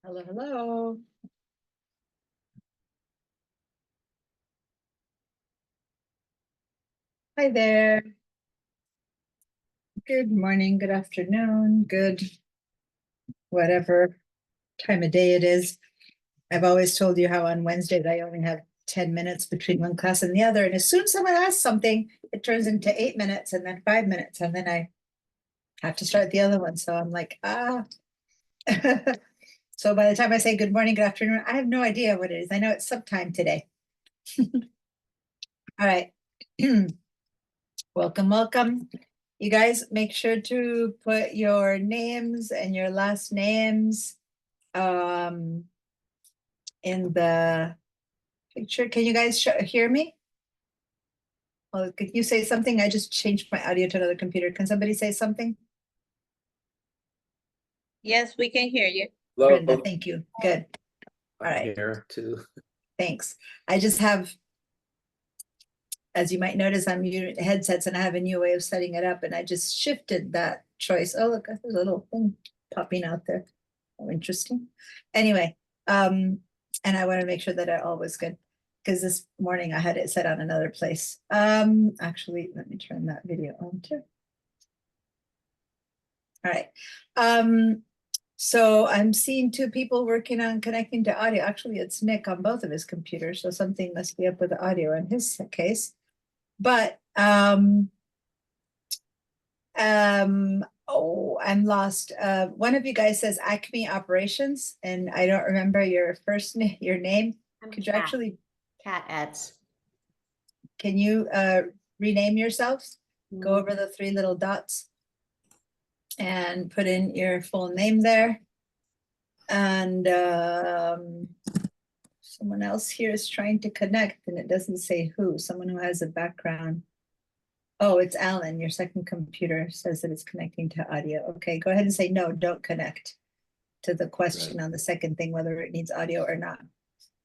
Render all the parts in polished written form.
Hello, hello. Hi there. Good morning, good afternoon, good whatever time of day it is. I've always told you how on Wednesdays I only have 10 minutes between one class and the other. And as soon as someone asks something, it turns into 8 minutes and then 5 minutes. And then I have to start the other one. So I'm like, ah. So by the time I say good morning, good afternoon, I have no idea what it is. I know it's sometime today. All right. Welcome, welcome. You guys make sure to put your names and your last names in the picture. Can you guys hear me? Well, could you say something? I just changed my audio to another computer. Can somebody say something? Yes, we can hear you. Brenda, thank you. Good. All I'm right. here too. Thanks. I just have, as you might notice, I'm using headsets and I have a new way of setting it up and I just shifted that choice. Oh, look, there's a little thing popping out there. Oh, interesting. Anyway, and I want to make sure that it all was good because this morning I had it set on another place. Actually, let me turn that video on too. All right. So I'm seeing two people working on connecting to audio. Actually, it's Nick on both of his computers, so something must be up with the audio in his case. But oh, I'm lost. One of you guys says Acme Operations, and I don't remember your first name, your name. Could you actually Cat ads. Can you rename yourselves? Go over the three little dots and put in your full name there. And someone else here is trying to connect and it doesn't say who, someone who has a background. Oh, it's Alan. Your second computer says that it's connecting to audio. Okay, go ahead and say no, don't connect to the question on the second thing, whether it needs audio or not.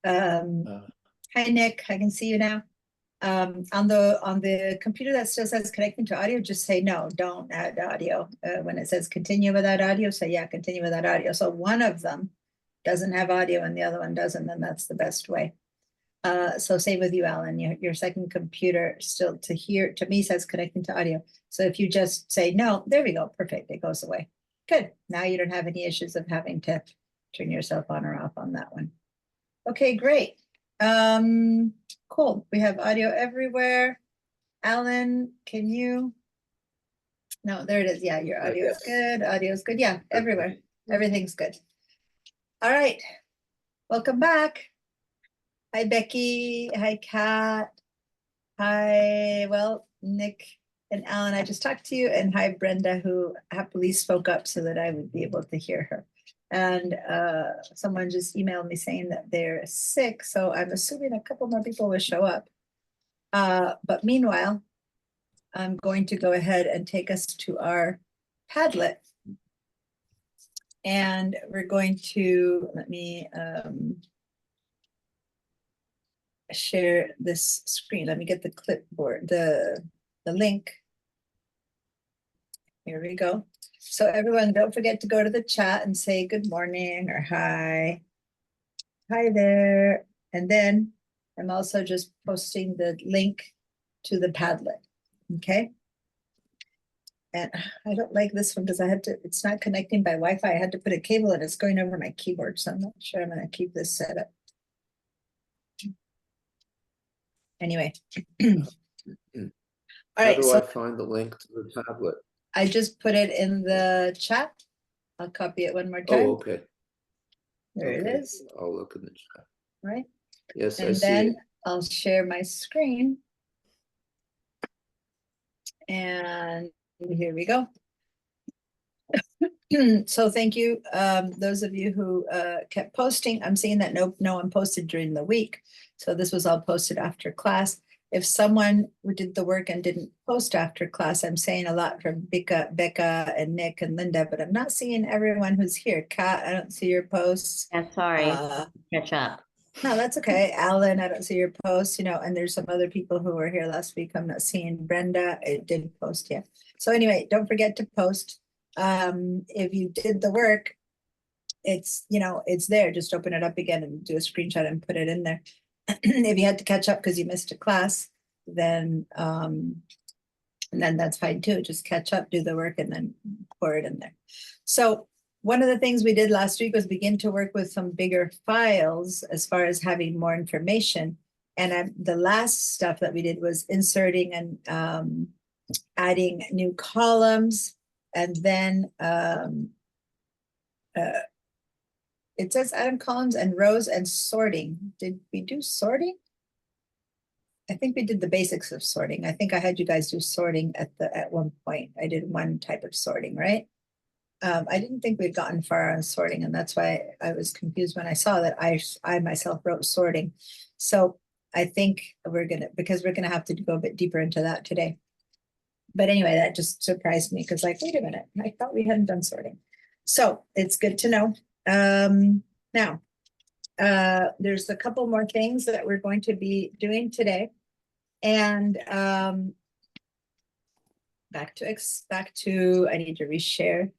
Hi, Nick. I can see you now. On the computer that still says connecting to audio, just say no, don't add audio. When it says continue without audio, say yeah, continue without audio. So one of them doesn't have audio and the other one doesn't, then that's the best way. So same with you, Alan. Your second computer still to me says connecting to audio. So if you just say no, there we go, perfect. It goes away. Good. Now you don't have any issues of having to turn yourself on or off on that one. Okay, great. Cool. We have audio everywhere. Alan, can you? No, there it is. Yeah, your audio is good. Audio is good. Yeah, everywhere. Everything's good. All right. Welcome back. Hi, Becky. Hi, Kat. Hi, well, Nick and Alan, I just talked to you. And hi, Brenda, who happily spoke up so that I would be able to hear her. And someone just emailed me saying that they're sick. So I'm assuming a couple more people will show up. But meanwhile, I'm going to go ahead and take us to our Padlet. And we're going to, let me share this screen. Let me get the clipboard, the link. Here we go. So everyone, don't forget to go to the chat and say good morning or hi. Hi there. And then I'm also just posting the link to the Padlet. Okay. And I don't like this one because it's not connecting by Wi-Fi. I had to put a cable and it's going over my keyboard. So I'm not sure I'm going to keep this set up. Anyway. All right. How do I find the link to the tablet? I just put it in the chat. I'll copy it one more time. Oh, okay. There it is. I'll look in the chat. Right. Yes, and I see then it. I'll share my screen. And here we go. So thank you, those of you who kept posting. I'm seeing that no one posted during the week. So this was all posted after class. If someone who did the work and didn't post after class, I'm saying a lot from Becca and Nick and Linda, but I'm not seeing everyone who's here. Kat, I don't see your posts. Yeah, sorry. Catch up. No, that's okay. Alan, I don't see your post, and there's some other people who were here last week. I'm not seeing Brenda. It didn't post yet. So anyway, don't forget to post. If you did the work, it's, it's there, just open it up again and do a screenshot and put it in there. If you had to catch up because you missed a class, then that's fine too. Just catch up, do the work, and then pour it in there. So one of the things we did last week was begin to work with some bigger files as far as having more information. And the last stuff that we did was inserting and adding new columns, and then it says adding columns and rows and sorting. Did we do sorting? I think we did the basics of sorting. I think I had you guys do sorting at one point. I did one type of sorting, right? I didn't think we'd gotten far on sorting, and that's why I was confused when I saw that I myself wrote sorting. So I think because we're gonna have to go a bit deeper into that today. But anyway, that just surprised me because like, wait a minute, I thought we hadn't done sorting. So it's good to know. Now, there's a couple more things that we're going to be doing today. And back to, I need to reshare.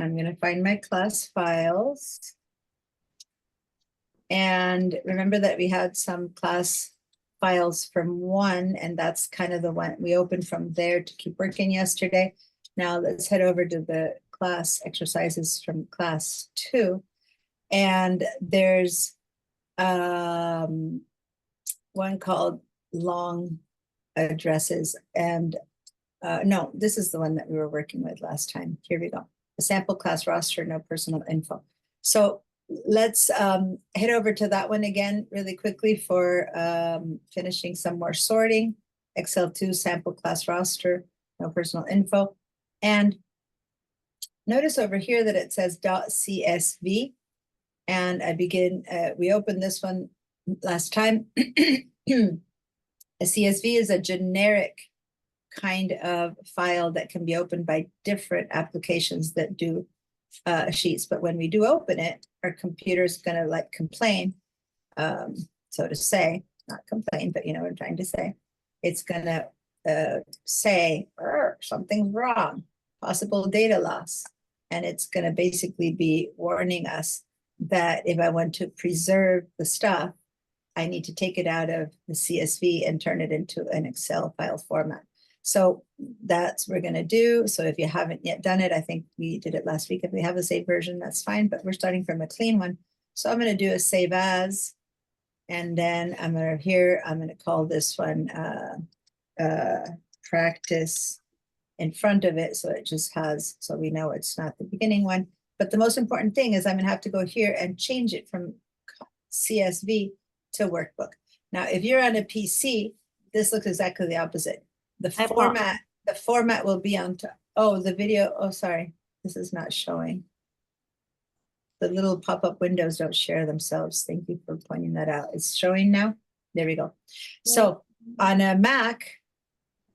I'm going to find my class files. And remember that we had some class files from 1, and that's kind of the one we opened from there to keep working yesterday. Now let's head over to the class exercises from class 2. And there's one called long addresses. And no, this is the one that we were working with last time. Here we go. A sample class roster, no personal info. So let's head over to that one again really quickly for finishing some more sorting. Excel 2 sample class roster, no personal info. And notice over here that it says .csv. And I begin, we opened this one last time. A CSV is a generic kind of file that can be opened by different applications that do sheets. But when we do open it, our computer's gonna like complain, so to say, not complain, but you know what I'm trying to say. It's gonna say, something's wrong, possible data loss. And it's gonna basically be warning us that if I want to preserve the stuff, I need to take it out of the CSV and turn it into an Excel file format. So that's what we're going to do. So if you haven't yet done it, I think we did it last week. If we have a saved version, that's fine, but we're starting from a clean one. So I'm going to do a save as, and then I'm going to call this one practice in front of it. So it just has, so we know it's not the beginning one. But the most important thing is I'm going to have to go here and change it from CSV to workbook. Now, if you're on a PC, this looks exactly the opposite. The format will be on top. Oh, the video. Oh, sorry. This is not showing. The little pop-up windows don't share themselves. Thank you for pointing that out. It's showing now. There we go. So on a Mac,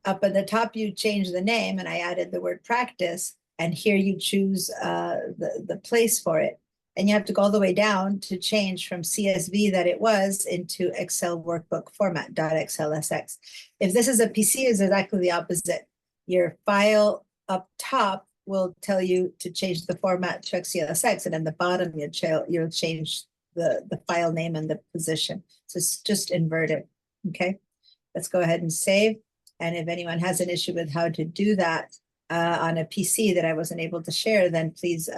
up at the top, you change the name, and I added the word practice. And here you choose the place for it. And you have to go all the way down to change from CSV that it was into Excel workbook format, .xlsx. If this is a PC, it's exactly the opposite. Your file up top will tell you to change the format to XLSX, and in the bottom, you'll change the file name and the position. So it's just inverted, okay? Let's go ahead and save. And if anyone has an issue with how to do that on a PC that I wasn't able to share, then please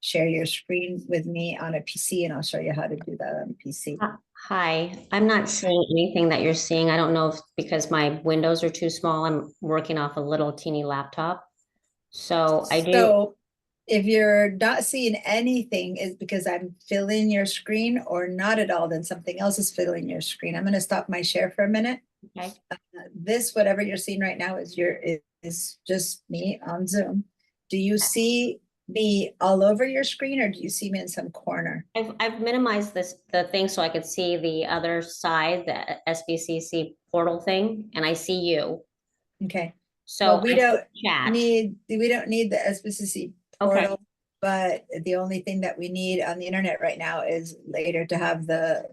share your screen with me on a PC, and I'll show you how to do that on a PC. Hi, I'm not seeing anything that you're seeing. I don't know if because my windows are too small, I'm working off a little teeny laptop. So I do. So if you're not seeing anything, is because I'm filling your screen, or not at all, then something else is filling your screen. I'm going to stop my share for a minute. Okay. This, whatever you're seeing right now, is just me on Zoom. Do you see me all over your screen, or do you see me in some corner? I've minimized the thing so I could see the other side, the SBCC portal thing, and I see you. Okay. So Well, we don't chat. need the SBCC portal, Okay. but the only thing that we need on the internet right now is later to have the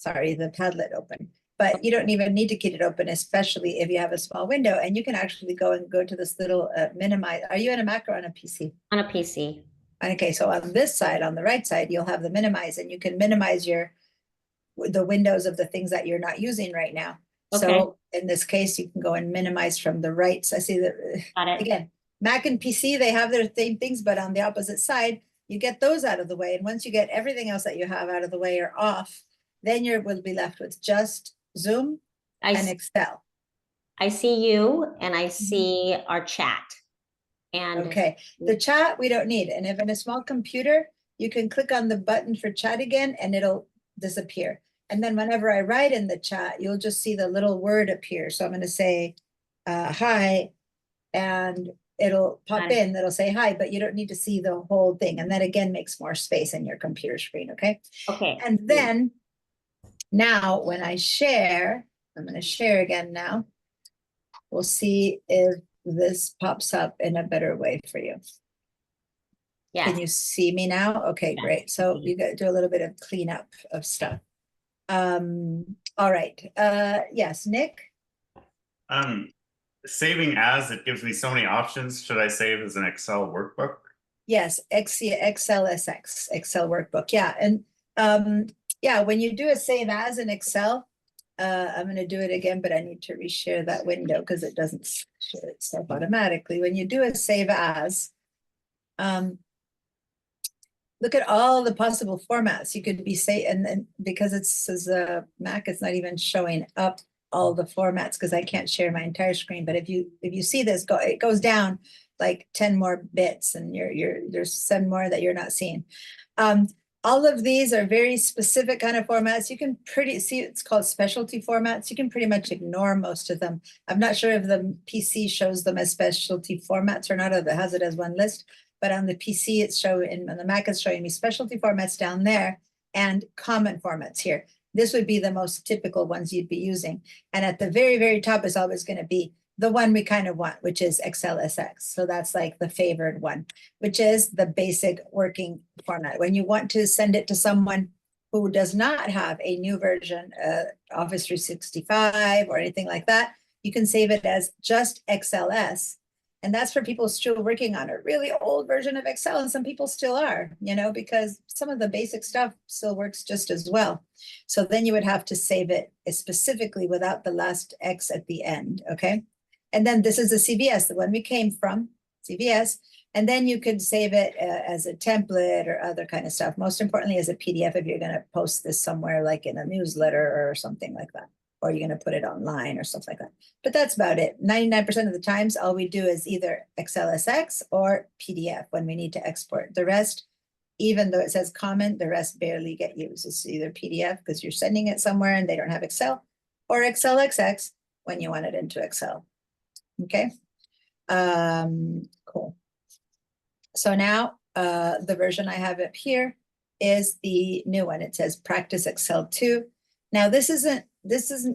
Padlet open. but you don't even need to keep it open, especially if you have a small window, and you can actually go to this little minimize. Are you on a Mac or on a PC? On a PC. Okay, so on this side, on the right side, you'll have the minimize, and you can minimize the windows of the things that you're not using right now. Okay. So in this case, you can go and minimize from the right. So I see that Got it. again, Mac and PC, they have their same things, but on the opposite side, you get those out of the way. And once you get everything else that you have out of the way or off, then you will be left with just Zoom I, and s- Excel. I see you and I see our chat. And Okay, the chat we don't need. And if in a small computer, you can click on the button for chat again and it'll disappear. And then whenever I write in the chat, you'll just see the little word appear. So I'm going to say hi, and it'll pop Got it. in, that'll say hi, but you don't need to see the whole thing. And that again makes more space in your computer screen, okay? okay, And then now when I share, I'm going to share again now. We'll see if this pops up in a better way for you. yes. Can you see me now? Okay, Yeah. great. So you got to do a little bit of cleanup of stuff. All right. Yes, Nick? Saving as, it gives me so many options. Should I save as an Excel workbook? Yes, XLSX, Excel workbook. Yeah. And yeah, when you do a save as in Excel, I'm going to do it again, but I need to reshare that window because it doesn't share itself automatically. When you do a save as, look at all the possible formats you could be and because it says Mac, it's not even showing up all the formats because I can't share my entire screen. But if you see this it goes down like 10 more bits, and there's some more that you're not seeing. All of these are very specific kind of formats. You can see it's called specialty formats. You can pretty much ignore most of them. I'm not sure if the PC shows them as specialty formats or not, or if it has it as one list. But on the PC, it's showing, and the Mac is showing me specialty formats down there and common formats here. This would be the most typical ones you'd be using. And at the very, very top is always going to be the one we kind of want, which is XLSX. So that's like the favored one, which is the basic working format. When you want to send it to someone who does not have a new version, Office 365 or anything like that, you can save it as just XLS. And that's for people still working on a really old version of Excel. And some people still are, because some of the basic stuff still works just as well. So then you would have to save it specifically without the last X at the end, okay? And then this is the CVS, the one we came from, CVS. And then you could save it as a template or other kind of stuff. Most importantly, as a PDF if you're going to post this somewhere like in a newsletter or something like that. Or you're going to put it online or stuff like that. But that's about it. 99% of the times, all we do is either XLSX or PDF when we need to export. The rest, even though it says common, the rest barely get used. It's either PDF because you're sending it somewhere and they don't have Excel, or XLXX when you want it into Excel. Okay, cool. So now the version I have up here is the new one. It says Practice Excel 2. Now this isn't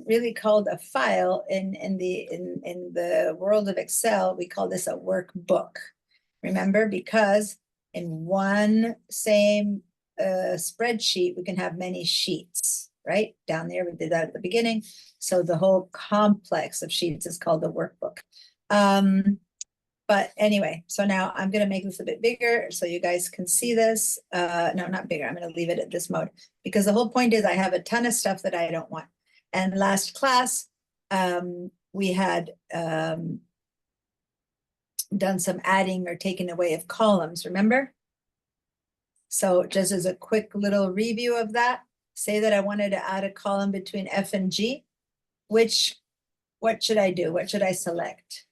really called a file in the world of Excel. We call this a workbook. Remember, because in one same spreadsheet we can have many sheets, right? Down there we did that at the beginning. So the whole complex of sheets is called a workbook. But anyway, so now I'm going to make this a bit bigger so you guys can see this. No, not bigger. I'm going to leave it at this mode because the whole point is I have a ton of stuff that I don't want. And last class, we had done some adding or taking away of columns, remember? So just as a quick little review of that, say that I wanted to add a column between F and G, what should I do? What should I select?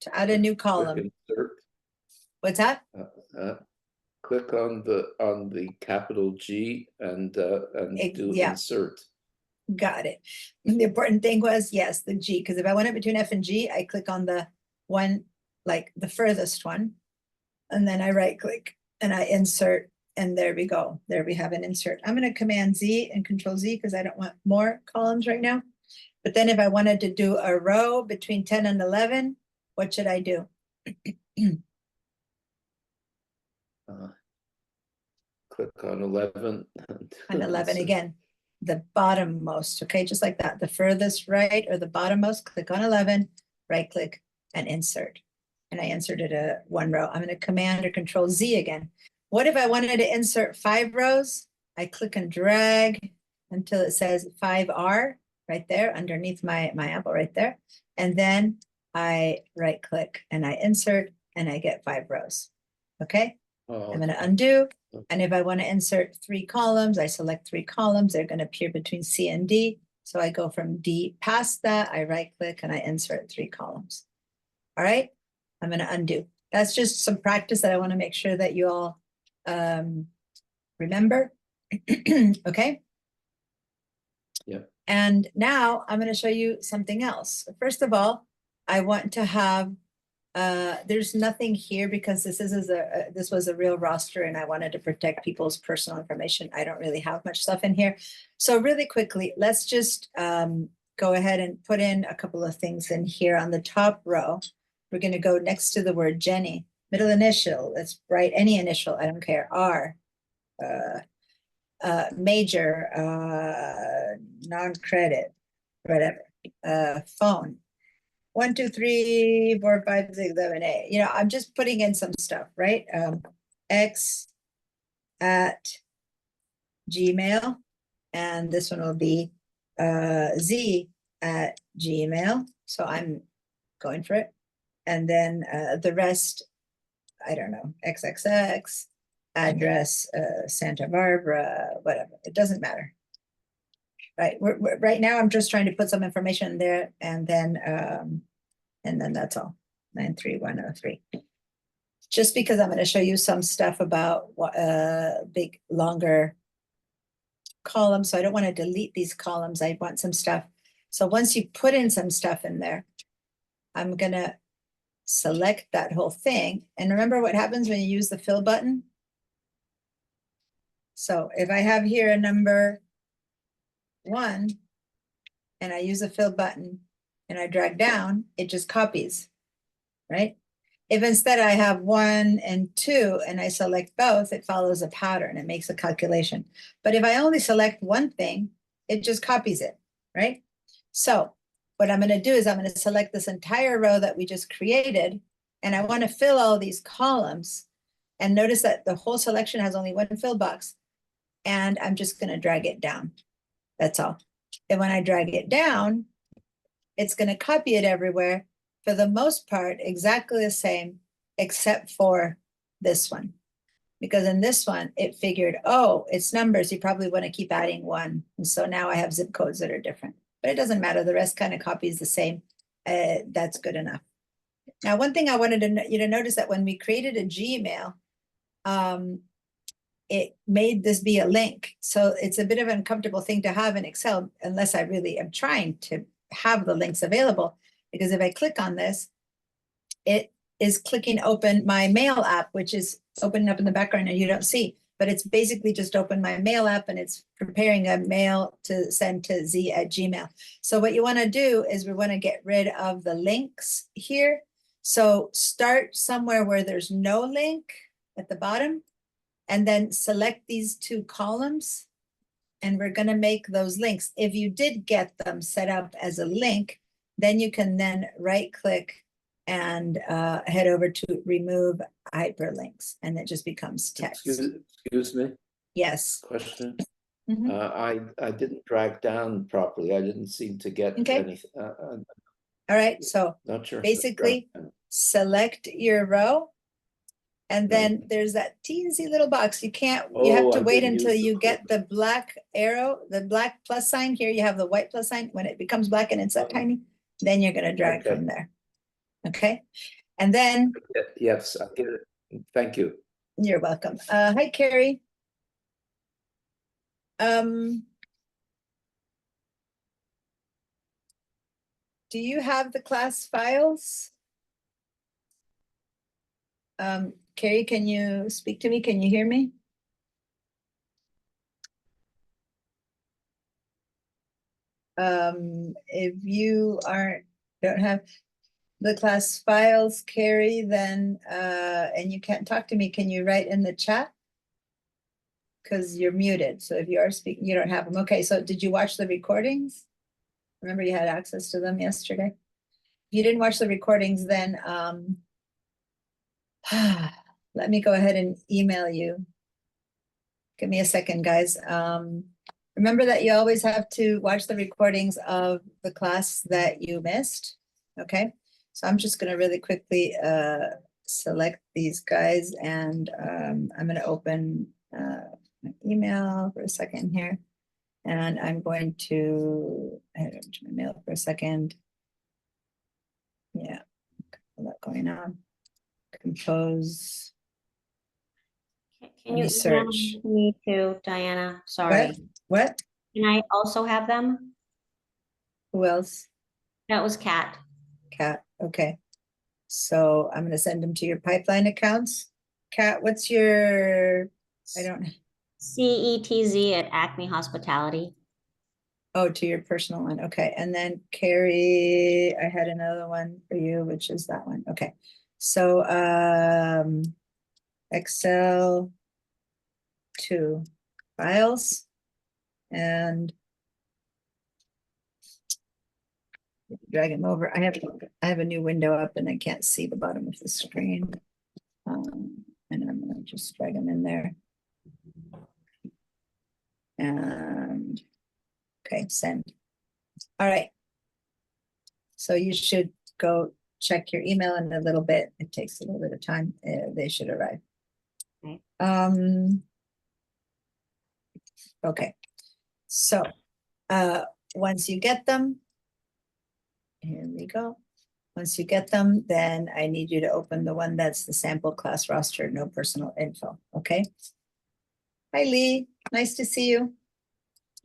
To add a new column. Insert. What's that? Click on the capital G and do Yeah. insert. Got it. The important thing was, yes, the G, because if I want it between F and G, I click on the one, like the furthest one, and then I right click and I insert, and there we go. There we have an insert. I'm going to Command Z and Control Z because I don't want more columns right now. But then if I wanted to do a row between 10 and 11, what should I do? click on 11. On 11 Insert. again, the bottommost, okay, just like that, the furthest right or the bottommost, click on 11, right click and insert. And I inserted a 1 row. I'm going to Command or Control Z again. What if I wanted to insert 5 rows? I click and drag until it says 5R right there underneath my apple right there. And then I right click and I insert and I get 5 rows. Okay, Oh, I'm going to undo. And if I want to insert 3 columns, I select 3 columns. They're going to appear between C and D. So I go from D past that, I right click and I insert 3 columns. All right, I'm going to undo. That's just some practice that I want to make sure that you all remember. Okay. Yeah. And now I'm going to show you something else. First of all, I want to have, there's nothing here because this was a real roster and I wanted to protect people's personal information. I don't really have much stuff in here. So really quickly, let's just go ahead and put in a couple of things in here on the top row. We're going to go next to the word Jenny, middle initial. Let's write any initial. I don't care. R, major, non-credit, whatever, phone. 1, 2, 3, 4, 5, 6, 7, 8. You know, I'm just putting in some stuff, right? X at Gmail, and this one will be Z at Gmail. So I'm going for it. And then the rest, I don't know, XXX, address Santa Barbara, whatever. It doesn't matter. Right. Right now, I'm just trying to put some information in there, and then that's all. 93103. Just because I'm going to show you some stuff about big, longer columns. So I don't want to delete these columns. I want some stuff. So once you put in some stuff in there, I'm going to select that whole thing. And remember what happens when you use the fill button? So if I have here a number 1 and I use a fill button and I drag down, it just copies, right? If instead I have 1 and 2 and I select both, it follows a pattern. It makes a calculation. But if I only select one thing, it just copies it, right? So what I'm going to do is I'm going to select this entire row that we just created, and I want to fill all these columns. And notice that the whole selection has only one fill box, and I'm just going to drag it down. That's all. And when I drag it down, it's going to copy it everywhere. For the most part, exactly the same, except for this one. Because in this one, it figured, oh, it's numbers. You probably want to keep adding 1. And so now I have zip codes that are different. But it doesn't matter. The rest kind of copies the same. That's good enough. Now, one thing I wanted you to notice that when we created a Gmail, it made this be a link. So it's a bit of an uncomfortable thing to have in Excel, unless I really am trying to have the links available. Because if I click on this, it is clicking open my mail app, which is opening up in the background and you don't see. But it's basically just opened my mail app and it's preparing a mail to send to Z at Gmail. So what you want to do is we want to get rid of the links here. So start somewhere where there's no link at the bottom, and then select these 2 columns, and we're going to make those links. If you did get them set up as a link, then you can then right click and head over to remove hyperlinks, and it just becomes text. Excuse me, Yes. question. Mhm. I didn't drag down properly. I didn't seem to get Okay. anything. All right. So Not sure. basically, select your row, and then Right. there's that teensy little box. You have to I wait didn't until use the you get the black arrow, the black plus sign. Here you have the white plus sign. When it becomes black and it's that tiny, then you're going to drag Okay. from there. Okay. And then Yes, I get it. Thank you. you're welcome. Hi, Carrie. Do you have the class files? Carrie, can you speak to me? Can you hear me? If you don't have the class files, Carrie, then and you can't talk to me, can you write in the chat? because you're muted. So if you are speaking, you don't have them. Okay, so did you watch the recordings? Remember you had access to them yesterday? If you didn't watch the recordings, then let me go ahead and email you. Give me a second, guys. Remember that you always have to watch the recordings of the class that you missed. Okay, so I'm just gonna really quickly select these guys, and I'm gonna open my email for a second here. And I'm going to head over to my mail for a second. Yeah, a lot going on. Compose. Can Let you me email search. me too, Diana? Sorry. What? Can I also have them? Who else? That was Kat. Kat. Okay. So I'm gonna send them to your pipeline accounts. Kat, what's your? I don't. CETZ at Acme Hospitality. Oh, to your personal one. Okay. And then Carrie, I had another one for you, which is that one. Okay. So Excel to files and drag them over. I have a new window up and I can't see the bottom of the screen. And I'm gonna just drag them in there. And okay, send. All right. So you should go check your email in a little bit. It takes a little bit of time. They should arrive. Okay. Okay. So once you get them, here we go. Once you get them, then I need you to open the one that's the sample class roster, no personal info. Okay. Hi, Lee. Nice to see you.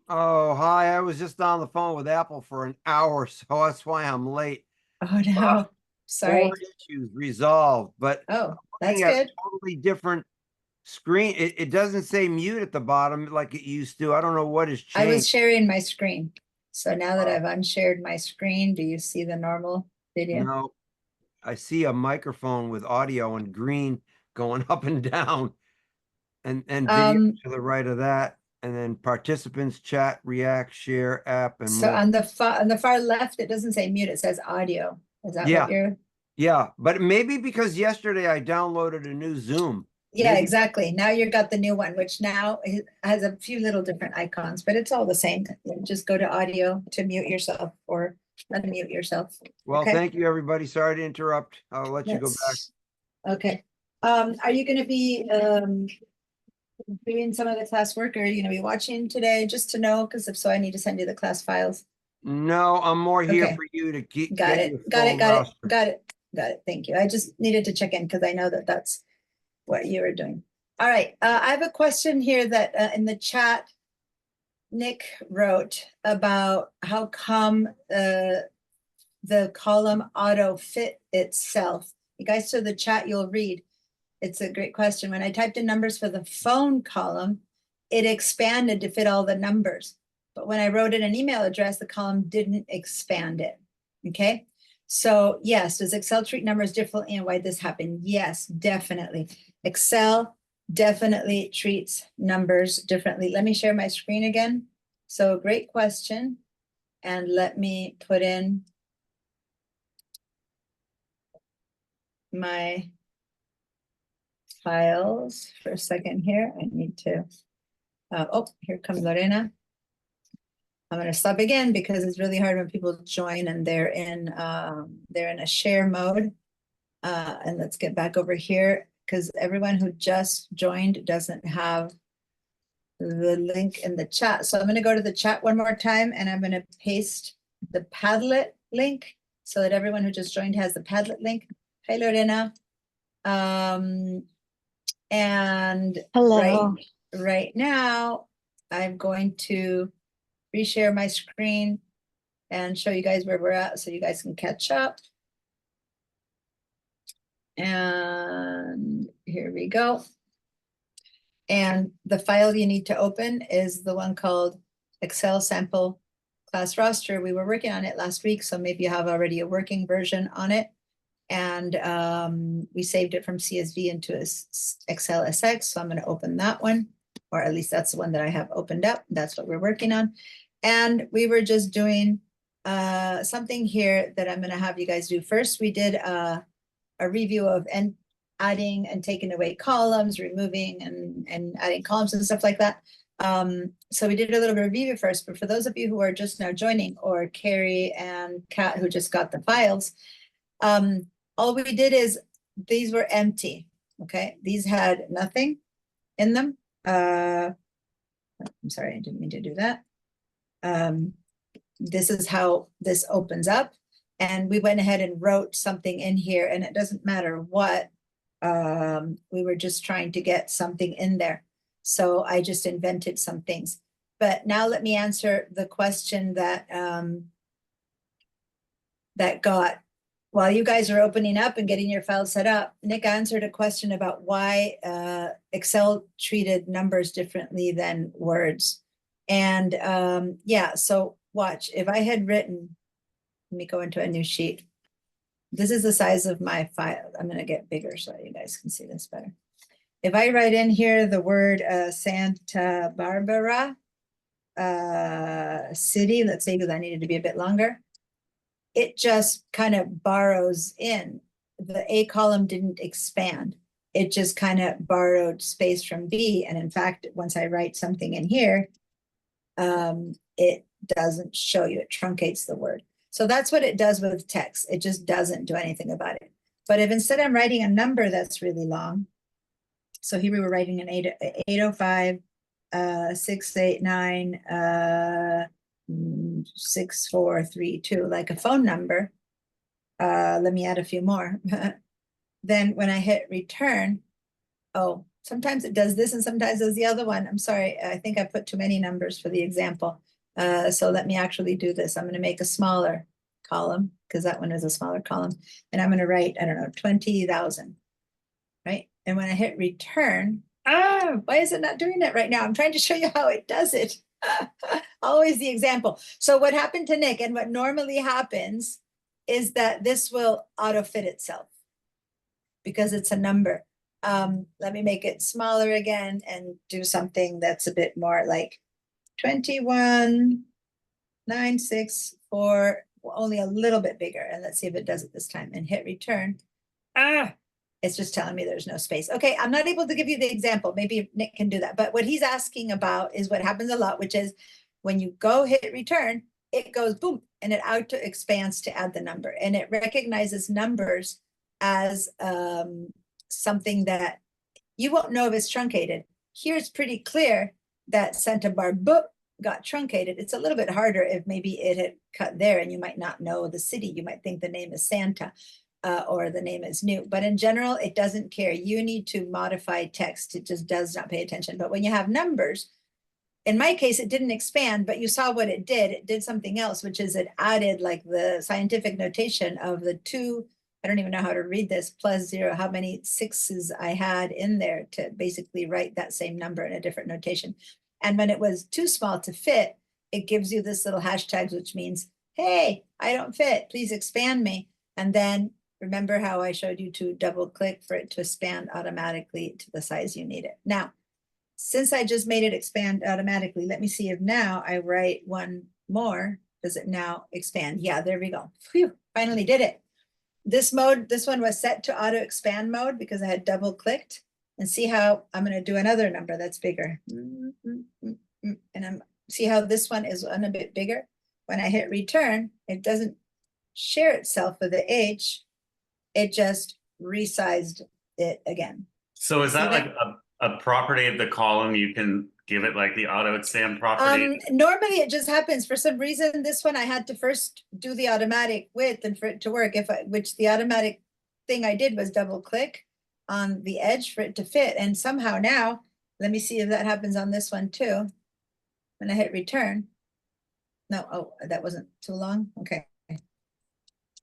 Oh, hi. I was just on the phone with Apple for an hour, so that's why I'm late. Oh, no. Sorry. All issues resolved, but Oh, that's looking at a good. totally different screen. It doesn't say mute at the bottom like it used to. I don't know what has I was changed. sharing my screen. So now that I've unshared my screen, do you see the normal video? No, I see a microphone with audio and green going up and down, and video to the right of that, and then participants, chat, react, share, app, and So more. on the far left, it doesn't say mute, it says audio. Is that Yeah. what you're? Yeah, but maybe because yesterday I downloaded a new Zoom. Yeah, Maybe- exactly. Now you've got the new one, which now has a few little different icons, but it's all the same. Just go to audio to mute yourself or unmute yourself. Well, Okay. thank you, everybody. Sorry to interrupt. I'll let you go back. Let's- Okay. Are you gonna be doing some of the class work, or are you gonna be watching today, just to know? Because if so, I need to send you the class files. No, I'm more here Okay. for you to keep. Got get it, your got full it, got it, roster. got it, got it. Thank you. I just needed to check in because I know that that's what you were doing. All right, I have a question here that in the chat, Nick wrote about how come the column auto fit itself. You guys, so the chat you'll read. It's a great question. When I typed in numbers for the phone column, it expanded to fit all the numbers. But when I wrote in an email address, the column didn't expand it. Okay. So yes, does Excel treat numbers differently and why this happened? Yes, definitely. Excel definitely treats numbers differently. Let me share my screen again. So great question. And let me put in my files for a second here. I need to, oh, here comes Lorena. I'm going to stop again because it's really hard when people join and they're in a share mode. And let's get back over here because everyone who just joined doesn't have the link in the chat. So I'm going to go to the chat one more time and I'm going to paste the Padlet link so that everyone who just joined has the Padlet link. Hi, Lorena. And Hello. right now, I'm going to reshare my screen and show you guys where we're at so you guys can catch up. And here we go. And the file you need to open is the one called Excel sample class roster. We were working on it last week, so maybe you have already a working version on it. And we saved it from CSV into Excel SX. So I'm going to open that one. or at least that's the one that I have opened up. That's what we're working on. And we were just doing something here that I'm gonna have you guys do. First, we did a review of adding and taking away columns, removing and adding columns and stuff like that. So we did a little bit of review first, but for those of you who are just now joining, or Carrie and Kat who just got the files, all we did is these were empty, okay? These had nothing in them. I'm sorry, I didn't mean to do that. This is how this opens up. And we went ahead and wrote something in here, and it doesn't matter what. We were just trying to get something in there. So I just invented some things. But now let me answer the question that while you guys are opening up and getting your file set up, Nick answered a question about why Excel treated numbers differently than words. And yeah, so watch, if I had written, let me go into a new sheet. This is the size of my file. I'm gonna get bigger so you guys can see this better. If I write in here the word Santa Barbara city, let's say, because I needed to be a bit longer, it just kind of borrows in. The A column didn't expand. It just kind of borrowed space from B. And in fact, once I write something in here, it doesn't show you, it truncates the word. So that's what it does with text. It just doesn't do anything about it. But if instead I'm writing a number that's really long, so here we were writing an 805, 689, 6432, like a phone number. Let me add a few more. Then when I hit return, oh, sometimes it does this and sometimes it does the other one. I'm sorry, I think I put too many numbers for the example. So let me actually do this. I'm going to make a smaller column because that one is a smaller column. And I'm going to write, I don't know, 20,000, right? And when I hit return, why is it not doing it right now? I'm trying to show you how it does it. Always the example. So what happened to Nick, and what normally happens is that this will auto fit itself because it's a number. Let me make it smaller again and do something that's a bit more like 21,964, only a little bit bigger. And let's see if it does it this time and hit return. It's just telling me there's no space. Okay, I'm not able to give you the example. Maybe Nick can do that. But what he's asking about is what happens a lot, which is when you go hit return, it goes boom, and it auto expands to add the number. And it recognizes numbers as something that you won't know if it's truncated. Here it's pretty clear that Santa Barbara got truncated. It's a little bit harder if maybe it had cut there and you might not know the city. You might think the name is Santa. Or the name is new, but in general, it doesn't care. You need to modify text. It just does not pay attention. But when you have numbers, in my case, it didn't expand, but you saw what it did. It did something else, which is it added like the scientific notation of the 2, I don't even know how to read this, plus 0, how many 6s I had in there to basically write that same number in a different notation. And when it was too small to fit, it gives you this little hashtag, which means, hey, I don't fit, please expand me. And then remember how I showed you to double click for it to expand automatically to the size you need it. Now, since I just made it expand automatically, let me see if now I write one more, does it now expand? Yeah, there we go. Phew, finally did it. This mode, this one was set to auto expand mode because I had double clicked, and see how I'm going to do another number that's bigger. And see how this one is a bit bigger. When I hit return, it doesn't share itself with the H. It just resized it again. So is that like a property of the column? You can give it like the auto expand property? Normally it just happens. For some reason, this one I had to first do the automatic width and for it to work, which the automatic thing I did was double click on the edge for it to fit. And somehow now, let me see if that happens on this one too. When I hit return. No, oh, that wasn't too long. Okay.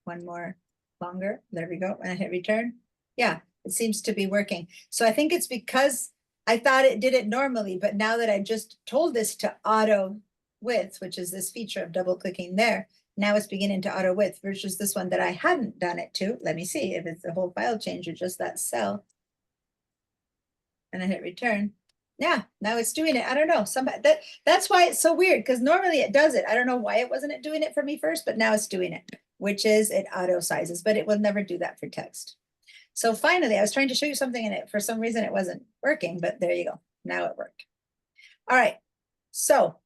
One more longer. There we go. When I hit return. Yeah, it seems to be working. So I think it's because I thought it did it normally, but now that I just told this to auto width, which is this feature of double clicking there, now it's beginning to auto width versus this one that I hadn't done it to. Let me see if it's the whole file change or just that cell. And I hit return. Yeah, now it's doing it. I don't know. That's why it's so weird, because normally it does it. I don't know why it wasn't doing it for me first, but now it's doing it, which is it auto sizes, but it will never do that for text. So finally, I was trying to show you something in it. For some reason, it wasn't working, but there you go. Now it worked. All right. So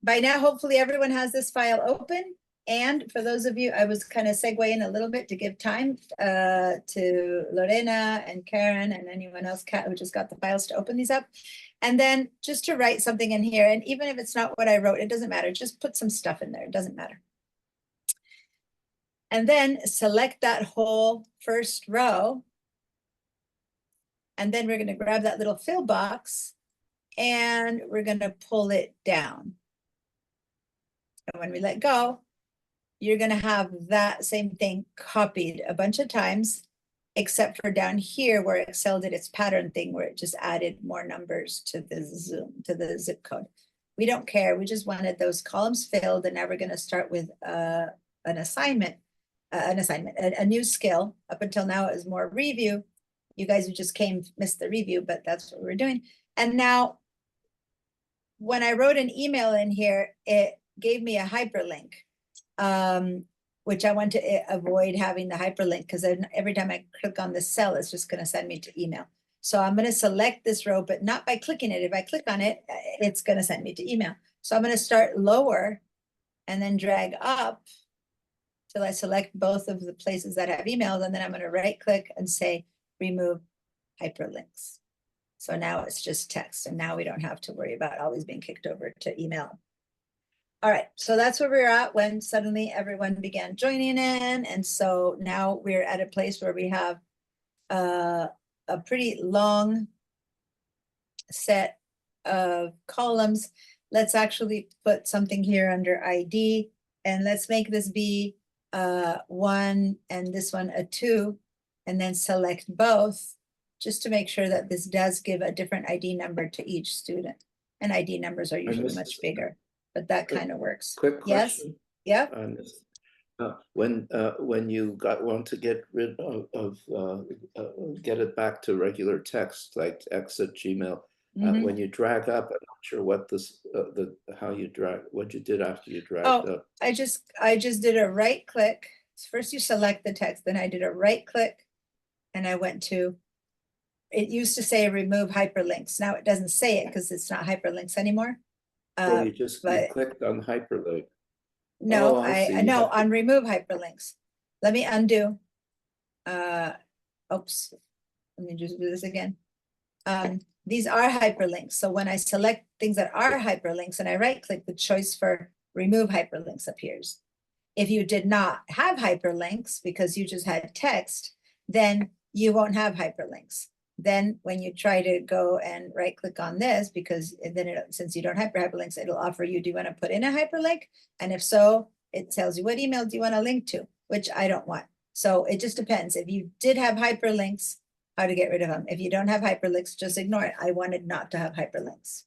by now, hopefully everyone has this file open. And for those of you, I was kind of segueing a little bit to give time to Lorena and Karen and anyone else who just got the files to open these up. And then just to write something in here. And even if it's not what I wrote, it doesn't matter. Just put some stuff in there. It doesn't matter. And then select that whole first row. And then we're going to grab that little fill box and we're going to pull it down. And when we let go, you're going to have that same thing copied a bunch of times, except for down here where Excel did its pattern thing, where it just added more numbers to the zip code. We don't care. We just wanted those columns filled. And now we're going to start with a new skill. Up until now, it was more review. You guys who just came missed the review, but that's what we're doing. And now, when I wrote an email in here, it gave me a hyperlink. Which I want to avoid having the hyperlink, because every time I click on the cell, it's just going to send me to email. So I'm going to select this row, but not by clicking it. If I click on it, it's going to send me to email. So I'm going to start lower and then drag up till I select both of the places that have emails. And then I'm going to right click and say remove hyperlinks. So now it's just text. And now we don't have to worry about always being kicked over to email. All right, so that's where we're at when suddenly everyone began joining in. And so now we're at a place where we have a pretty long set of columns. Let's actually put something here under ID, and let's make this be 1 and this one a 2, and then select both just to make sure that this does give a different ID number to each student. And ID numbers are usually much bigger. But that kind of works. Quick Yes. question. Yep. When you want to get rid of get it back to regular text, like exit Gmail, Mhm. when you drag up, I'm not sure what what you did after you dragged Oh, up. I just did a right click. First you select the text, then I did a right click and I went to, it used to say remove hyperlinks. Now it doesn't say it because it's not hyperlinks anymore. So you but- clicked on hyperlink. No, Oh, I see. I You know have to- on remove hyperlinks. Let me undo. Oops. Let me just do this again. These are hyperlinks. So when I select things that are hyperlinks and I right click, the choice for remove hyperlinks appears. If you did not have hyperlinks because you just had text, then you won't have hyperlinks. Then when you try to go and right click on this, because then since you don't have hyperlinks, it'll offer you, do you want to put in a hyperlink? And if so, it tells you what email do you want to link to, which I don't want. So it just depends. If you did have hyperlinks, how to get rid of them. If you don't have hyperlinks, just ignore it. I wanted not to have hyperlinks.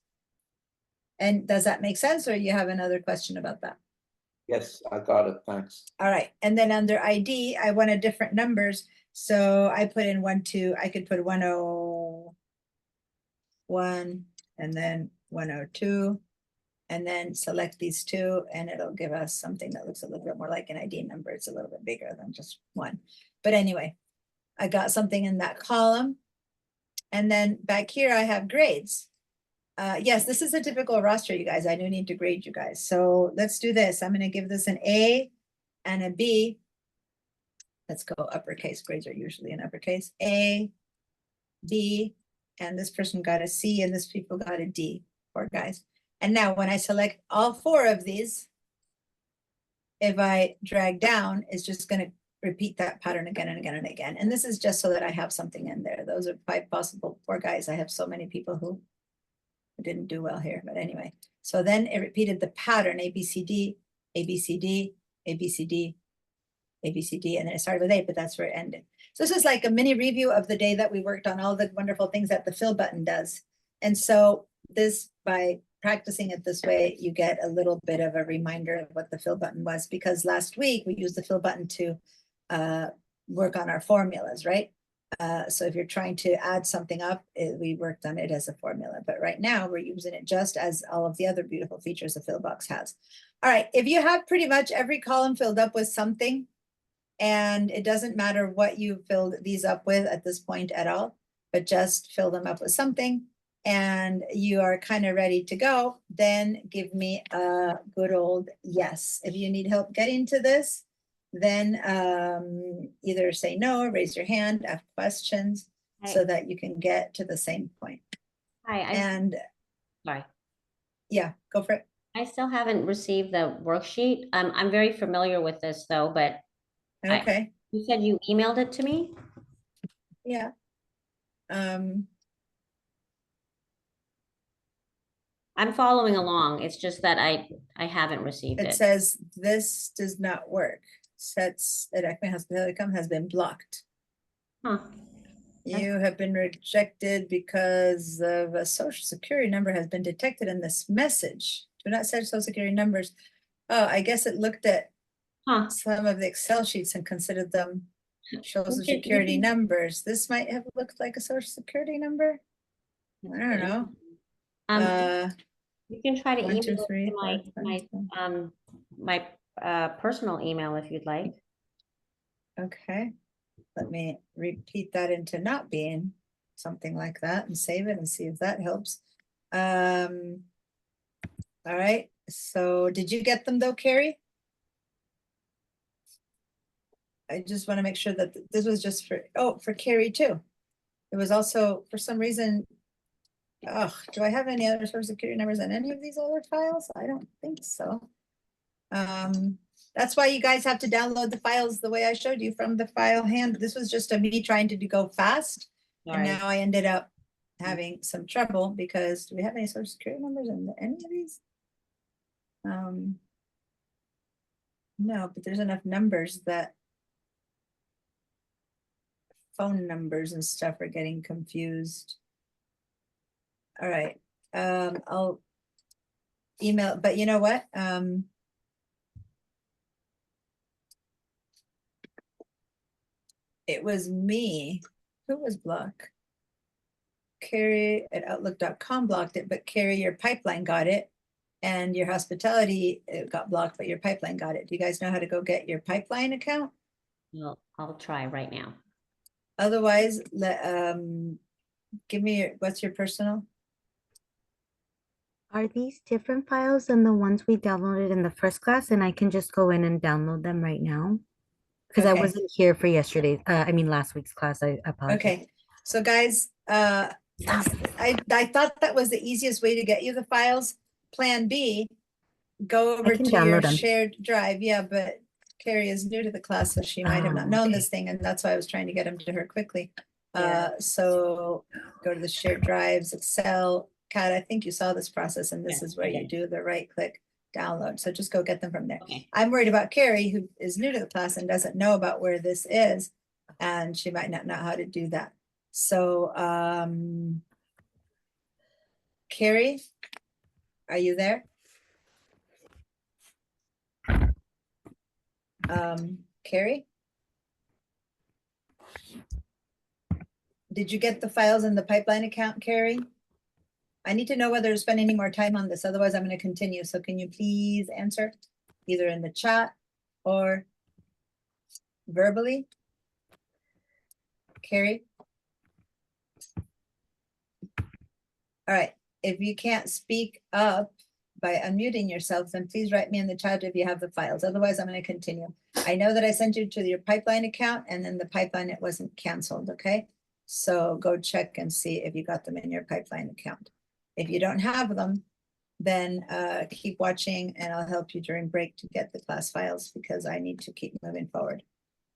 And does that make sense, or you have another question about that? Yes, I got it. Thanks. All right, and then under ID, I wanted different numbers. So I put in 1, 2, I could put 101 and then 102, and then select these two, and it'll give us something that looks a little bit more like an ID number. It's a little bit bigger than just 1. But anyway, I got something in that column. And then back here, I have grades. Yes, this is a typical roster, you guys. I do need to grade you guys. So let's do this. I'm going to give this an A and a B. Let's go uppercase. Grades are usually in uppercase. A, B, and this person got a C, and this people got a D. Poor guys. And now when I select all 4 of these, if I drag down, it's just going to repeat that pattern again and again and again. And this is just so that I have something in there. Those are 5 possible. Poor guys. I have so many people who didn't do well here. But anyway, so then it repeated the pattern A, B, C, D, A, B, C, D, A, B, C, D, A, B, C, D, and then it started with A, but that's where it ended. So this is like a mini review of the day that we worked on all the wonderful things that the fill button does. And so this, by practicing it this way, you get a little bit of a reminder of what the fill button was, because last week we used the fill button to work on our formulas, right? So if you're trying to add something up, we worked on it as a formula, but right now we're using it just as all of the other beautiful features the fill box has. All right, if you have pretty much every column filled up with something, and it doesn't matter what you filled these up with at this point at all, but just fill them up with something, and you are kind of ready to go, then give me a good old yes. If you need help getting to this, then either say no or raise your hand, ask questions, so that you can get to the same point. Hi, And sorry. yeah, go for it. I still haven't received the worksheet. I'm very familiar with this though, but Okay, you said you emailed it to me? yeah. I'm following along. It's just that I haven't received It it. says this does not work. Sets at Acme Hospitality has been blocked. Huh. You have been rejected because of a social security number has been detected in this message. Do not set social security numbers. Oh, I guess it looked at Huh. some of the Excel sheets and considered them social You can- security numbers. This might have looked like a social security number. I don't know. You can try to 1, email 2, it 3, to my 4, 5, 6. personal email if you'd like. Okay, let me repeat that into not being something like that and save it and see if that helps. All right, so did you get them though, Carrie? I just want to make sure that this was just for Carrie too. It was also, for some reason, do I have any other social security numbers in any of these other files? I don't think so. That's why you guys have to download the files the way I showed you from the file hand. This was just me trying to go fast. And Sorry. now I ended up having some trouble because do we have any social security numbers in any of these? No, but there's enough numbers that phone numbers and stuff are getting confused. All right, I'll email, but you know what? It was me who was blocked. Carrie at outlook.com blocked it, but Carrie, your pipeline got it. And your hospitality got blocked, but your pipeline got it. Do you guys know how to go get your pipeline account? Well, I'll try right now. Otherwise, give me what's your personal? Are these different files than the ones we downloaded in the first class? And I can just go in and download them right now? Because I Okay. wasn't here for yesterday's, last week's class. I apologize. Okay, so guys, I thought that was the easiest way to get you the files. Plan B, go over can to your download them. shared drive. Yeah, but Carrie is new to the class, so she might have not known okay. this thing, and that's why I was trying to get them to her quickly. Yeah. So go to the shared drives, Excel. Kat, I think you saw this process, and this Yeah, is where I you did. do the right click download. So just go get them from there. Okay. I'm worried about Carrie, who is new to the class and doesn't know about where this is, and she might not know how to do that. So, Carrie, are you there? Carrie? Did you get the files in the pipeline account, Carrie? I need to know whether to spend any more time on this, otherwise I'm going to continue. So can you please answer either in the chat or verbally? Carrie? All right, if you can't speak up by unmuting yourself, then please write me in the chat if you have the files. Otherwise, I'm going to continue. I know that I sent you to your pipeline account, and then the pipeline, it wasn't canceled, okay? So go check and see if you got them in your pipeline account. If you don't have them, then keep watching and I'll help you during break to get the class files because I need to keep moving forward.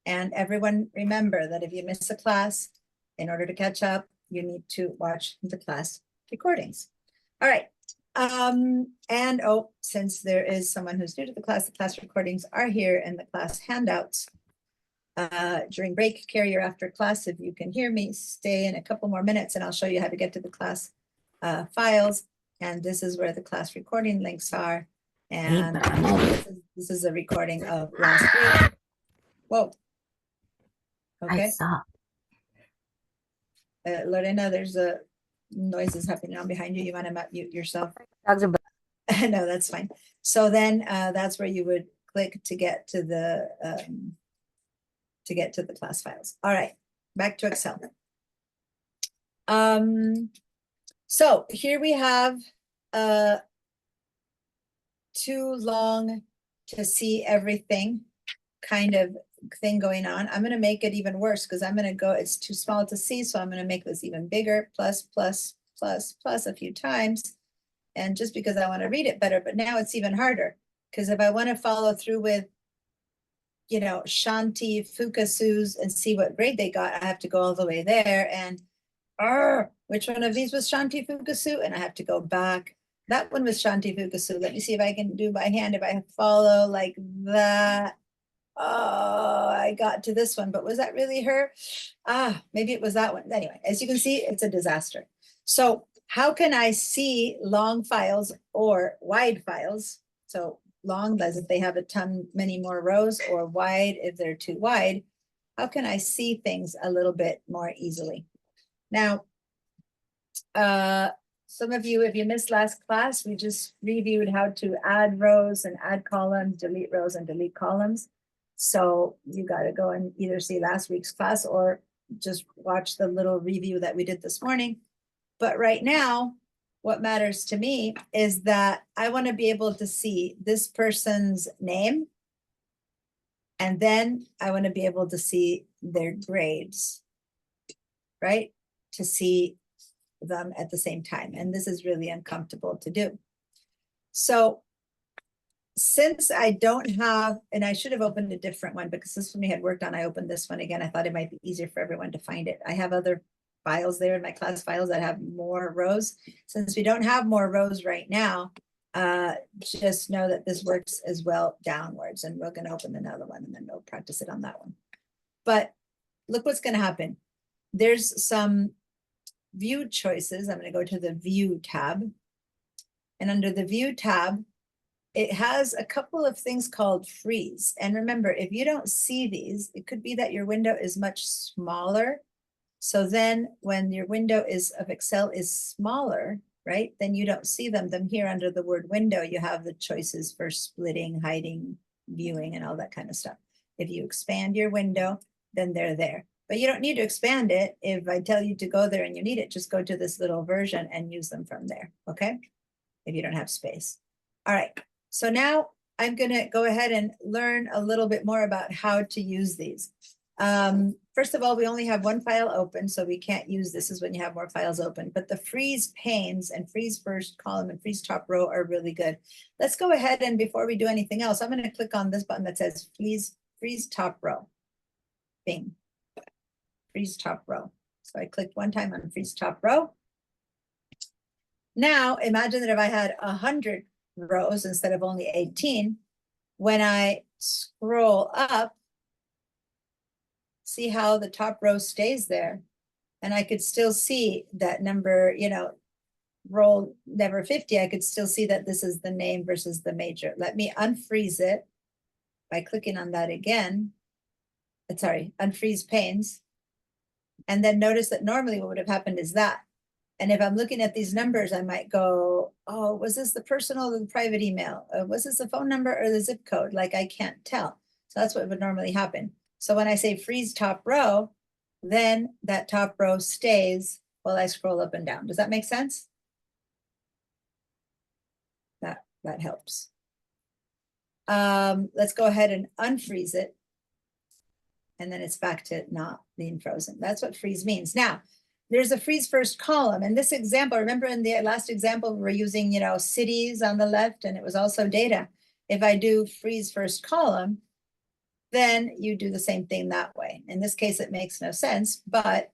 And everyone remember that if you miss a class, in order to catch up, you need to watch the class recordings. All right. And oh, since there is someone who's new to the class recordings are here in the class handouts. During break, Carrie, or after class, if you can hear me, stay in a couple more minutes and I'll show you how to get to the class files. And this is where the class recording links are. And this is a recording of last week. Whoa. I Okay. saw. Lorena, there's a noises happening on behind you. You want to mute yourself? Dogs are No, that's fine. So then that's where you would click to get to the class files. All right, back to Excel. So here we have too long to see everything kind of thing going on. I'm going to make it even worse because I'm going to go, it's too small to see, so I'm going to make this even bigger, plus, plus, plus, plus a few times. And just because I want to read it better, but now it's even harder because if I want to follow through with, you know, Shanti Fukasu's and see what grade they got, I have to go all the way there and, which one of these was Shanti Fukasu? And I have to go back. That one was Shanti Fukasu. Let me see if I can do by hand, if I follow like that. Oh, I got to this one, but was that really her? Maybe it was that one. Anyway, as you can see, it's a disaster. So how can I see long files or wide files? So long as if they have a ton, many more rows, or wide if they're too wide. How can I see things a little bit more easily? Now, some of you, if you missed last class, we just reviewed how to add rows and add columns, delete rows and delete columns. So you got to go and either see last week's class or just watch the little review that we did this morning. But right now, what matters to me is that I want to be able to see this person's name. And then I want to be able to see their grades, right? To see them at the same time. And this is really uncomfortable to do. So since I don't have, and I should have opened a different one because this one we had worked on, I opened this one again. I thought it might be easier for everyone to find it. I have other files there in my class files that have more rows. Since we don't have more rows right now, just know that this works as well downwards, and we're going to open another one and then we'll practice it on that one. But look what's going to happen. There's some view choices. I'm going to go to the view tab, and under the view tab, it has a couple of things called freeze. And remember, if you don't see these, it could be that your window is much smaller. So then when your window of Excel is smaller, right, then you don't see them. Then here under the word window, you have the choices for splitting, hiding, viewing, and all that kind of stuff. If you expand your window, then they're there. But you don't need to expand it. If I tell you to go there and you need it, just go to this little version and use them from there, okay? If you don't have space. All right, so now I'm gonna go ahead and learn a little bit more about how to use these. First of all, we only have one file open, so we can't use this is when you have more files open, but the freeze panes and freeze first column and freeze top row are really good. Let's go ahead and before we do anything else, I'm gonna click on this button that says freeze top row. Bing, freeze top row. So I clicked one time on freeze top row. Now imagine that if I had 100 rows instead of only 18, when I scroll up, see how the top row stays there. And I could still see that number, you know, roll number 50, I could still see that this is the name versus the major. Let me unfreeze it by clicking on that again. Sorry, unfreeze panes. And then notice that normally what would have happened is that. And if I'm looking at these numbers, I might go, oh, was this the personal or the private email? Was this the phone number or the zip code? Like I can't tell. So that's what would normally happen. So when I say freeze top row, then that top row stays while I scroll up and down. Does that make sense? That helps. Let's go ahead and unfreeze it. And then it's back to not being frozen. That's what freeze means. Now, there's a freeze first column. And this example, remember in the last example, we were using, you know, cities on the left, and it was also data. If I do freeze first column, then you do the same thing that way. In this case, it makes no sense, but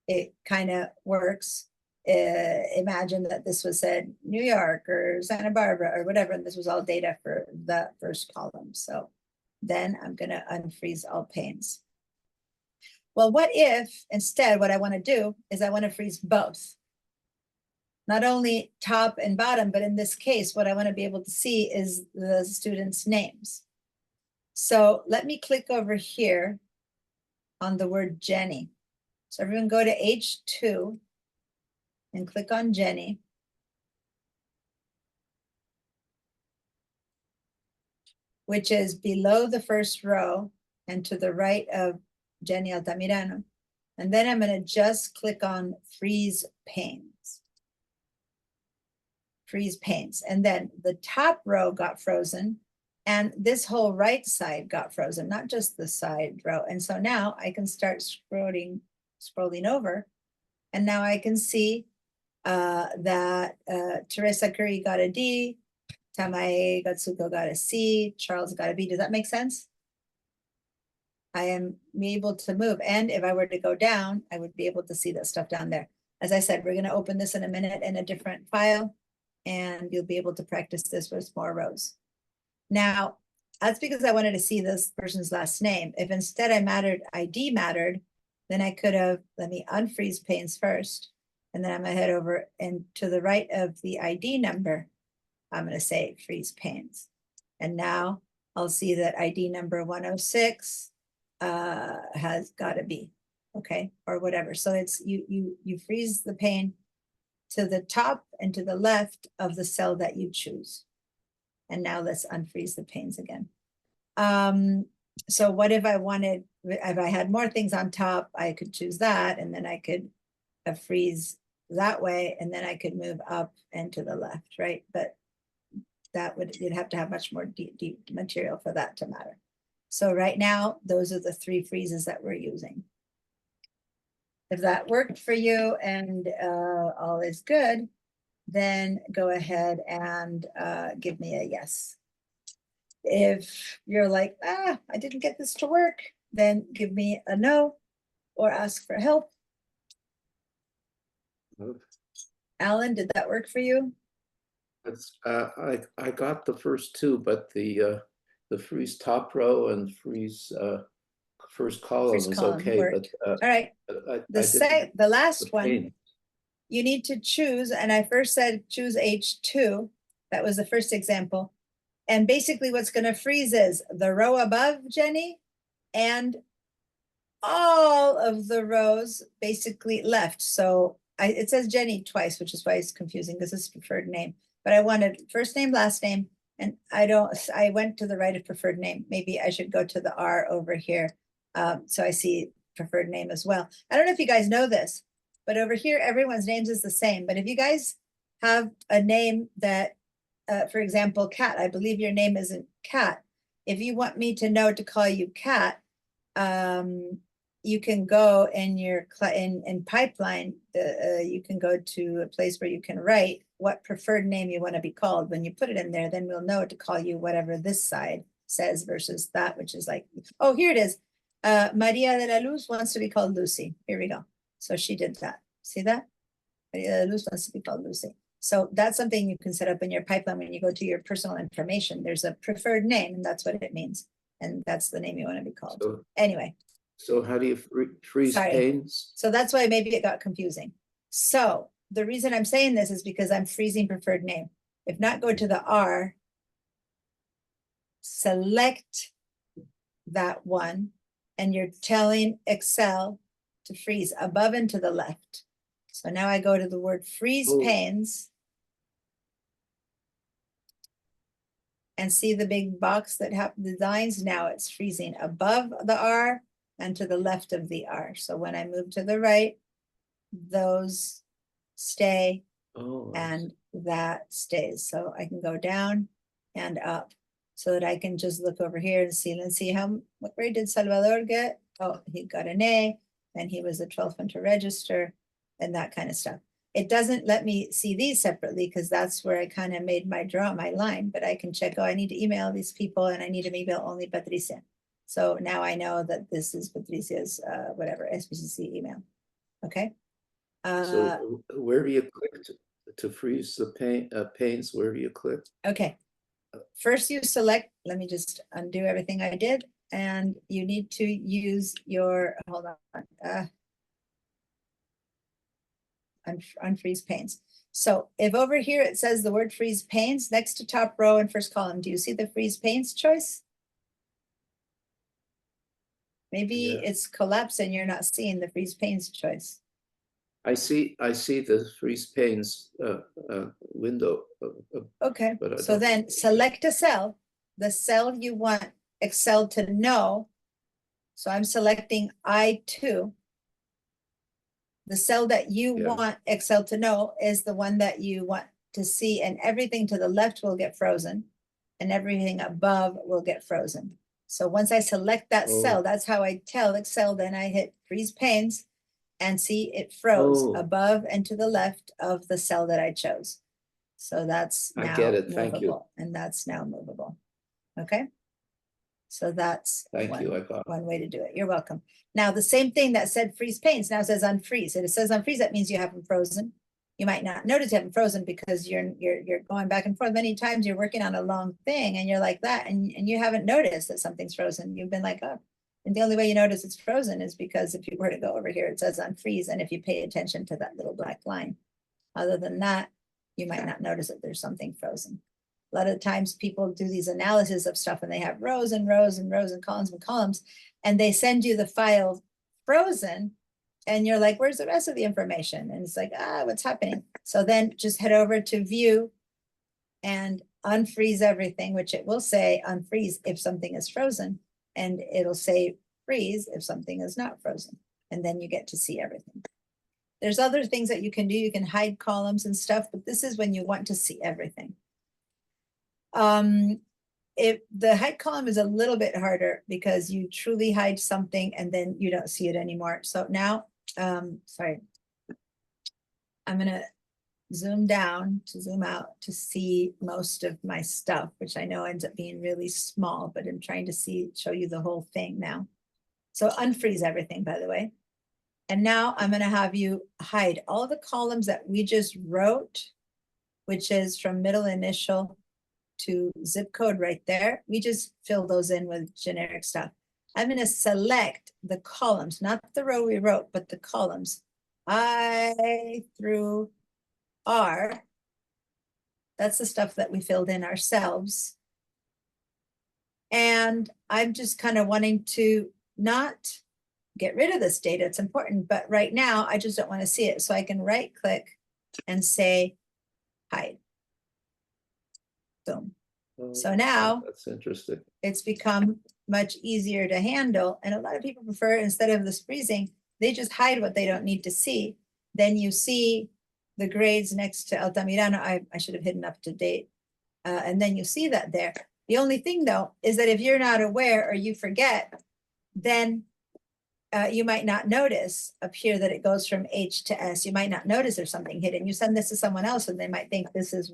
it kind of works. Imagine that this was said New York or Santa Barbara or whatever, and this was all data for the first column. So then I'm going to unfreeze all panes. Well, what if instead what I want to do is I want to freeze both? Not only top and bottom, but in this case, what I want to be able to see is the students' names. So let me click over here on the word Jenny. So everyone go to H2 and click on Jenny. Which is below the first row and to the right of Jenny Altamirano. And then I'm gonna just click on freeze panes. Freeze panes, and then the top row got frozen and this whole right side got frozen, not just the side row. And so now I can start scrolling over, and now I can see that Teresa Curry got a D, Tamae Gatsuko got a C, Charles got a B. Does that make sense? I am able to move, and if I were to go down, I would be able to see that stuff down there. As I said, we're going to open this in a minute in a different file, and you'll be able to practice this with more rows. Now, that's because I wanted to see this person's last name. If instead ID mattered, then I could have, let me unfreeze panes first, and then I'm gonna head over and to the right of the ID number, I'm gonna say freeze panes. And now I'll see that ID number 106 has gotta be, okay, or whatever. So it's you freeze the pane to the top and to the left of the cell that you choose. And now let's unfreeze the panes again. So what if I wanted, if I had more things on top, I could choose that, and then I could freeze that way, and then I could move up and to the left, right? But that would, you'd have to have much more deep material for that to matter. So right now, those are the 3 freezes that we're using. If that worked for you and all is good, then go ahead and give me a yes. If you're like, I didn't get this to work, then give me a no or ask for help. Alan, did that work for you? That's, I got the first 2, but the freeze top row and freeze first column First is column okay, worked. but All right, I the didn't- last one, pane. you need to choose, and I first said choose H2. That was the first example. And basically what's gonna freeze is the row above Jenny and all of the rows basically left. So it says Jenny twice, which is why it's confusing because it's preferred name. But I wanted first name, last name, and I went to the right of preferred name. Maybe I should go to the R over here. So I see preferred name as well. I don't know if you guys know this, but over here, everyone's names is the same. But if you guys have a name that, for example, Cat, I believe your name isn't Cat. If you want me to know to call you Cat, you can go in your in Pipeline, you can go to a place where you can write what preferred name you want to be called. When you put it in there, then we'll know to call you whatever this side says versus that, which is like, oh, here it is. Maria de la Luz wants to be called Lucy. Here we go. So she did that. See that? Maria de la Luz wants to be called Lucy. So that's something you can set up in your Pipeline when you go to your personal information. There's a preferred name, and that's what it means. And that's the name you want to be called. So, Anyway. so how do you freeze Sorry. panes? So that's why maybe it got confusing. So the reason I'm saying this is because I'm freezing preferred name. If not, go to the R, select that one, and you're telling Excel to freeze above and to the left. So now I go to the word freeze Oh. panes and see the big box that have designs. Now it's freezing above the R and to the left of the R. So when I move to the right, those stay Oh, I and that stays. So I can go down and up so that I can just look over here and see, let's see what grade did Salvador get? Oh, he got an A, and he was the 12th one to register and that kind of stuff. It doesn't let me see these separately because that's where I kind of made my line, but I can check, oh, I need to email these people and I need to email only Patricia. So now I know that this is Patricia's, whatever, SPCC email, okay? So where do you click to freeze the panes? Where do you click? Okay, first you select, let me just undo everything I did, and you need to use your, hold on, unfreeze panes. So if over here it says the word freeze panes, next to top row and first column, do you see the freeze panes choice? Maybe Yeah. it's collapsed and you're not seeing the freeze panes choice. I see the freeze panes window. Okay, But I so don't- then select a cell, the cell you want Excel to know. So I'm selecting I2. The cell that you Yeah. want Excel to know is the one that you want to see, and everything to the left will get frozen and everything above will get frozen. So once I select that cell, Oh. that's how I tell Excel, then I hit freeze panes and see it froze Oh. above and to the left of the cell that I chose. So that's I now get it. Thank you. movable, and that's now movable. Okay? So that's Thank you, I got it. one way to do it. You're welcome. Now, the same thing that said freeze panes now says unfreeze. If it says unfreeze, that means you have them frozen. You might not notice you have them frozen because you're going back and forth many times. You're working on a long thing and you're like that, and you haven't noticed that something's frozen. You've been like, oh, and the only way you notice it's frozen is because if you were to go over here, it says unfreeze, and if you pay attention to that little black line. Other than that, you might not notice that there's something frozen. A lot of times people do these analysis of stuff and they have rows and rows and rows and columns, and they send you the file frozen and you're like, where's the rest of the information? And it's like, what's happening? So then just head over to view and unfreeze everything, which it will say unfreeze if something is frozen, and it'll say freeze if something is not frozen. And then you get to see everything. There's other things that you can do. You can hide columns and stuff, but this is when you want to see everything. If the hide column is a little bit harder because you truly hide something and then you don't see it anymore. So now, sorry, I'm gonna zoom down to zoom out to see most of my stuff, which I know ends up being really small, but I'm trying to show you the whole thing now. So unfreeze everything, by the way. And now I'm gonna have you hide all the columns that we just wrote, which is from middle initial to zip code right there. We just fill those in with generic stuff. I'm going to select the columns, not the row we wrote, but the columns I through R. That's the stuff that we filled in ourselves. And I'm just kind of wanting to not get rid of this data. It's important, but right now I just don't want to see it. So I can right click and say hide. Boom. So now That's interesting. it's become much easier to handle. And a lot of people prefer, instead of this freezing, they just hide what they don't need to see. Then you see the grades next to Altamirano. I should have hidden up to date. And then you see that there. The only thing though, is that if you're not aware or you forget, then you might not notice up here that it goes from H to S. You might not notice there's something hidden. You send this to someone else and they might think this is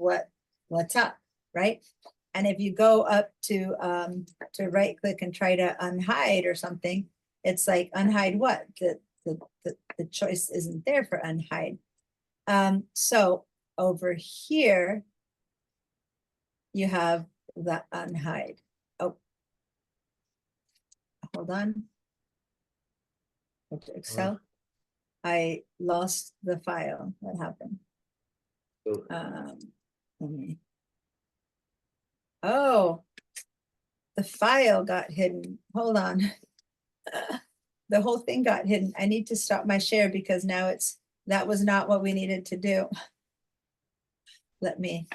what's up, right? And if you go up to right click and try to unhide or something, it's like unhide what? The choice isn't there for unhide. So over here, you have the unhide. Oh, hold on. Go to Excel. I lost the file. What happened? So- Let me. Oh, the file got hidden. Hold on. The whole thing got hidden. I need to stop my share because now that was not what we needed to do. Let me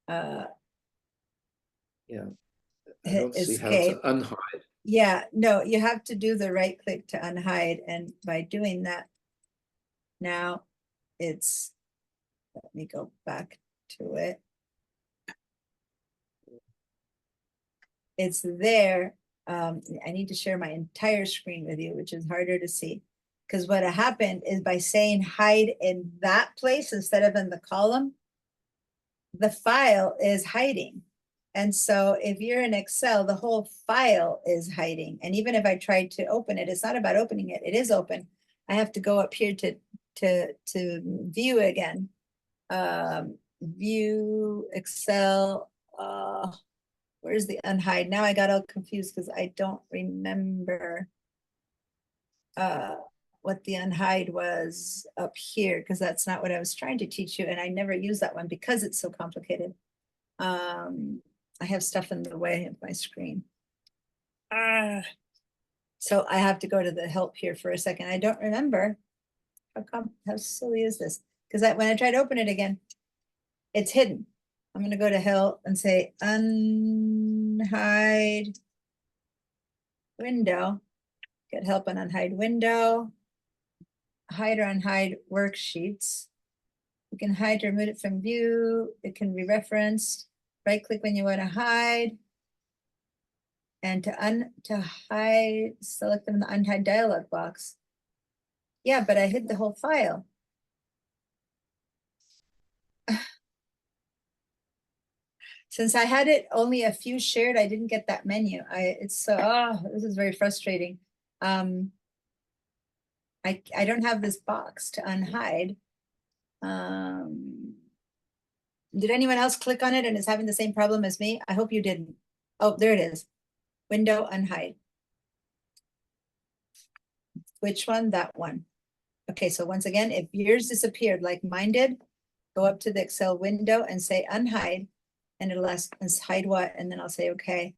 Yeah. I hit don't see how escape. to unhide. Yeah, no, you have to do the right click to unhide, and by doing that, now it's, let me go back to it. It's there. I need to share my entire screen with you, which is harder to see. Because what happened is by saying hide in that place instead of in the column, the file is hiding. And so if you're in Excel, the whole file is hiding. And even if I tried to open it, it's not about opening it. It is open. I have to go up here to view again. View Excel. Where's the unhide? Now I got all confused because I don't remember what the unhide was up here, because that's not what I was trying to teach you. And I never use that one because it's so complicated. I have stuff in the way of my screen. So I have to go to the help here for a second. I don't remember. How silly is this? Because when I try to open it again, it's hidden. I'm gonna go to help and say unhide window. Get help and unhide window. Hide or unhide worksheets. You can hide or remove it from view. It can be referenced. Right click when you want to hide. And to hide, select them in the unhide dialog box. Yeah, but I hid the whole file. Since I had it only a few shared, I didn't get that menu. This is very frustrating. I don't have this box to unhide. Did anyone else click on it and is having the same problem as me? I hope you didn't. Oh, there it is. Window unhide. Which one? That one. Okay, so once again, if yours disappeared like mine did, go up to the Excel window and say unhide, and it'll ask us hide what, and then I'll say okay,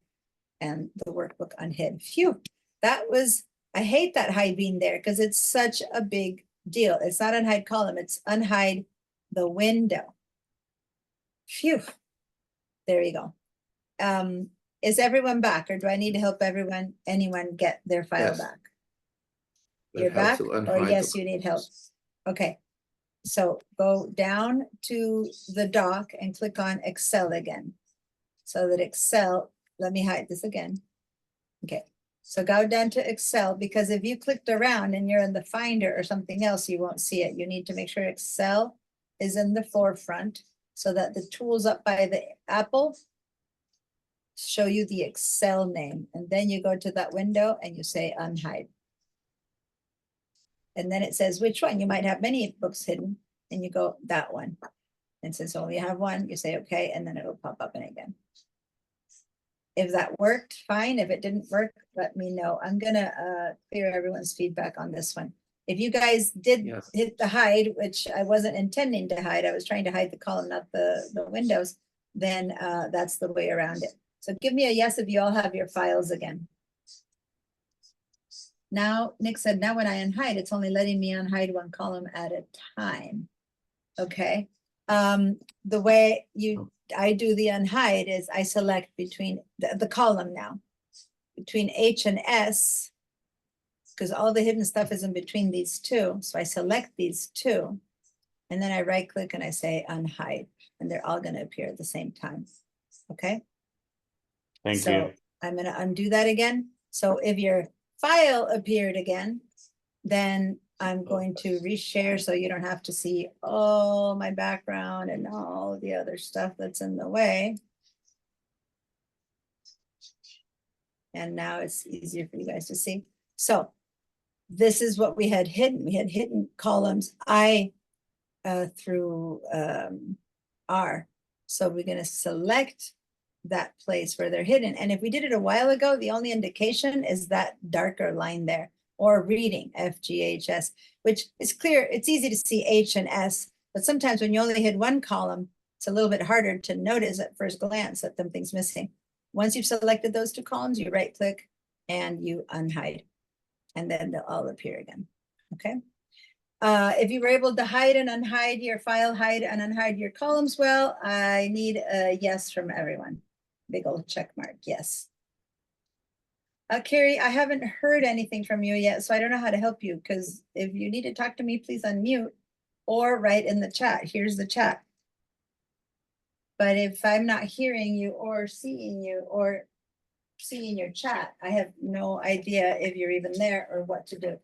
and the workbook unhid. Phew, that was, I hate that hide being there because it's such a big deal. It's not unhide column, it's unhide the window. Phew, there you go. Is everyone back, or do I need to help anyone get their file Yes. back? But You're how back, to or unhide yes, the- you need help? Okay, so go down to the doc and click on Excel again. So that Excel, let me hide this again. Okay, so go down to Excel, because if you clicked around and you're in the Finder or something else, you won't see it. You need to make sure Excel is in the forefront so that the tools up by the apple show you the Excel name. And then you go to that window and you say unhide. And then it says which one. You might have many books hidden, and you go that one. And since only you have one, you say okay, and then it'll pop up in again. If that worked, fine. If it didn't work, let me know. I'm gonna clear everyone's feedback on this one. If you guys did Yes. hit the hide, which I wasn't intending to hide, I was trying to hide the column, not the windows, then that's the way around it. So give me a yes if you all have your files again. Now, Nick said, now when I unhide, it's only letting me unhide one column at a time. Okay. The way I do the unhide is I select between the column now, between H and S, because all the hidden stuff is in between these two. So I select these two, and then I right click and I say unhide, and they're all going to appear at the same time. Okay. Thank So you. I'm going to undo that again. So if your file appeared again, then I'm going to reshare so you don't have to see all my background and all the other stuff that's in the way. And now it's easier for you guys to see. So this is what we had hidden. We had hidden columns I through R. So we're going to select that place where they're hidden. And if we did it a while ago, the only indication is that darker line there, or reading FGHS, which is clear. It's easy to see H and S, but sometimes when you only hit one column, it's a little bit harder to notice at first glance that something's missing. Once you've selected those two columns, you right click and you unhide, and then they'll all appear again. Okay. If you were able to hide and unhide your file, hide and unhide your columns, well, I need a yes from everyone. Big old check mark, yes. Carrie, I haven't heard anything from you yet, so I don't know how to help you, because if you need to talk to me, please unmute or write in the chat. Here's the chat. But if I'm not hearing you or seeing your chat, I have no idea if you're even there or what to do.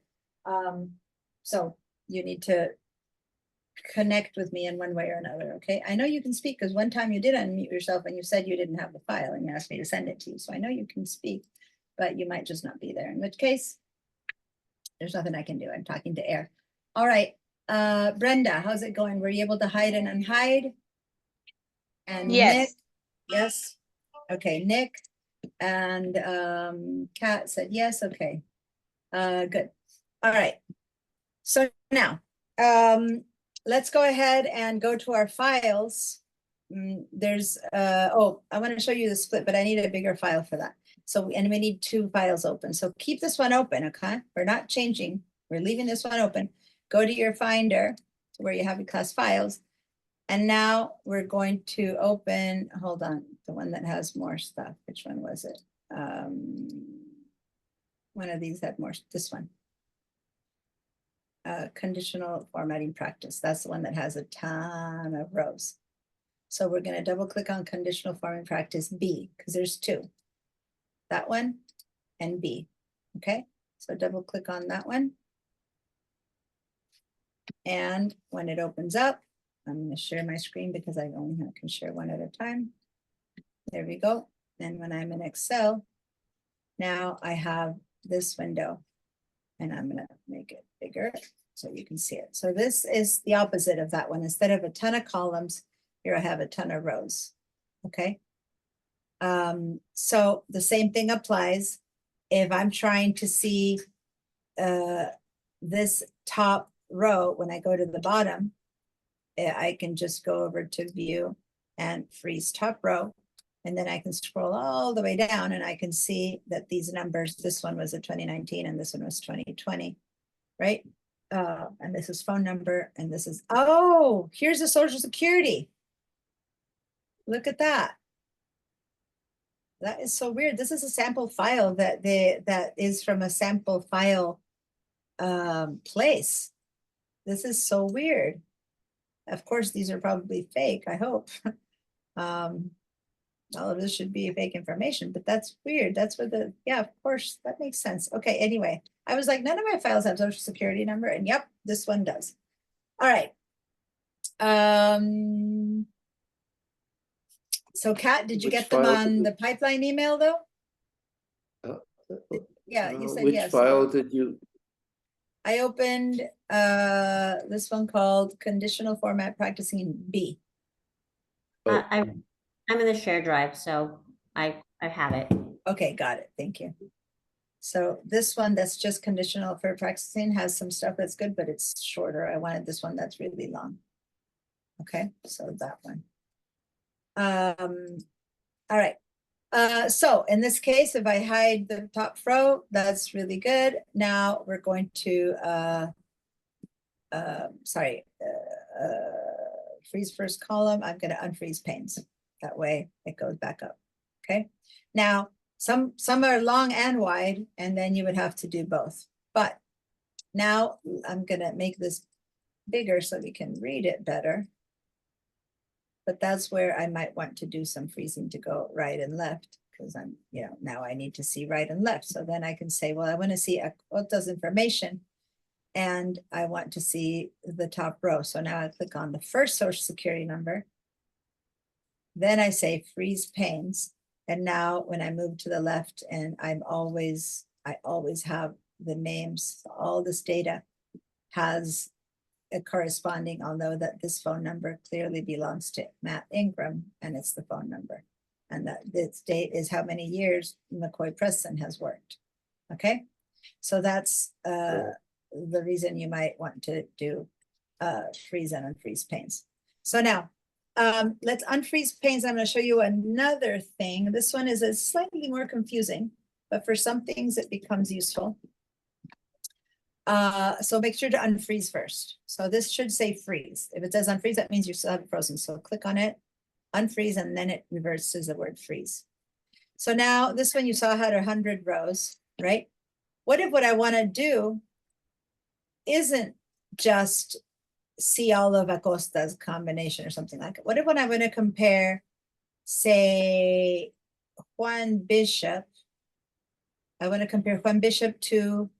So you need to connect with me in one way or another, okay? I know you can speak, because one time you did unmute yourself and you said you didn't have the file and you asked me to send it to you. So I know you can speak, but you might just not be there, in which case there's nothing I can do. I'm talking to air. All right, Brenda, how's it going? Were you able to hide and unhide? And Yes. Nick, yes. Okay, Nick and Kat said yes. Okay, good. All right. So now, let's go ahead and go to our files. There's, I want to show you the split, but I need a bigger file for that. So, and we need 2 files open. So keep this one open, okay? We're not changing. We're leaving this one open. Go to your Finder to where you have your class files. And now we're going to open, hold on, the one that has more stuff. Which one was it? One of these had more, this one. Conditional formatting practice. That's the one that has a ton of rows. So we're going to double click on conditional formatting practice B, because there's 2. That one and B. Okay, so double click on that one. And when it opens up, I'm going to share my screen because I only can share one at a time. There we go. And when I'm in Excel, now I have this window, and I'm going to make it bigger so you can see it. So this is the opposite of that one. Instead of a ton of columns, here I have a ton of rows. Okay. So the same thing applies. If I'm trying to see this top row, when I go to the bottom, I can just go over to view and freeze top row. And then I can scroll all the way down and I can see that these numbers, this one was a 2019 and this one was 2020, right? And this is phone number and this is, oh, here's the Social Security. Look at that. That is so weird. This is a sample file that is from a sample file place. This is so weird. Of course, these are probably fake, I hope. All of this should be fake information, but that's weird. That's what yeah, of course, that makes sense. Okay, anyway, I was like, none of my files have Social Security number, and yep, this one does. All right. So Kat, did you Which get them file on did the pipeline email though? Yeah, you said Which yes. file did you? I opened this one called Conditional Format Practicing B. Oh. I'm in the share drive, so I have it. Okay, got it. Thank you. So this one that's just conditional for practicing has some stuff that's good, but it's shorter. I wanted this one that's really long. Okay, so that one. All right. So in this case, if I hide the top row, that's really good. Now we're going to, freeze first column. I'm going to unfreeze panes. That way it goes back up. Okay. Now some are long and wide, and then you would have to do both. But now I'm going to make this bigger so we can read it better. But that's where I might want to do some freezing to go right and left, because I'm, now I need to see right and left. So then I can say, well, I want to see what does information, and I want to see the top row. So now I click on the first Social Security number. Then I say freeze panes. And now when I move to the left, and I always have the names, all this data has a corresponding, I'll know that this phone number clearly belongs to Matt Ingram, and it's the phone number. And that this date is how many years McCoy Preston has worked. Okay, so that's the reason you might want to do freeze and unfreeze panes. So now let's unfreeze panes. I'm going to show you another thing. This one is a slightly more confusing, but for some things it becomes useful. So make sure to unfreeze first. So this should say freeze. If it says unfreeze, that means you still have it frozen. So click on it, unfreeze, and then it reverts to the word freeze. So now this one you saw had 100 rows, right? What if what I want to do isn't just see all of Acosta's combination or something like it? What if when I want to compare, say, Juan Bishop, I want to compare Juan Bishop to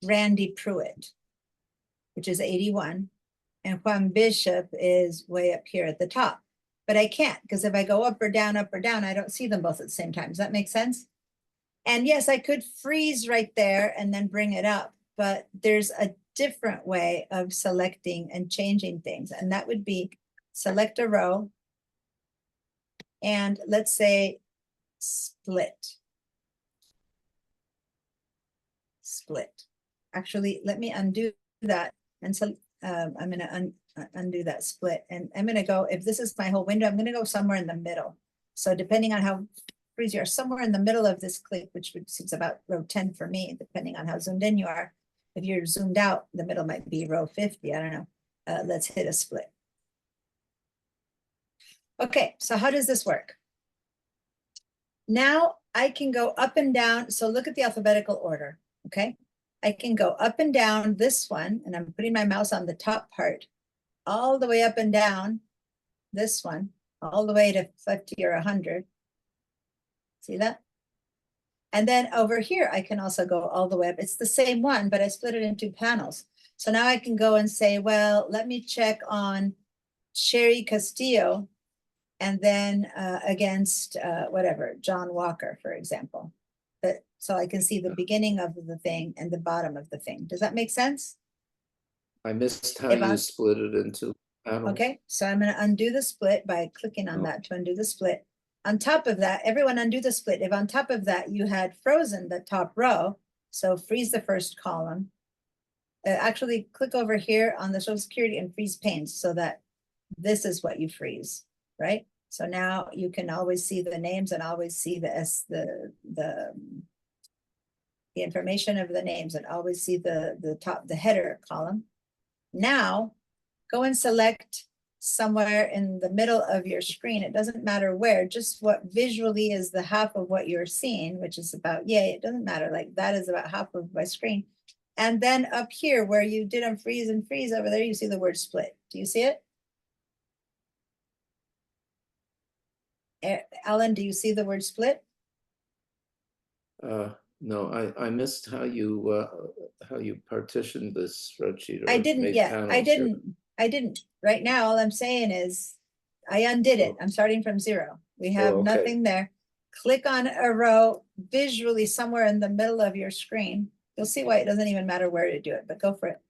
Randy Pruitt, which is 81, and Juan Bishop is way up here at the top. But I can't, because if I go up or down, I don't see them both at the same time. Does that make sense? And yes, I could freeze right there and then bring it up, but there's a different way of selecting and changing things. And that would be select a row and let's say split. Actually, let me undo that. And so I'm going to undo that split. And I'm going to go, if this is my whole window, I'm going to go somewhere in the middle. So depending on how freeze you are, somewhere in the middle of this click, which seems about row 10 for me, depending on how zoomed in you are. If you're zoomed out, the middle might be row 50, I don't know. Let's hit a split. Okay, so how does this work? Now I can go up and down. So look at the alphabetical order, okay? I can go up and down this one, and I'm putting my mouse on the top part, all the way up and down this one, all the way to 50 or 100. See that? And then over here, I can also go all the way up. It's the same one, but I split it into panels. So now I can go and say, well, let me check on Sherry Castillo and then against whatever, John Walker, for example. But so I can see the beginning of the thing and the bottom of the thing. Does that make sense? I missed how If you I'm- split it into panels. Okay, so I'm gonna undo the split by clicking on Oh. that to undo the split. On top of that, everyone undo the split. If on top of that you had frozen the top row, so freeze the first column. Actually click over here on the Social Security and freeze panes so that this is what you freeze, right? So now you can always see the names and always see the information of the names and always see the header column. Now go and select somewhere in the middle of your screen. It doesn't matter where, just what visually is the half of what you're seeing, which is about, yay, it doesn't matter, like that is about half of my screen. And then up here where you did unfreeze and freeze over there, you see the word split. Do you see it? Alan, do you see the word split? No, I missed how you partitioned this spreadsheet. I or didn't made yet. panels I here. didn't. Right now, all I'm saying is I undid it. I'm starting from 0. We have okay. nothing there. Click on a row visually somewhere in the middle of your screen. You'll see why it doesn't even matter where to do it, but go for it.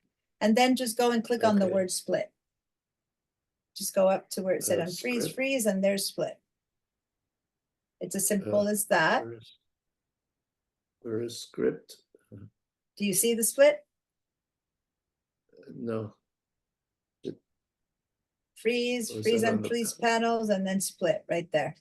And then just go and click on the Okay. word split. Just go up to where it said unfreeze, Script. freeze, and there's split. It's as simple as that. Where is script? Do you see the split? No. Freeze, Oh, is freeze that on and the freeze panels, and then split right there.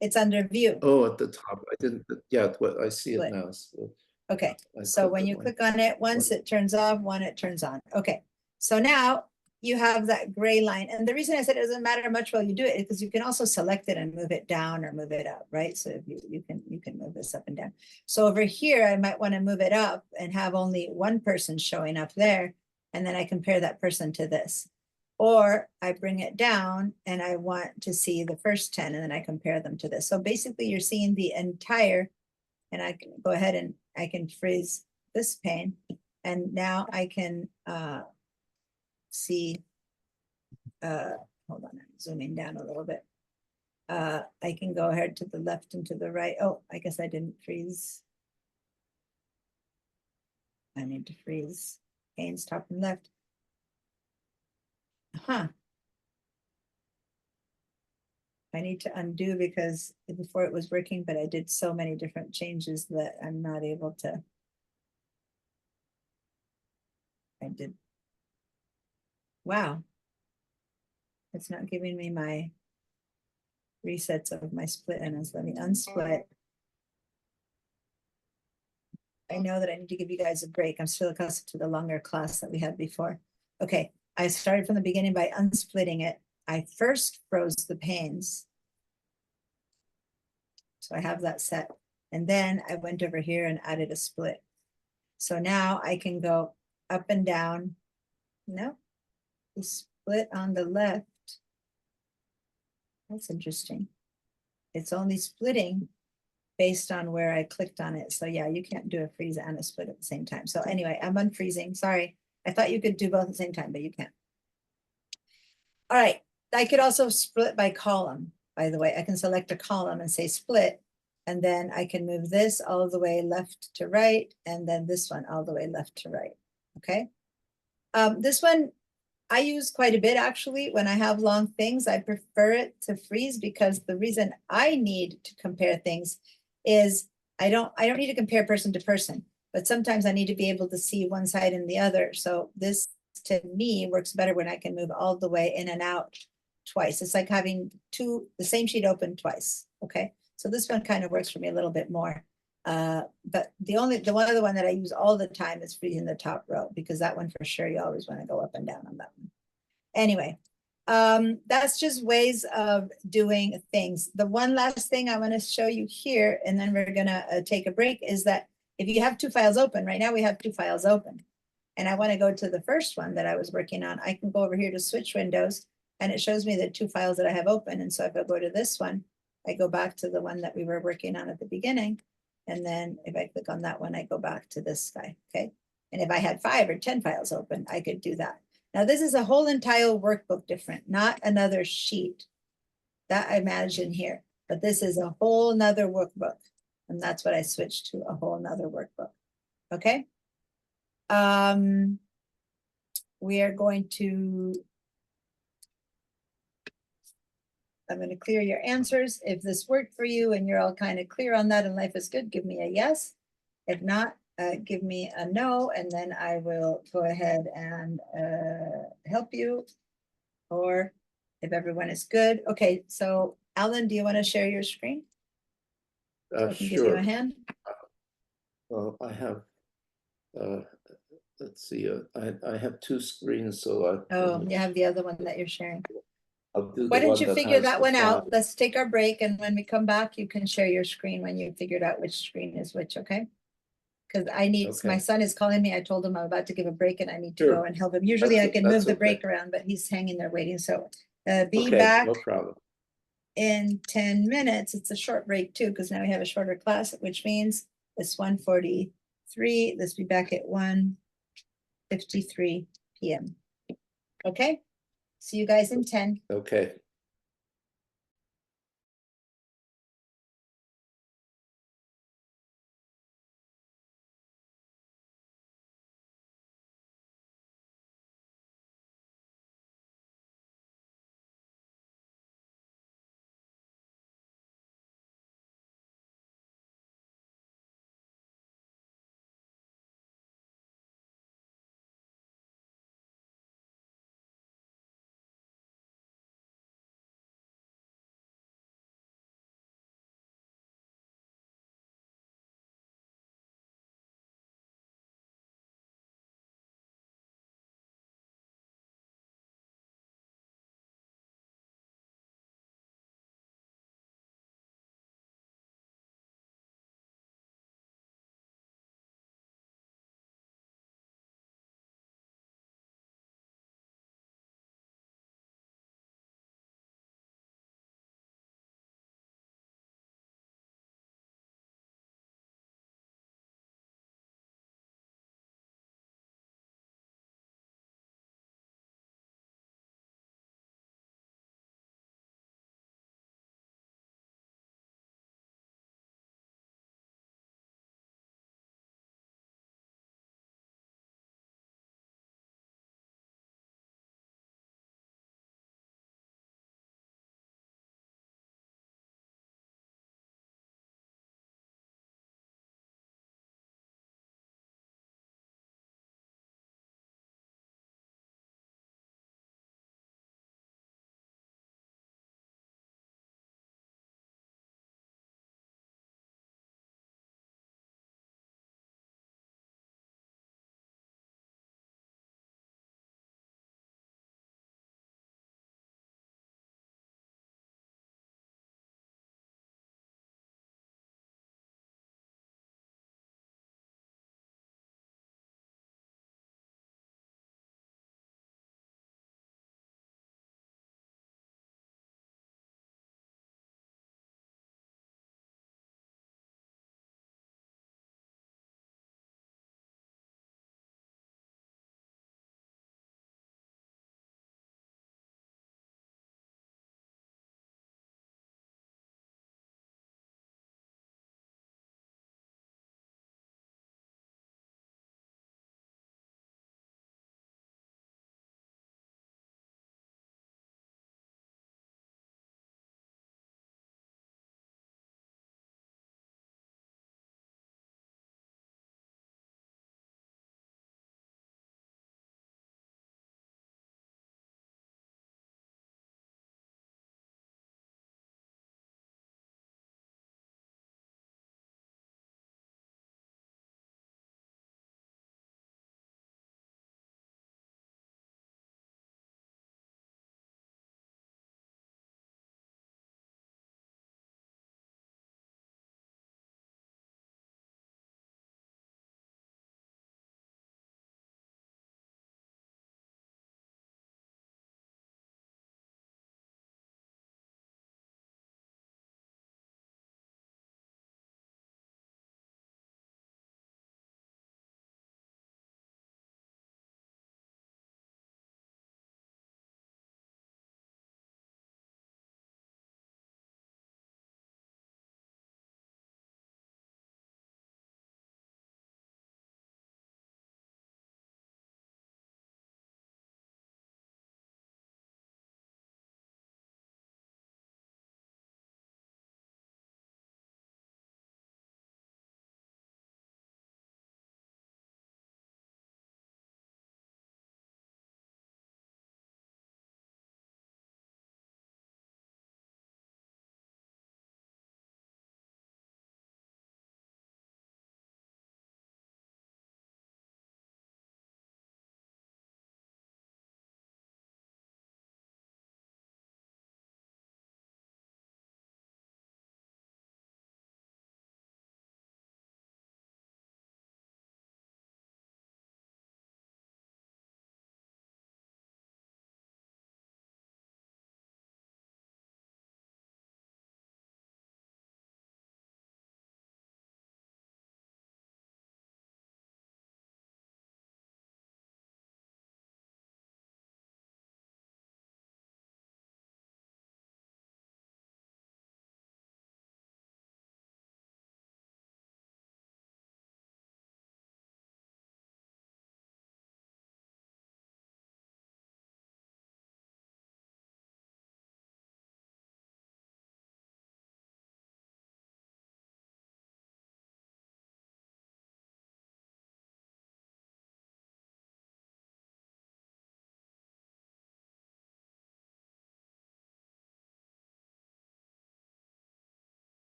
It's under view. Oh, at the top. I didn't. Yeah, what I see Split. it now. So Okay, I so clicked when on you one. click on it, once it turns off, one it turns on. Okay, so now you have that gray line. And the reason I said it doesn't matter much while you do it is because you can also select it and move it down or move it up, right? So if you can move this up and down. So over here, I might want to move it up and have only one person showing up there. And then I compare that person to this. Or I bring it down and I want to see the first 10 and then I compare them to this. So basically you're seeing the entire, and I can go ahead and I can freeze this pane. And now I can see, hold on, I'm zooming down a little bit. I can go ahead to the left and to the right. Oh, I guess I didn't freeze. I need to freeze panes top and left. Huh. I need to undo because before it was working, but I did so many different changes that I'm not able to. I did. Wow. It's not giving me my resets of my split ends. Let me unsplit. I know that I need to give you guys a break. I'm still accustomed to the longer class that we had before. Okay, I started from the beginning by unsplitting it. I first froze the panes. So I have that set. And then I went over here and added a split. So now I can go up and down. No, the split on the left. That's interesting. It's only splitting based on where I clicked on it. So yeah, you can't do a freeze and a split at the same time. So anyway, I'm unfreezing. Sorry. I thought you could do both at the same time, but you can't. All right. I could also split by column, by the way. I can select a column and say split, and then I can move this all the way left to right, and then this one all the way left to right. Okay. This one I use quite a bit actually. When I have long things, I prefer it to freeze because the reason I need to compare things is I don't need to compare person to person, but sometimes I need to be able to see one side and the other. So this to me works better when I can move all the way in and out twice. It's like having the same sheet open twice. Okay. So this one kind of works for me a little bit more. But the one other one that I use all the time is freezing the top row, because that one for sure, you always want to go up and down on that one. Anyway, that's just ways of doing things. The one last thing I want to show you here, and then we're gonna take a break, is that if you have two files open, right now we have two files open, and I want to go to the first one that I was working on, I can go over here to switch windows, and it shows me the two files that I have open. And so if I go to this one, I go back to the one that we were working on at the beginning. And then if I click on that one, I go back to this guy, okay? And if I had 5 or 10 files open, I could do that. Now this is a whole entire workbook different, not another sheet that I imagine here, but this is a whole nother workbook. And that's what I switched to, a whole nother workbook, okay? We are going to, I'm going to clear your answers. If this worked for you and you're all kind of clear on that and life is good, give me a yes. If not, give me a no, and then I will go ahead and help you. Or if everyone is good. Okay, so Alan, do you want to share your screen? So I can give you Sure. a hand. Well, I have, let's see, I have 2 screens, so Oh, you have the other one that you're sharing. I'll do Why the don't one you that figure has that the one out? file. Let's take our break, and when we come back, you can share your screen when you figured out which screen is which, okay? Because I need, my Okay. son is calling me. I told him I'm about to give a break and I need to go Sure. and help him. Usually I can move That's the okay. break around, but he's hanging there waiting. So be Okay, back no problem. in 10 minutes. It's a short break too, because now we have a shorter class, which means it's 1:43. Let's be back at 1:53 p.m. Okay, see you guys in 10. Okay.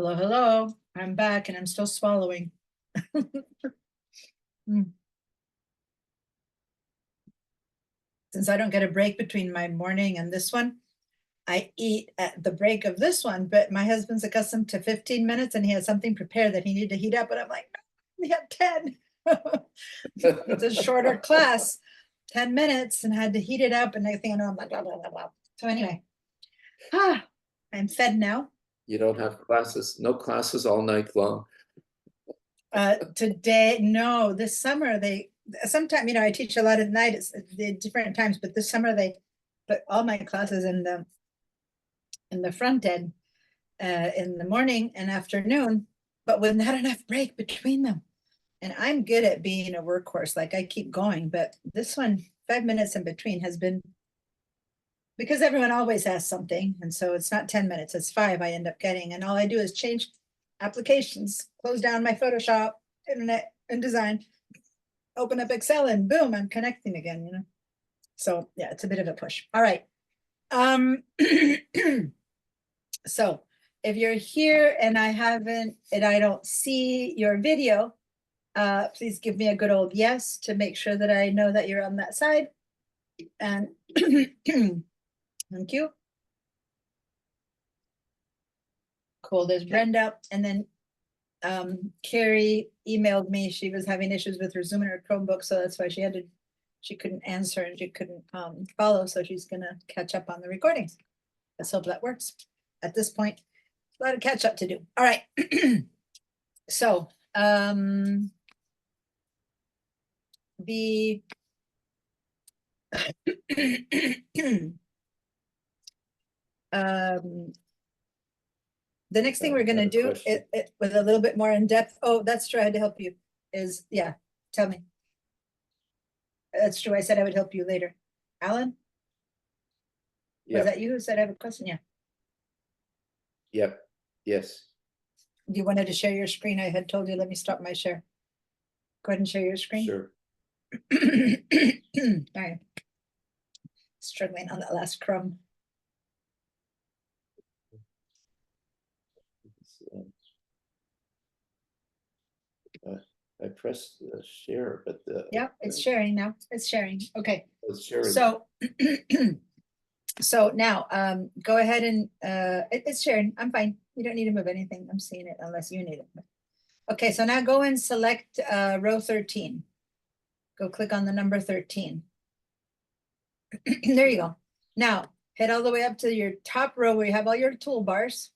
Hello, hello, I'm back and I'm still swallowing. Mm. Since I don't get a break between my morning and this one, I eat at the break of this one, but my husband's accustomed to 15 minutes and he has something prepared that he needed to heat up, and I'm like, "No, we have 10. It's a shorter class, 10 minutes, and had to heat it up and everything. And I'm like, blah, blah, blah, blah. So anyway, I'm fed now. You don't have classes, no classes all night long. Today, no, this summer they sometime, I teach a lot at night, it's different times, but this summer they put all my classes in the front end in the morning and afternoon, but with not enough break between them. And I'm good at being a workhorse, like I keep going, but this one, 5 minutes in between has been, because everyone always has something, and so it's not 10 minutes, it's 5 I end up getting, and all I do is change applications, close down my Photoshop, Internet, InDesign, open up Excel, and boom, I'm connecting again, So yeah, it's a bit of a push. All right. So if you're here and I don't see your video, please give me a good old yes to make sure that I know that you're on that side. And thank you. Cool, there's Brenda, and then Carrie emailed me, she was having issues with her Zoom and her Chromebook, so that's why she couldn't answer and she couldn't follow, so she's gonna catch up on the recordings. Let's hope that works. At this point, a lot of catch up to do. All right. So the the next thing we're gonna Another do question. it with a little bit more in depth. Oh, that's true, I had to help you. Yeah, tell me. That's true, I said I would help you later. Alan, was Yeah, that you who said I have a question? Yeah. yep, yes, You wanted to share your screen. I had told you, let me stop my share. Go ahead and share your screen. sure. All right. Struggling on that last crumb. I pressed share, but Yeah, it's sharing now. It's sharing. Okay. it's sharing. So, so now, go ahead and, it's sharing. I'm fine. You don't need to move anything. I'm seeing it unless you need it. Okay, so now go and select, row 13. Go click on the number 13. There you go. Now, head all the way up to your top row where you have all your toolbars.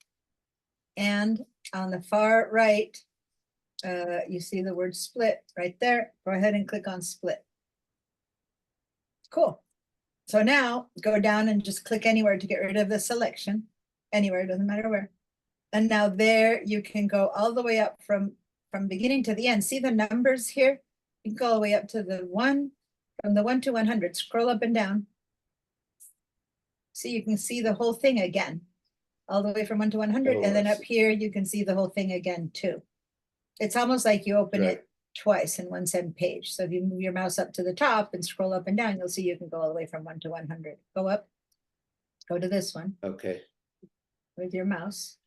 And on the far right, you see the word split right there. Go ahead and click on split. Cool. So now go down and just click anywhere to get rid of the selection. Anywhere, doesn't matter where. And now there you can go all the way up from beginning to the end. See the numbers here? You can go all the way up to the 1, from the 1 to 100. Scroll up and down. So you can see the whole thing again, all the way from 1 to 100. Oh, And then I up see. here, you can see the whole thing again too. It's almost like you open Right. it twice in one same page. So if you move your mouse up to the top and scroll up and down, you'll see you can go all the way from 1 to 100. Go up, go to this one Okay. with your mouse.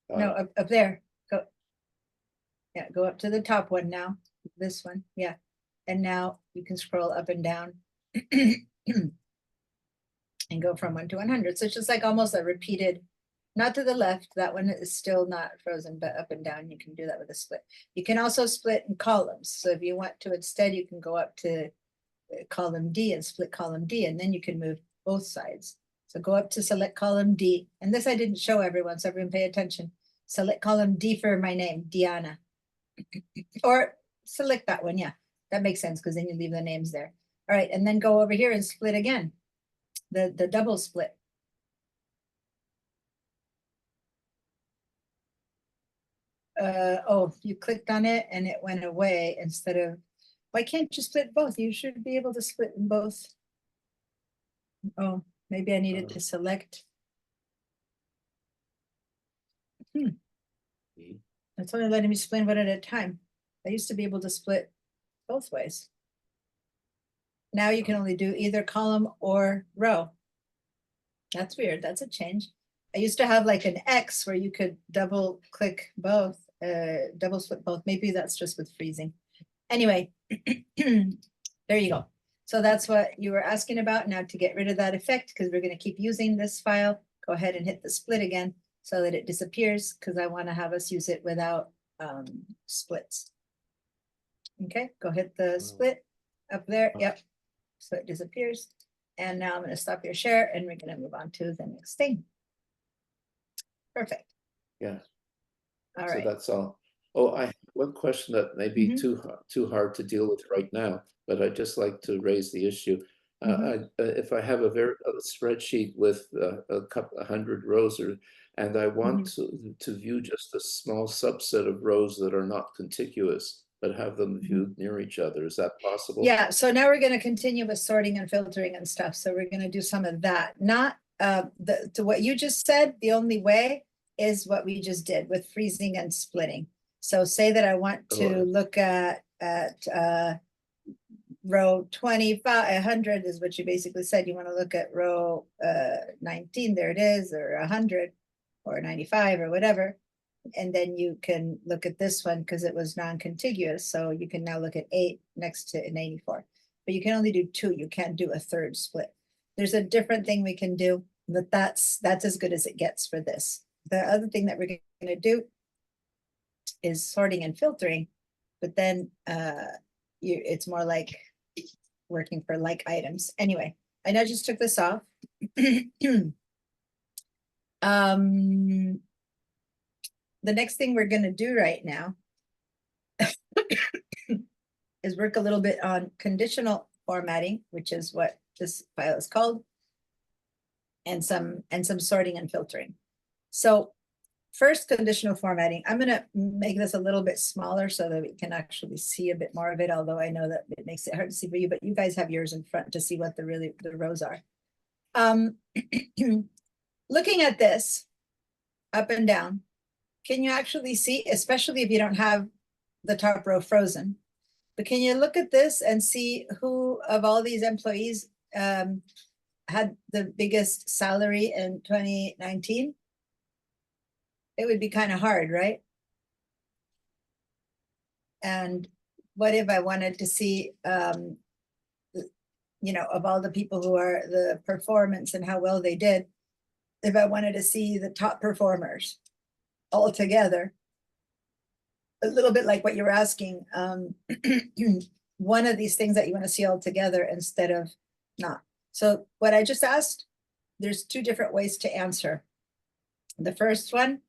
No, up there, go. Yeah, go up to the top one now, this one, yeah. And now you can scroll up and down and go from 1 to 100. So it's just like almost a repeated, not to the left, that one is still not frozen, but up and down, you can do that with a split. You can also split in columns. So if you want to instead, you can go up to column D and split column D, and then you can move both sides. So go up to select column D, and this I didn't show everyone, so everyone pay attention. Select column D for my name, Deanna. Or select that one, yeah, that makes sense because then you leave the names there. All right, and then go over here and split again, the double split. Oh, you clicked on it and it went away instead of, why can't you split both? You should be able to split in both. Oh, maybe I needed to select. It's only letting me split one at a time. I used to be able to split both ways. Now you can only do either column or row. That's weird. That's a change. I used to have like an X where you could double click both, double split both. Maybe that's just with freezing. Anyway, there you go. So that's what you were asking about. Now to get rid of that effect, because we're going to keep using this file, go ahead and hit the split again so that it disappears, because I want to have us use it without splits. Okay, go hit the split up there. Yep. So it disappears. And now I'm going to stop your share and we're going to move on to the next thing. Perfect. Yeah. All So right. that's all. Oh, I have one question that may be Mhm. too hard to deal with right now, but I'd just like to raise the issue. If I have a spreadsheet with a couple 100 rows, and I want to view just a small subset of rows that are not contiguous, but have them viewed near each other, is that possible? Yeah, so now we're going to continue with sorting and filtering and stuff. So we're going to do some of that. Not to what you just said, the only way is what we just did with freezing and splitting. So say that I want to look at row 25, 100 is what you basically said. You want to look at row 19, there it is, or 100 or 95 or whatever. And then you can look at this one because it was non-contiguous. So you can now look at 8 next to an 84. But you can only do 2. You can't do a third split. There's a different thing we can do, but that's as good as it gets for this. The other thing that we're going to do is sorting and filtering, but then it's more like working for like items. Anyway, I now just took this off. The next thing we're going to do right now is work a little bit on conditional formatting, which is what this file is called, and some sorting and filtering. So first, conditional formatting. I'm going to make this a little bit smaller so that we can actually see a bit more of it, although I know that it makes it hard to see for you, but you guys have yours in front to see what the rows are. Looking at this up and down, can you actually see, especially if you don't have the top row frozen, but can you look at this and see who of all these employees had the biggest salary in 2019? It would be kind of hard, right? And what if I wanted to see, you know, of all the people who are the performance and how well they did, if I wanted to see the top performers all together, a little bit like what you're asking, one of these things that you want to see all together instead of not. So what I just asked, there's 2 different ways to answer. The first one,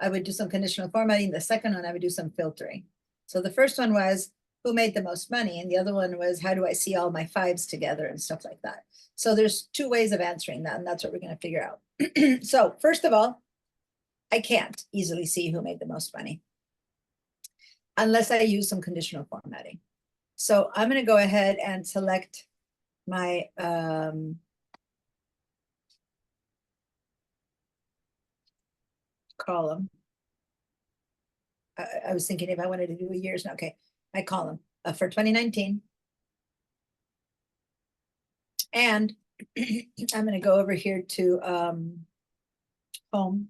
I would do some conditional formatting. The second one, I would do some filtering. So the first one was who made the most money, and the other one was how do I see all my 5s together and stuff like that. So there's 2 ways of answering that, and that's what we're going to figure out. So first of all, I can't easily see who made the most money unless I use some conditional formatting. So I'm going to go ahead and select my column. I was thinking if I wanted to do a year's, okay, my column for 2019. And I'm going to go over here to home.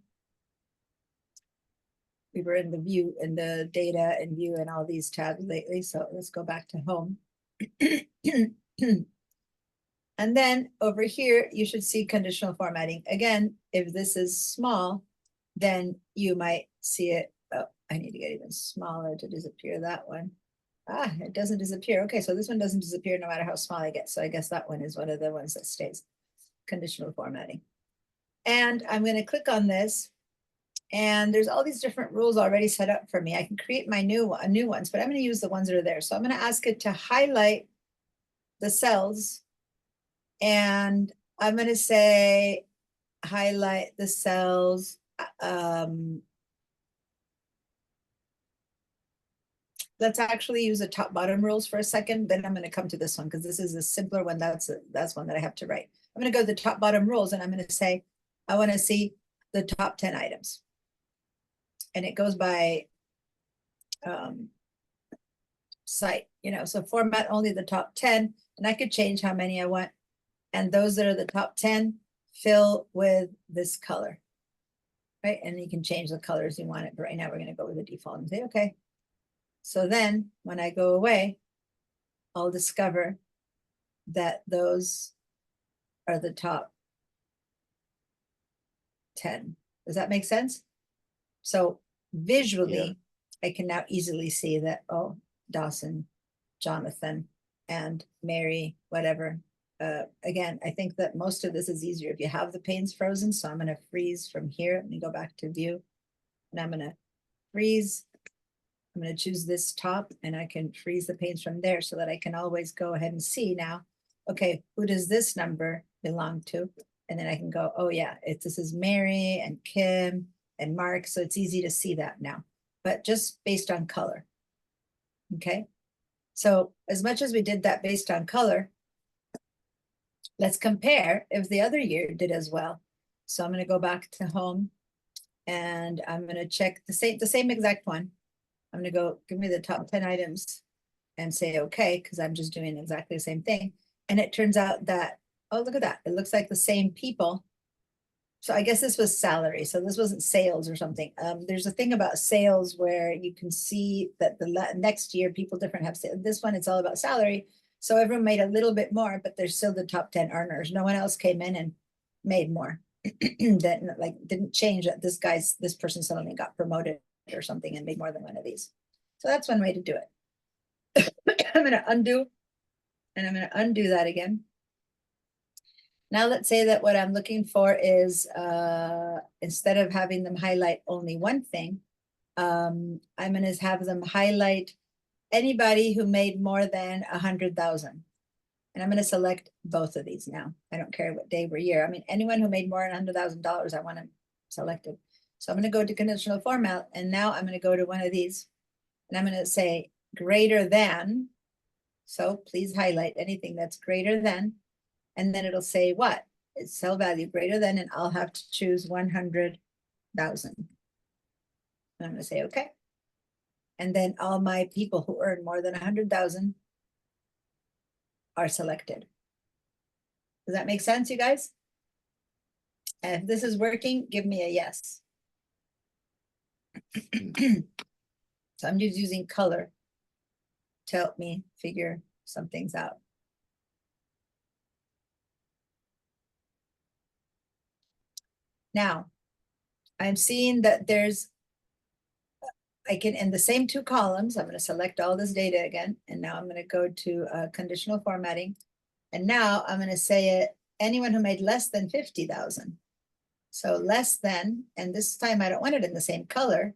We were in the view and the data and view and all these tabs lately. So let's go back to home. And then over here, you should see conditional formatting. Again, if this is small, then you might see it. Oh, I need to get even smaller to disappear that one. Ah, it doesn't disappear. Okay, so this one doesn't disappear no matter how small I get. So I guess that one is one of the ones that stays. Conditional formatting. And I'm going to click on this. And there's all these different rules already set up for me. I can create my new ones, but I'm going to use the ones that are there. So I'm going to ask it to highlight the cells. And I'm going to say, highlight the cells. Let's actually use the top bottom rules for a second. Then I'm going to come to this one because this is a simpler one. That's one that I have to write. I'm going to go to the top bottom rules and I'm going to say, I want to see the top 10 items. And it goes by site, you know, so format only the top 10, and I could change how many I want. And those that are the top 10 fill with this color. right? And you can change the colors you want it, but right now we're gonna go with the default and say, okay. So then when I go away, I'll discover that those are the top 10. Does that make sense? So visually, I can now easily see that, oh, Dawson, Jonathan, and Mary, whatever. Again, I think that most of this is easier if you have the panes frozen. So I'm going to freeze from here. Let me go back to view. And I'm going to freeze. I'm going to choose this top and I can freeze the panes from there so that I can always go ahead and see now, okay, who does this number belong to? And then I can go, oh yeah, this is Mary and Kim and Mark. So it's easy to see that now, but just based on color. Okay. So as much as we did that based on color, let's compare if the other year did as well. So I'm going to go back to home and I'm going to check the same exact one. I'm going to go give me the top 10 items and say, okay, because I'm just doing exactly the same thing. And it turns out that, oh, look at that. It looks like the same people. So I guess this was salary. So this wasn't sales or something. There's a thing about sales where you can see that the next year people different have sales. This one, it's all about salary. So everyone made a little bit more, but they're still the top 10 earners. No one else came in and made more. That like didn't change that this person suddenly got promoted or something and made more than one of these. So that's one way to do it. I'm going to undo, and I'm going to undo that again. Now let's say that what I'm looking for is, instead of having them highlight only one thing, I'm going to have them highlight anybody who made more than 100,000. And I'm going to select both of these now. I don't care what day or year. I mean, anyone who made more than $100,000, I want them selected. So I'm going to go to conditional format, and now I'm going to go to one of these, and I'm going to say greater than. So please highlight anything that's greater than, and then it'll say what? It's cell value greater than, and I'll have to choose 100,000. And I'm going to say okay. And then all my people who earn more than 100,000 are selected. Does that make sense, you guys? And if this is working, give me a yes. So I'm just using color to help me figure some things out. Now, I'm seeing that I can, in the same two columns, I'm going to select all this data again, and now I'm going to go to conditional formatting. And now I'm going to say it, anyone who made less than 50,000. So less than, and this time I don't want it in the same color,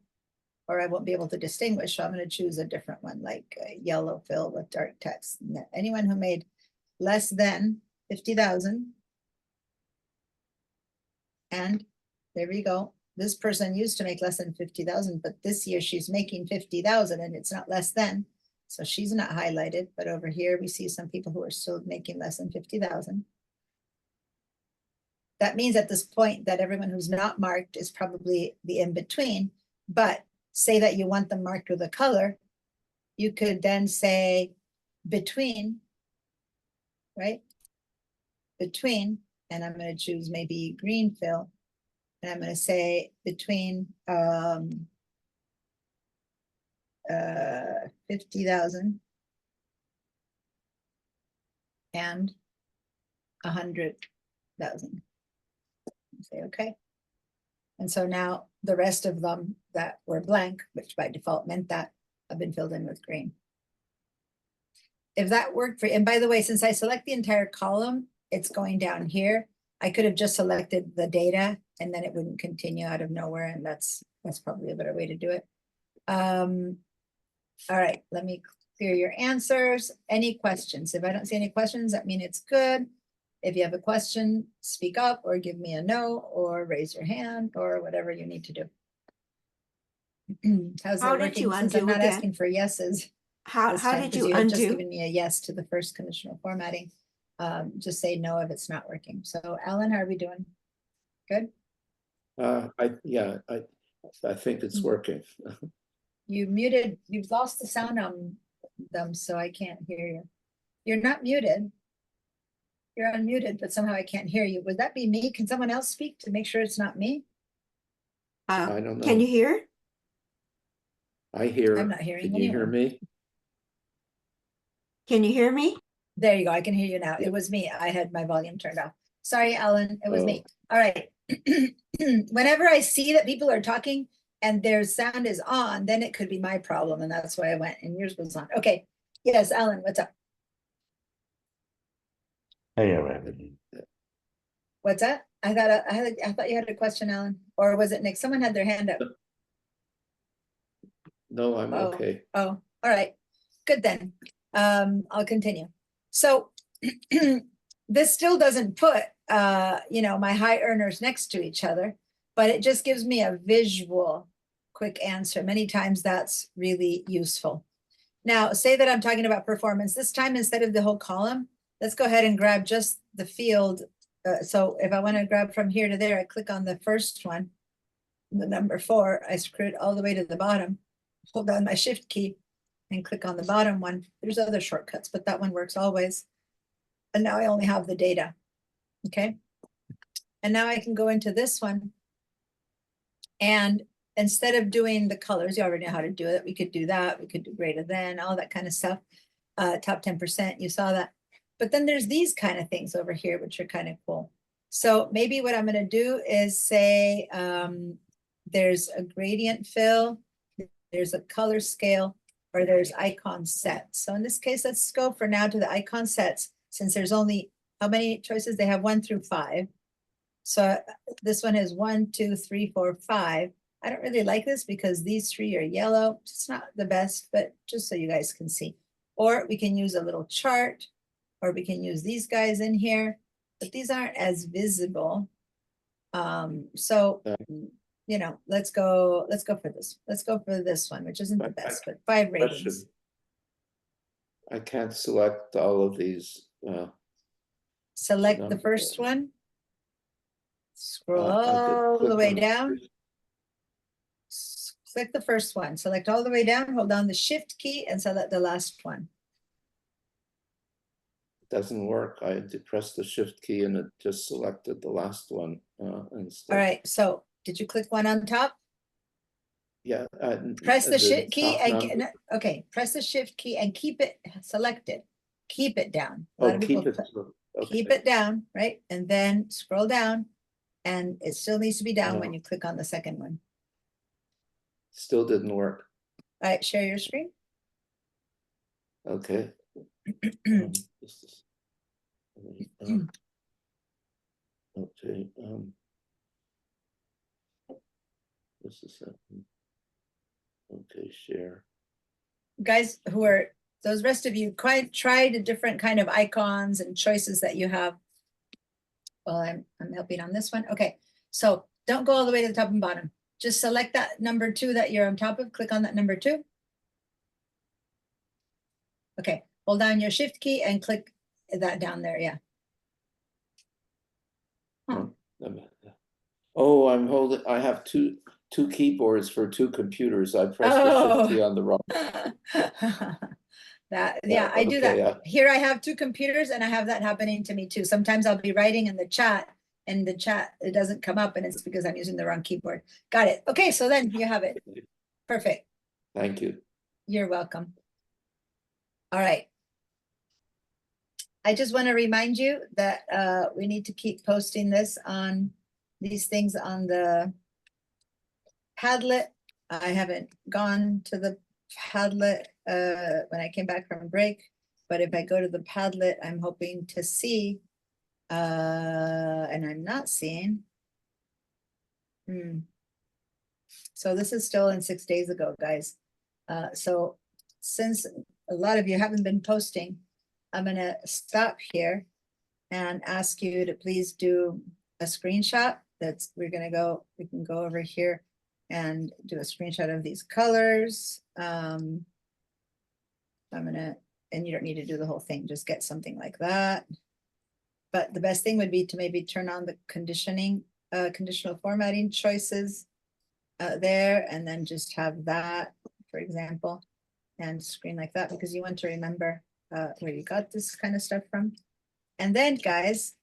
or I won't be able to distinguish. So I'm going to choose a different one, like yellow fill with dark text. Anyone who made less than 50,000. And there we go. This person used to make less than 50,000, but this year she's making 50,000 and it's not less than. So she's not highlighted, but over here we see some people who are still making less than 50,000. That means at this point that everyone who's not marked is probably the in-between, but say that you want them marked with a color, you could then say between, right? Between, and I'm going to choose maybe green fill, and I'm going to say between 50,000 and 100,000. Say okay. And so now the rest of them that were blank, which by default meant that, have been filled in with green. If that worked for you, and by the way, since I select the entire column, it's going down here. I could have just selected the data and then it wouldn't continue out of nowhere. And that's probably a better way to do it. All right, let me clear your answers. Any questions? If I don't see any questions, that means it's good. If you have a question, speak up or give me a no or raise your hand or whatever you need to do. How's How that did working? you Since I'm undo not again? asking for yeses. How this time, did 'cause you had just undo? given me a yes to the first conditional formatting. Just say no if it's not working. So Alan, how are we doing? Good. I think it's working. You've lost the sound on them, so I can't hear you. You're not muted. You're unmuted, but somehow I can't hear you. Would that be me? Can someone else speak to make sure it's not me? I don't Can know. you hear? I hear. I'm not hearing Can you hear anyone. me? Can you hear me? There you go. I can hear you now. Yeah. It was me. I had my volume turned off. Sorry, Alan. It was me. Oh. All right. Whenever I see that people are talking and their sound is on, then it could be my problem. And that's why I went and yours was on. Okay. Yes, Alan, what's up? Hey, Randy. What's that? I thought you had a question, Alan, or was it Nick? Someone had their hand up. No, I'm Oh. okay. Oh, all right. Good then. I'll continue. So this still doesn't put my high earners next to each other, but it just gives me a visual quick answer. Many times that's really useful. Now, say that I'm talking about performance. This time, instead of the whole column, let's go ahead and grab just the field. So if I want to grab from here to there, I click on the first one, the number 4, I screw it all the way to the bottom, hold down my shift key and click on the bottom one. There's other shortcuts, but that one works always. And now I only have the data. Okay. And now I can go into this one. And instead of doing the colors, you already know how to do it. We could do that. We could do greater than, all that kind of stuff. Top 10%, you saw that. But then there's these kind of things over here, which are kind of cool. So maybe what I'm going to do is say there's a gradient fill, there's a color scale, or there's icon sets. So in this case, let's go for now to the icon sets, since there's only, how many choices? They have 1 through 5. So this one has 1, 2, 3, 4, 5. I don't really like this because these 3 are yellow. It's not the best, but just so you guys can see. Or we can use a little chart, or we can use these guys in here, but these aren't as visible. Let's go for this. Let's go for this one, which isn't the best, but 5 ratings. I can't select all of these. Select the first one. Scroll I did all click the way on- down. Click the first one, select all the way down, hold down the shift key and select the last one. Doesn't work. I had to press the shift key and it just selected the last one instead. All right, so did you click one on top? Yeah. Press the shift key top and number. okay, press the shift key and keep it selected. Keep it down. A lot Oh, of keep people it. keep Okay. it down, right? And then scroll down, and it still needs to be down when Oh. you click on the second one. Still didn't work. All right, share your screen. Okay. This is- okay. This is okay. Share. Guys who are, those rest of you, quite try the different kind of icons and choices that you have. Well, I'm helping on this one. Okay, so don't go all the way to the top and bottom. Just select that number 2 that you're on top of. Click on that number 2. Okay, hold down your shift key and click that down there. Yeah. Oh, I'm holding. I have two keyboards for 2 computers. I pressed the shift key on the wrong. Yeah, I do okay, that. Here I have 2 computers and I have that happening to me too. Sometimes I'll be writing in the chat and the chat, it doesn't come up and it's because I'm using the wrong keyboard. Got it. Okay, so then you have it. Perfect. Thank you. You're welcome. All right. I just want to remind you that we need to keep posting this on these things on the Padlet. I haven't gone to the Padlet when I came back from break, but if I go to the Padlet, I'm hoping to see, and I'm not seeing. So this is still in 6 days ago, guys. So since a lot of you haven't been posting, I'm gonna stop here and ask you to please do a screenshot. We can go over here and do a screenshot of these colors. And you don't need to do the whole thing, just get something like that. But the best thing would be to maybe turn on the conditional formatting choices there, and then just have that, for example, and screen like that, because you want to remember where you got this kind of stuff from. And then guys,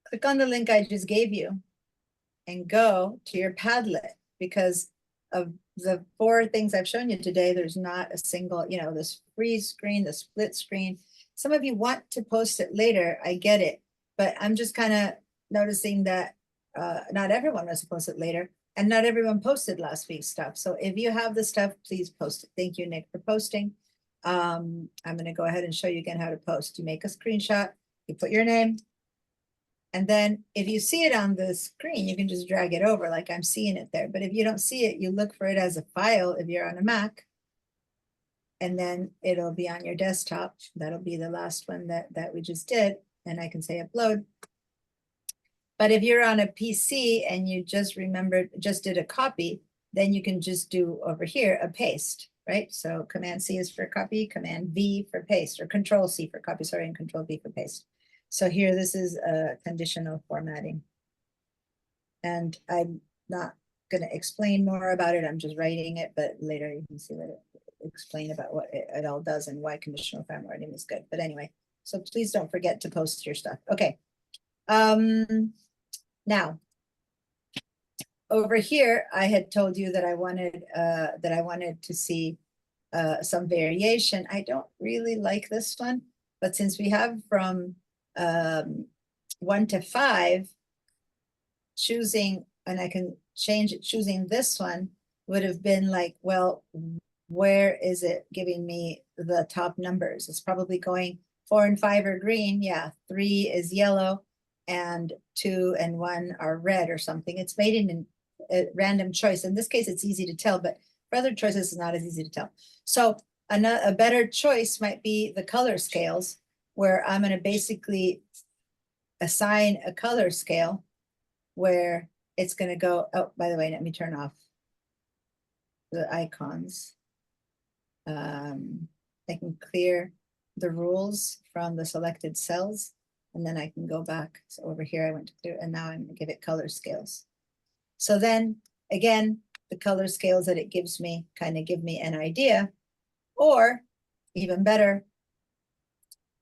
click on the link I just gave you and go to your Padlet, because of the 4 things I've shown you today, there's not a single, this freeze screen, the split screen. Some of you want to post it later, I get it, but I'm just kind of noticing that not everyone was supposed to post it later, and not everyone posted last week's stuff. So if you have the stuff, please post it. Thank you, Nick, for posting. I'm going to go ahead and show you again how to post. You make a screenshot, you put your name, and then if you see it on the screen, you can just drag it over like I'm seeing it there. But if you don't see it, you look for it as a file if you're on a Mac, and then it'll be on your desktop. That'll be the last one that we just did, and I can say upload. But if you're on a PC and you just did a copy, then you can just do over here a paste, right? So Command C is for copy, Command V for paste, or Control C for copy, sorry, and Control V for paste. So here, this is a conditional formatting. And I'm not going to explain more about it. I'm just writing it, but later you can see what it explain about what it all does and why conditional formatting is good. But anyway, so please don't forget to post your stuff. Okay. Now, over here, I had told you that I wanted to see some variation. I don't really like this one, but since we have from 1 to 5, choosing, and I can change it, choosing this one would have been like, well, where is it giving me the top numbers? It's probably going 4 and 5 are green. Yeah, 3 is yellow, and 2 and 1 are red or something. It's made in a random choice. In this case, it's easy to tell, but for other choices, it's not as easy to tell. So a better choice might be the color scales, where I'm going to basically assign a color scale where it's going to go, oh, by the way, let me turn off the icons. I can clear the rules from the selected cells, and then I can go back. So over here, I went to clear, and now I'm going to give it color scales. So then again, the color scales that it gives me kind of give me an idea, or even better,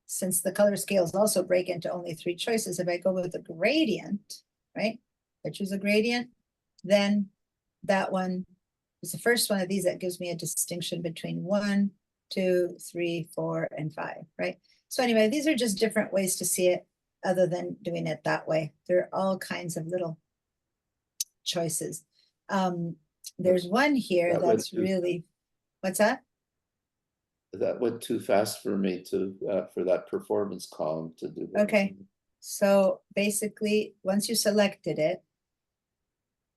since the color scales also break into only 3 choices, if I go with a gradient, right? If I choose a gradient, then that one is the first one of these that gives me a distinction between 1, 2, 3, 4, and 5, right? So anyway, these are just different ways to see it other than doing it that way. There are all kinds of little choices. There's one here that's really, what's that? That went too fast for me for that performance column to do. Okay, so basically, once you selected it,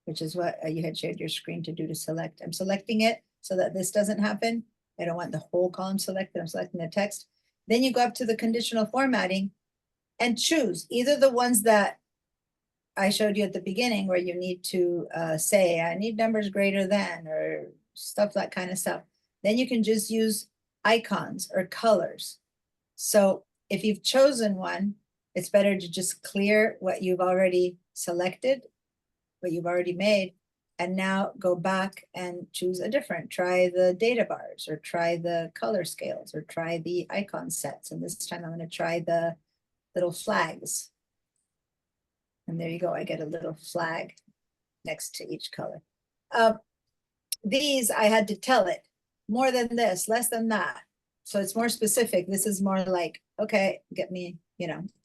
which is what you had shared your screen to do to select, I'm selecting it so that this doesn't happen. I don't want the whole column selected. I'm selecting the text. Then you go up to the conditional formatting and choose either the ones that I showed you at the beginning, where you need to say, I need numbers greater than, or stuff, that kind of stuff. Then you can just use icons or colors. So if you've chosen one, it's better to just clear what you've already selected, what you've already made, and now go back and choose a different. Try the data bars, or try the color scales, or try the icon sets. And this time I'm going to try the little flags. And there you go. I get a little flag next to each color. These I had to tell it more than this, less than that. So it's more specific. This is more like, okay, get me,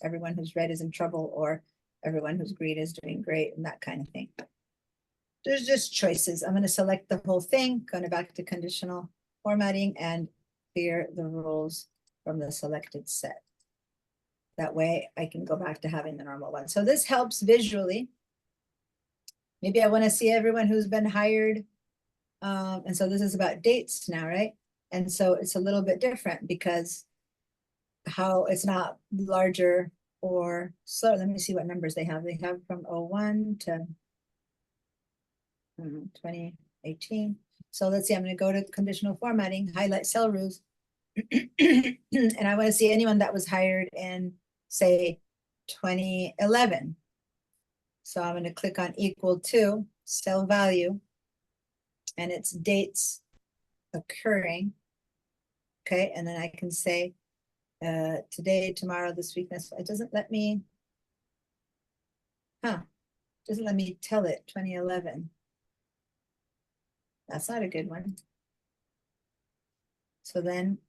everyone who's red is in trouble, or everyone who's green is doing great, and that kind of thing. There's just choices. I'm going to select the whole thing, going back to conditional formatting, and clear the rules from the selected set. That way I can go back to having the normal one. So this helps visually. Maybe I want to see everyone who's been hired. And so this is about dates now, right? And so it's a little bit different because how it's not larger or slower. Let me see what numbers they have. They have from 01 to 2018. So let's see, I'm going to go to conditional formatting, highlight cell rules. And I want to see anyone that was hired in, say, 2011. So I'm going to click on equal to cell value, and it's dates occurring. Okay, and then I can say today, tomorrow, this week, next. It doesn't let me, doesn't let me tell it 2011. That's not a good one. So then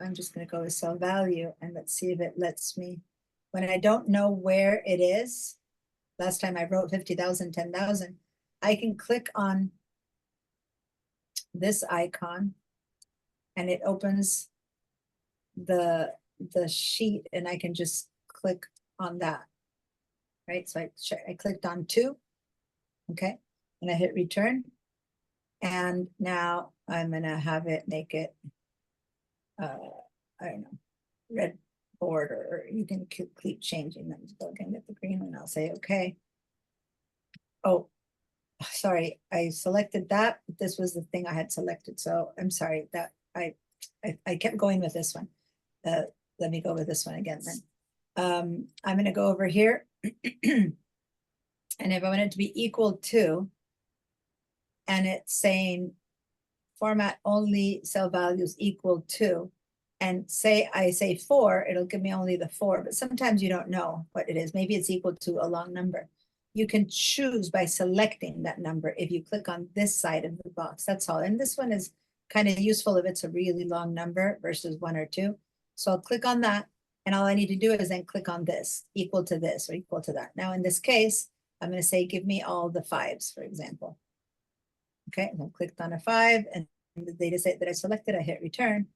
I'm just gonna go with cell value and let's see if it lets me, when I don't know where it is, last time I wrote 50,000, 10,000, I can click on this icon and it opens the sheet and I can just click on that. Right, so I clicked on 2, okay, and I hit return. And now I'm gonna have it make it, I don't know, red border, or you can keep changing them. So I can get the green one, I'll say, okay. Oh, sorry, I selected that, but this was the thing I had selected. So I'm sorry that I kept going with this one. Let me go with this one again then. I'm gonna go over here. And if I want it to be equal to, and it's saying format only cell values equal to, and say I say 4, it'll give me only the 4, but sometimes you don't know what it is. Maybe it's equal to a long number. You can choose by selecting that number if you click on this side of the box, that's all. And this one is kind of useful if it's a really long number versus 1 or 2. So I'll click on that, and all I need to do is then click on this, equal to this or equal to that. Now in this case, I'm going to say, give me all the 5s, for example. Okay, and I clicked on a 5, and the data set that I selected, I hit return,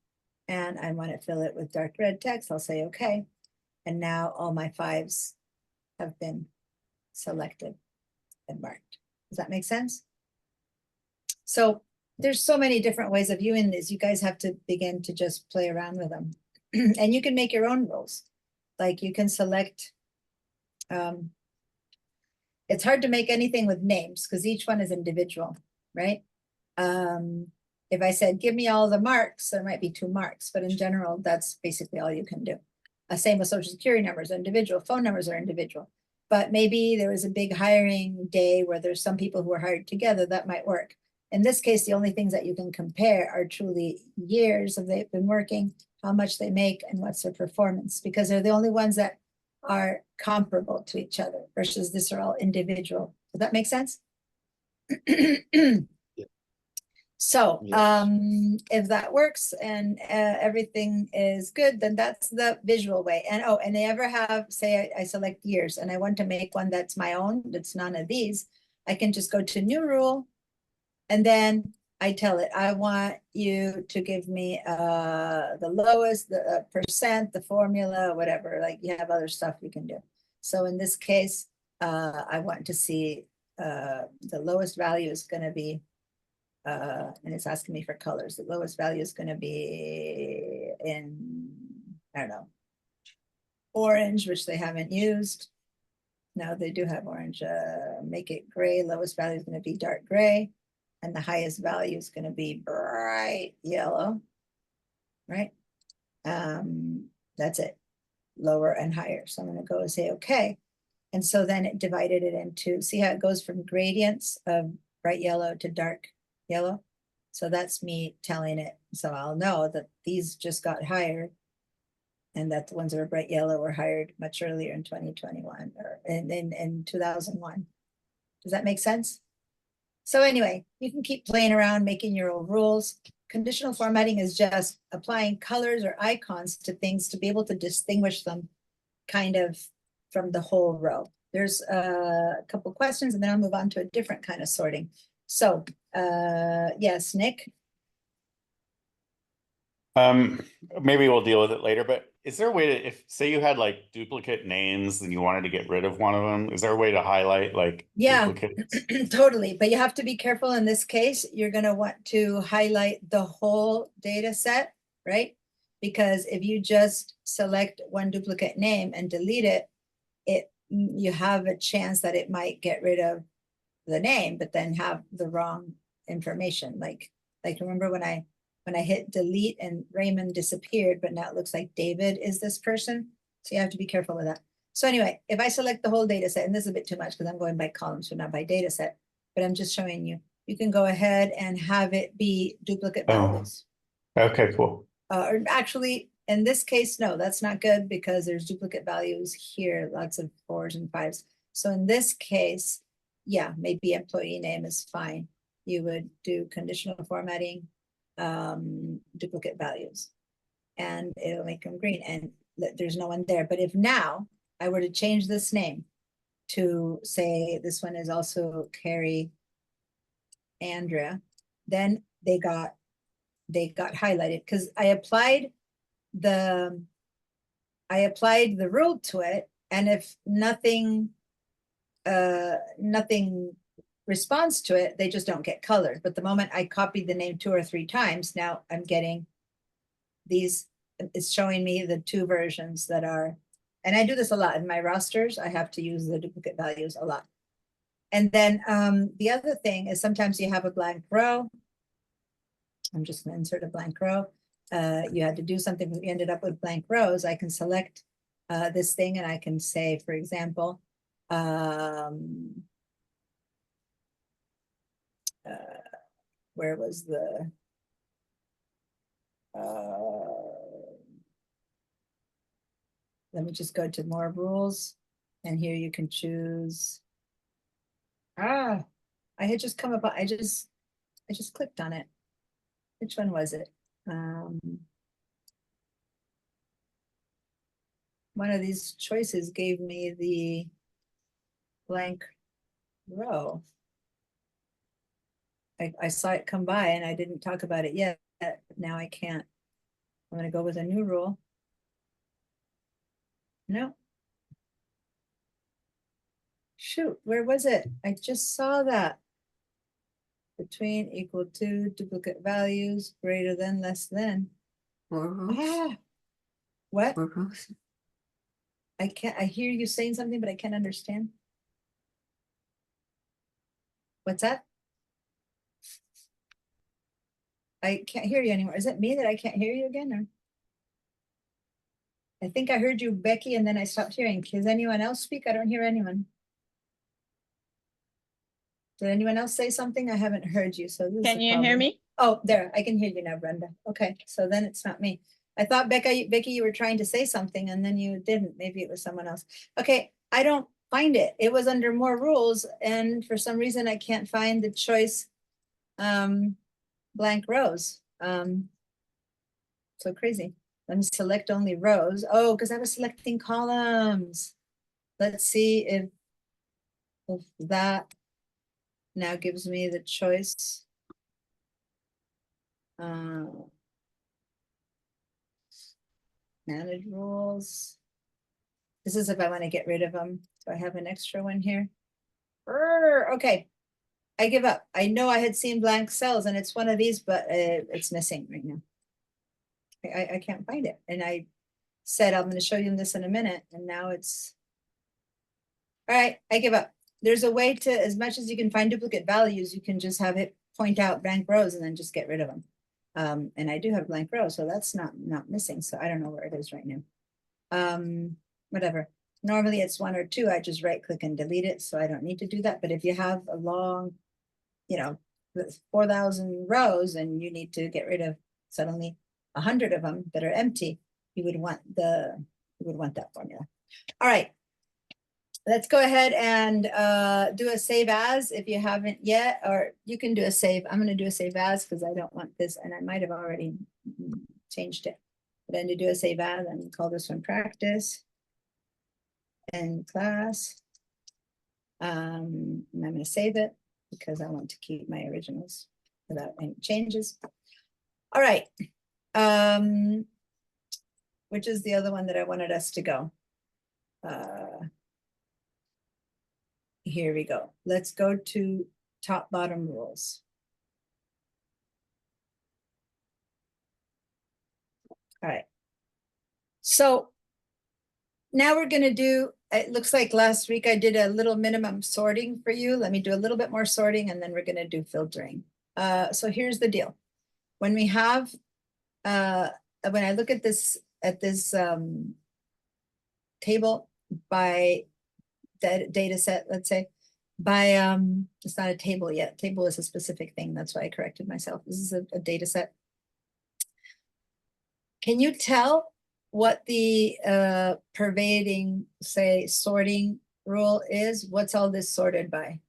and I want to fill it with dark red text. I'll say okay, and now all my 5s have been selected and marked. Does that make sense? So there's so many different ways of viewing this. You guys have to begin to just play around with them. And you can make your own rules. Like you can select, it's hard to make anything with names because each one is individual, right? If I said, give me all the marks, there might be 2 marks, but in general, that's basically all you can do. Same with social security numbers, individual, phone numbers are individual. But maybe there was a big hiring day where there's some people who are hired together, that might work. In this case, the only things that you can compare are truly years of they've been working, how much they make, and what's their performance, because they're the only ones that are comparable to each other versus this are all individual. Does that make sense? So Yes. if that works and everything is good, then that's the visual way. And oh, and they ever have, say I select years and I want to make one that's my own, that's none of these, I can just go to new rule, and then I tell it, I want you to give me the lowest, the percent, the formula, whatever, like you have other stuff you can do. So in this case, I want to see the lowest value is going to be, and it's asking me for colors. The lowest value is going to be in, I don't know, orange, which they haven't used. No, they do have orange. Make it gray. Lowest value is going to be dark gray. And the highest value is going to be bright yellow, right? That's it, lower and higher. So I'm going to go and say, okay. And so then it divided it into, see how it goes from gradients of bright yellow to dark yellow? So that's me telling it. So I'll know that these just got hired and that the ones that are bright yellow were hired much earlier in 2021 or in 2001. Does that make sense? So anyway, you can keep playing around, making your own rules. Conditional formatting is just applying colors or icons to things to be able to distinguish them kind of from the whole row. There's a couple questions and then I'll move on to a different kind of sorting. So yes, Nick. Maybe we'll deal with it later, but is there a way to, if say you had like duplicate names and you wanted to get rid of one of them, is there a way to highlight like duplicates? Totally, but you have to be careful in this case. You're going to want to highlight the whole data set, right? Because if you just select one duplicate name and delete it, you have a chance that it might get rid of the name, but then have the wrong information. Like remember when I hit delete and Raymond disappeared, but now it looks like David is this person. So you have to be careful with that. So anyway, if I select the whole data set, and this is a bit too much because I'm going by columns, so not by data set, but I'm just showing you, you can go ahead and have it be duplicate values. Okay, cool. Or actually, in this case, no, that's not good because there's duplicate values here, lots of 4s and 5s. So in this case, yeah, maybe employee name is fine. you would do conditional formatting, duplicate values. And it'll make them green, and there's no one there. But if now I were to change this name to say this one is also Carrie Andrea, then they got highlighted because I applied the rule to it, and if nothing responds to it, they just don't get colored. But the moment I copied the name 2 or 3 times, now I'm getting these, it's showing me the 2 versions that are, and I do this a lot in my rosters. I have to use the duplicate values a lot. And then the other thing is sometimes you have a blank row. I'm just going to insert a blank row. You had to do something, you ended up with blank rows. I can select this thing and I can say, for example, where was the let me just go to more rules, and here you can choose. I had just come up, I just clicked on it. Which one was it? One of these choices gave me the blank row. I saw it come by and I didn't talk about it yet. Now I can't. I'm going to go with a new rule. No. Shoot, where was it? I just saw that. Between, equal to, duplicate values, greater than, less than. More rows. Ah, what? More rows. I hear you saying something, but I can't understand. What's that? I can't hear you anymore. Is it me that I can't hear you again? Or? I think I heard you, Becky, and then I stopped hearing. Does anyone else speak? I don't hear anyone. Did anyone else say something? I haven't heard you, so this is Can a you hear problem. me? Oh, there, I can hear you now, Brenda. Okay, so then it's not me. I thought, Becky, you were trying to say something and then you didn't. Maybe it was someone else. Okay, I don't find it. It was under more rules, and for some reason I can't find the choice blank rows. So crazy. Let me select only rows. Oh, because I was selecting columns. Let's see if that now gives me the choice. Manage rules. This is if I want to get rid of them. So I have an extra one here. Okay, I give up. I know I had seen blank cells and it's one of these, but it's missing right now. I can't find it. And I said, I'm going to show you this in a minute. And now it's, all right, I give up. There's a way to, as much as you can find duplicate values, you can just have it point out blank rows and then just get rid of them. And I do have blank rows, so that's not missing. So I don't know where it is right now. Whatever. Normally it's 1 or 2. I just right click and delete it. So I don't need to do that. But if you have a long, 4,000 rows and you need to get rid of suddenly 100 of them that are empty, you would want that formula. All right. Let's go ahead and do a save as if you haven't yet, or you can do a save. I'm going to do a save as because I don't want this, and I might have already changed it. But then to do a save as, I'm going to call this one practice and class. And I'm going to save it because I want to keep my originals without any changes. All right. Which is the other one that I wanted us to go? Here we go. Let's go to top bottom rules. All right. So now we're going to do, it looks like last week I did a little minimum sorting for you. Let me do a little bit more sorting and then we're going to do filtering. So here's the deal. When we have, when I look at this table by data set, let's say, by it's not a table yet. Table is a specific thing. That's why I corrected myself. This is a data set. Can you tell what the pervading, say, sorting rule is? What's all this sorted by?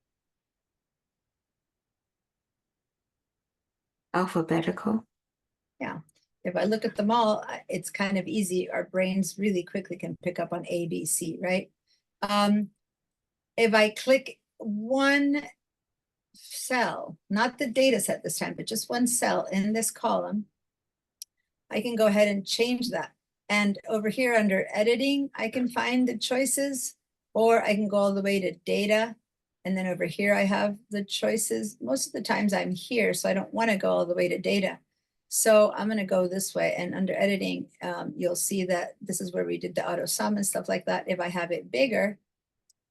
alphabetical. If I look at them all, it's kind of easy. Our brains really quickly can pick up on A, B, C, right? If I click one cell, not the data set this time, but just one cell in this column, I can go ahead and change that. And over here under editing, I can find the choices, or I can go all the way to data. And then over here, I have the choices. Most of the times I'm here, so I don't want to go all the way to data. So I'm going to go this way, and under editing, you'll see that this is where we did the auto sum and stuff like that. If I have it bigger,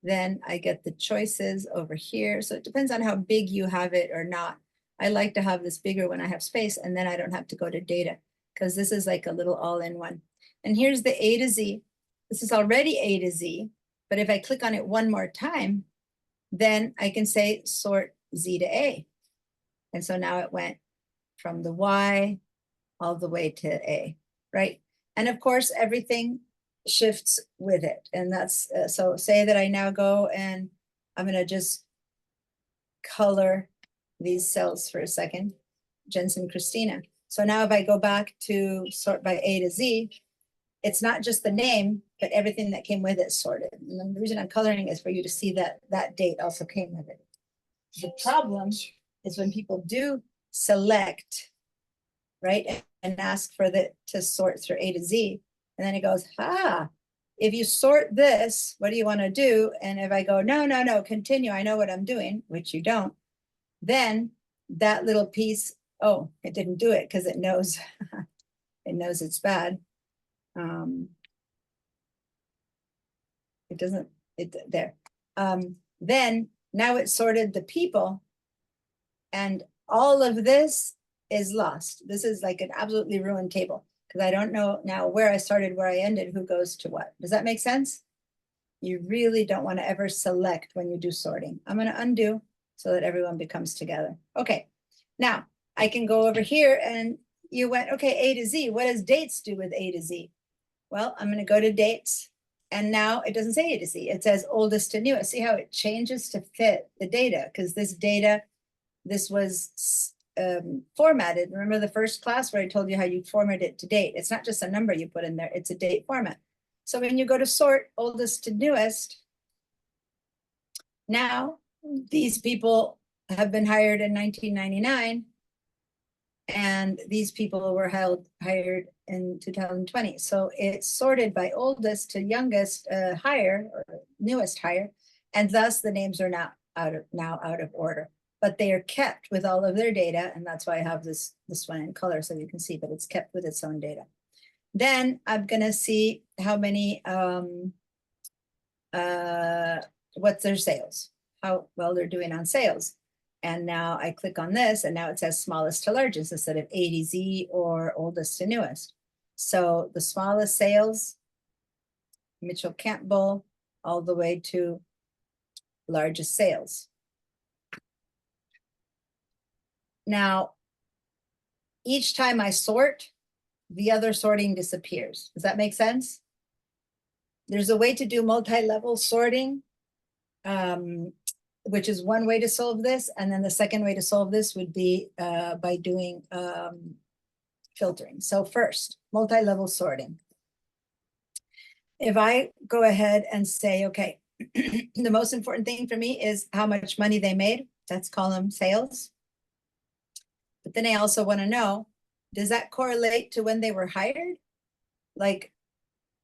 then I get the choices over here. So it depends on how big you have it or not. I like to have this bigger when I have space, and then I don't have to go to data, because this is like a little all-in-one. And here's the A to Z. This is already A to Z, but if I click on it one more time, then I can say sort Z to A. And so now it went from the Y all the way to A, right? And of course, everything shifts with it. And that's, so say that I now go and I'm gonna just color these cells for a second, Jensen Christina. So now if I go back to sort by A to Z, it's not just the name, but everything that came with it sorted. And then the reason I'm coloring is for you to see that that date also came with it. The problem is when people do select, right, and ask for the to sort through A to Z, and then it goes, if you sort this, what do you want to do? And if I go, no, continue, I know what I'm doing, which you don't, then that little piece, oh, it didn't do it because it knows it knows it's bad. It doesn't, there. Then now it sorted the people, and all of this is lost. This is like an absolutely ruined table, because I don't know now where I started, where I ended, who goes to what. Does that make sense? You really don't want to ever select when you do sorting. I'm going to undo so that everyone becomes together. Okay, now I can go over here, and you went, okay, A to Z. What does dates do with A to Z? Well, I'm going to go to dates, and now it doesn't say A to Z. It says oldest to newest. See how it changes to fit the data, because this data, this was formatted. Remember the first class where I told you how you format it to date? It's not just a number you put in there, it's a date format. So when you go to sort oldest to newest, now these people have been hired in 1999, and these people were hired in 2020. So it's sorted by oldest to youngest hire, or newest hire, and thus the names are now out of order. But they are kept with all of their data, and that's why I have this one in color so you can see, but it's kept with its own data. Then I'm gonna see how many, what's their sales, how well they're doing on sales. And now I click on this, and now it says smallest to largest instead of A to Z or oldest to newest. So the smallest sales, Mitchell Campbell, all the way to largest sales. Now, each time I sort, the other sorting disappears. Does that make sense? There's a way to do multi-level sorting, which is one way to solve this. And then the second way to solve this would be by doing filtering. So first, multi-level sorting. If I go ahead and say, okay, the most important thing for me is how much money they made. That's column sales. But then I also want to know, does that correlate to when they were hired? Like,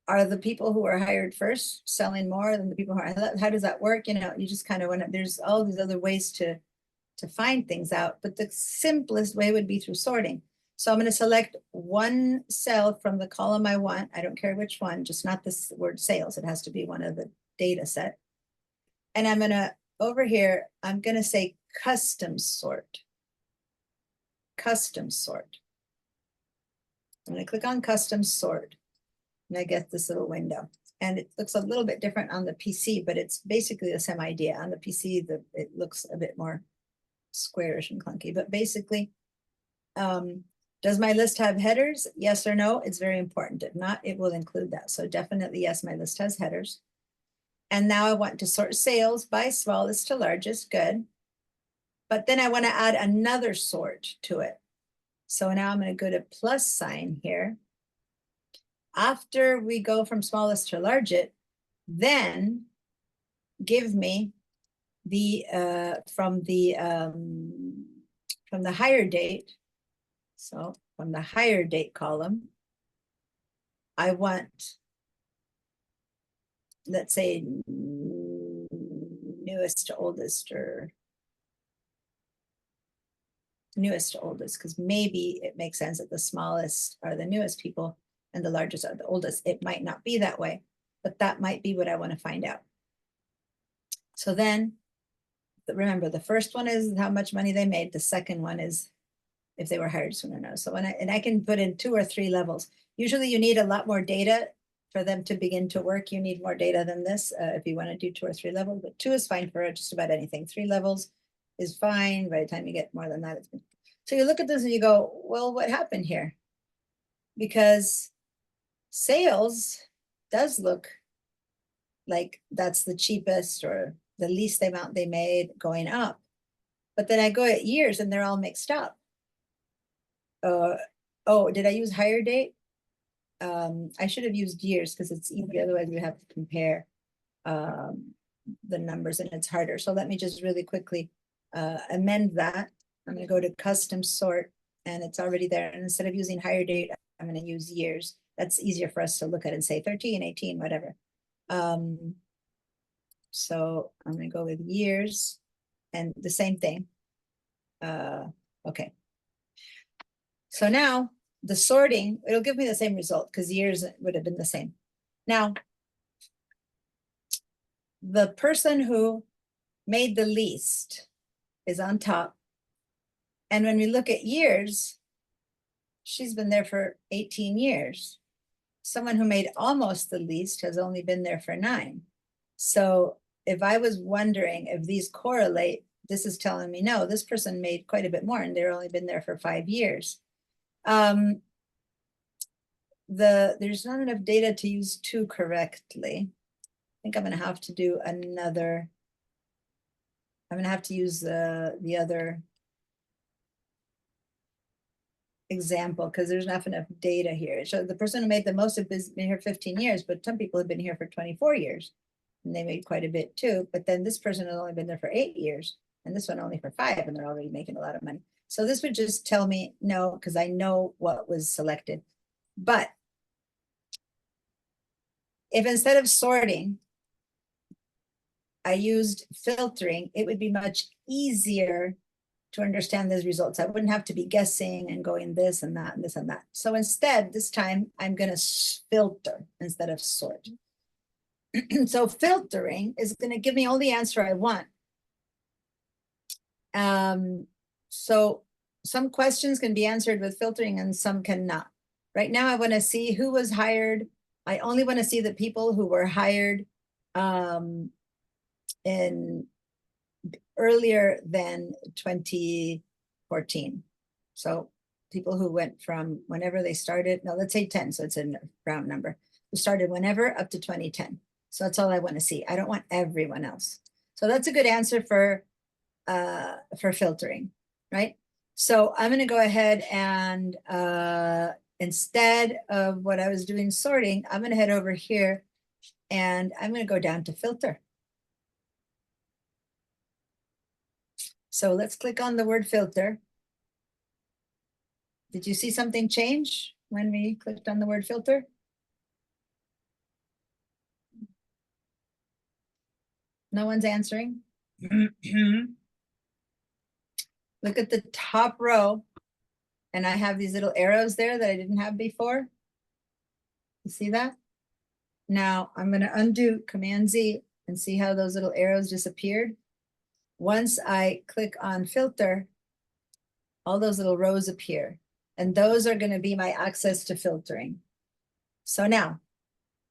are the people who were hired first selling more than the people who are, how does that work? You know, you just kind of want to, there's all these other ways to find things out, but the simplest way would be through sorting. So I'm going to select one cell from the column I want. I don't care which one, just not this word sales. It has to be one of the data set. And I'm going to, over here, I'm going to say custom sort. Custom sort. I'm going to click on custom sort, and I get this little window. And it looks a little bit different on the PC, but it's basically the same idea. On the PC, it looks a bit more squarish and clunky, but basically, does my list have headers? Yes or no? It's very important. If not, it will include that. So definitely yes, my list has headers. And now I want to sort sales by smallest to largest. Good. But then I want to add another sort to it. So now I'm going to go to plus sign here. After we go from smallest to largest, then give me the from the higher date. So from the higher date column, I want, let's say, newest to oldest, or newest to oldest, because maybe it makes sense that the smallest are the newest people and the largest are the oldest. It might not be that way, but that might be what I want to find out. So then, remember, the first one is how much money they made. The second one is if they were hired soon or no. So when I can put in 2 or 3 levels. Usually you need a lot more data for them to begin to work. You need more data than this if you want to do 2 or 3 levels, but 2 is fine for just about anything. 3 levels is fine. By the time you get more than that, it's been. So you look at this and you go, well, what happened here? Because sales does look like that's the cheapest or the least amount they made going up. But then I go at years and they're all mixed up. Oh, did I use higher date? I should have used years because it's easier. Otherwise we have to compare the numbers and it's harder. So let me just really quickly amend that. I'm going to go to custom sort and it's already there. And instead of using higher date, I'm going to use years. That's easier for us to look at and say 13, 18, whatever. So I'm going to go with years and the same thing. Okay. So now the sorting, it'll give me the same result because years would have been the same. Now, the person who made the least is on top. And when we look at years, she's been there for 18 years. Someone who made almost the least has only been there for 9. So if I was wondering if these correlate, this is telling me, no, this person made quite a bit more and they've only been there for 5 years. There's not enough data to use 2 correctly. I think I'm going to have to do another. I'm going to have to use the other example because there's not enough data here. So the person who made the most have been here 15 years, but some people have been here for 24 years and they made quite a bit too. But then this person has only been there for 8 years and this one only for 5 and they're already making a lot of money. So this would just tell me no, because I know what was selected. But if instead of sorting, I used filtering, it would be much easier to understand those results. I wouldn't have to be guessing and going this and that and this and that. So instead, this time I'm going to filter instead of sort. So filtering is going to give me all the answer I want. So some questions can be answered with filtering and some cannot. Right now, I want to see who was hired. I only want to see the people who were hired in earlier than 2014. So people who went from whenever they started, no, let's say 10, so it's a round number, who started whenever up to 2010. So that's all I want to see. I don't want everyone else. So that's a good answer for filtering, right? So I'm going to go ahead and instead of what I was doing sorting, I'm going to head over here and I'm going to go down to filter. So let's click on the word filter. Did you see something change when we clicked on the word filter? No one's answering. Look at the top row. And I have these little arrows there that I didn't have before. You see that? Now I'm going to undo Command Z and see how those little arrows disappeared. Once I click on filter, all those little rows appear. And those are going to be my access to filtering. So now,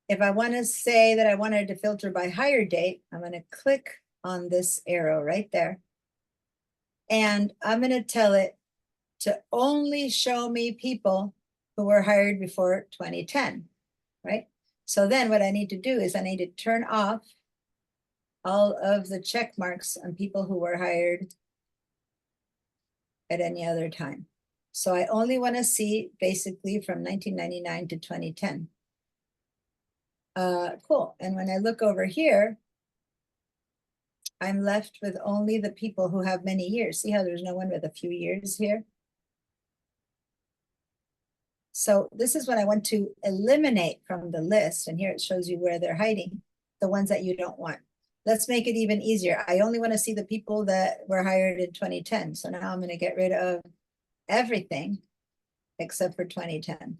if I want to say that I wanted to filter by hire date, I'm going to click on this arrow right there. And I'm going to tell it to only show me people who were hired before 2010, right? So then what I need to do is I need to turn off all of the check marks on people who were hired at any other time. So I only want to see basically from 1999 to 2010. Cool. And when I look over here, I'm left with only the people who have many years. See how there's no one with a few years here? So this is what I want to eliminate from the list. And here it shows you where they're hiding, the ones that you don't want. Let's make it even easier. I only want to see the people that were hired in 2010. So now I'm going to get rid of everything except for 2010.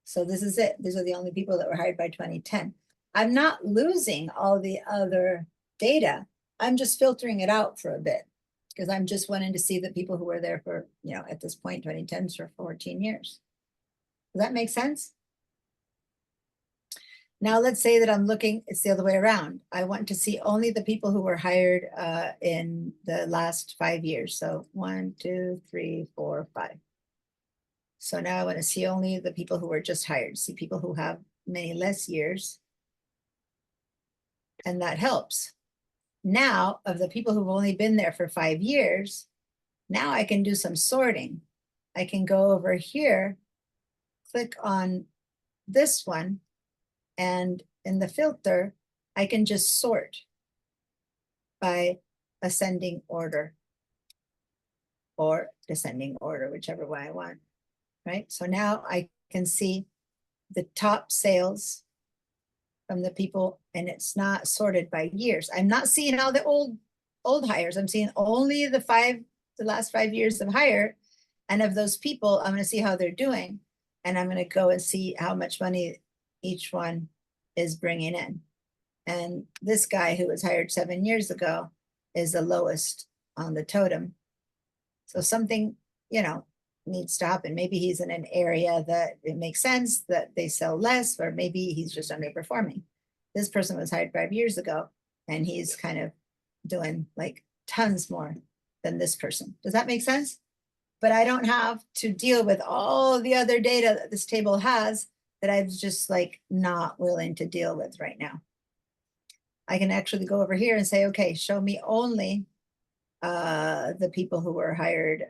So this is it. These are the only people that were hired by 2010. I'm not losing all the other data. I'm just filtering it out for a bit because I'm just wanting to see the people who were there for, you know, at this point, 2010 for 14 years. Does that make sense? Now let's say that I'm looking, it's the other way around. I want to see only the people who were hired in the last 5 years. So 1, 2, 3, 4, 5. So now I want to see only the people who were just hired, see people who have many less years. And that helps. Now, of the people who've only been there for 5 years, now I can do some sorting. I can go over here, click on this one, and in the filter, I can just sort by ascending order or descending order, whichever way I want, right? So now I can see the top sales from the people, and it's not sorted by years. I'm not seeing all the old hires. I'm seeing only the last 5 years of hire. And of those people, I'm going to see how they're doing. And I'm going to go and see how much money each one is bringing in. And this guy who was hired 7 years ago is the lowest on the totem. So something, you know, needs to happen. Maybe he's in an area that it makes sense that they sell less, or maybe he's just underperforming. This person was hired 5 years ago and he's kind of doing like tons more than this person. Does that make sense? But I don't have to deal with all the other data that this table has that I'm just like not willing to deal with right now. I can actually go over here and say, okay, show me only the people who were hired.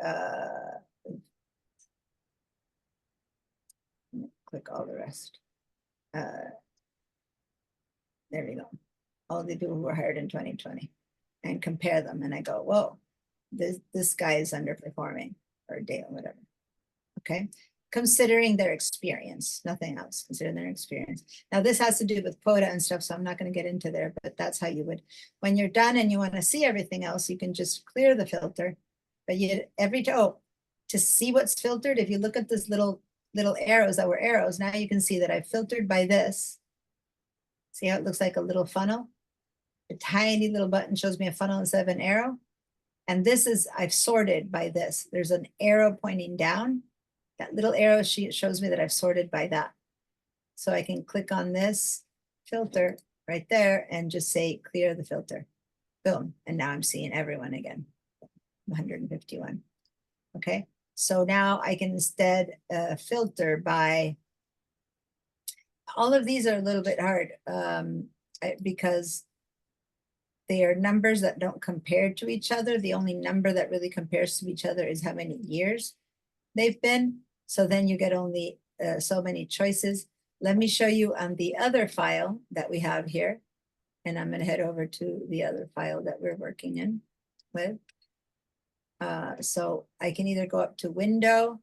Click all the rest. There we go. All the people who were hired in 2020 and compare them. And I go, whoa, this guy is underperforming, or Dale, whatever. Okay. Considering their experience, nothing else, considering their experience. Now this has to do with quota and stuff, so I'm not going to get into there, but that's how you would, when you're done and you want to see everything else, you can just clear the filter. But you to see what's filtered, if you look at this little arrows that were arrows, now you can see that I filtered by this. See how it looks like a little funnel? A tiny little button shows me a funnel instead of an arrow. And this is, I've sorted by this. There's an arrow pointing down. That little arrow sheet shows me that I've sorted by that. So I can click on this filter right there and just say, clear the filter. Boom. And now I'm seeing everyone again, 151. Okay. So now I can instead filter by, all of these are a little bit hard because they are numbers that don't compare to each other. The only number that really compares to each other is how many years they've been. So then you get only so many choices. Let me show you on the other file that we have here. And I'm going to head over to the other file that we're working in with. So I can either go up to Window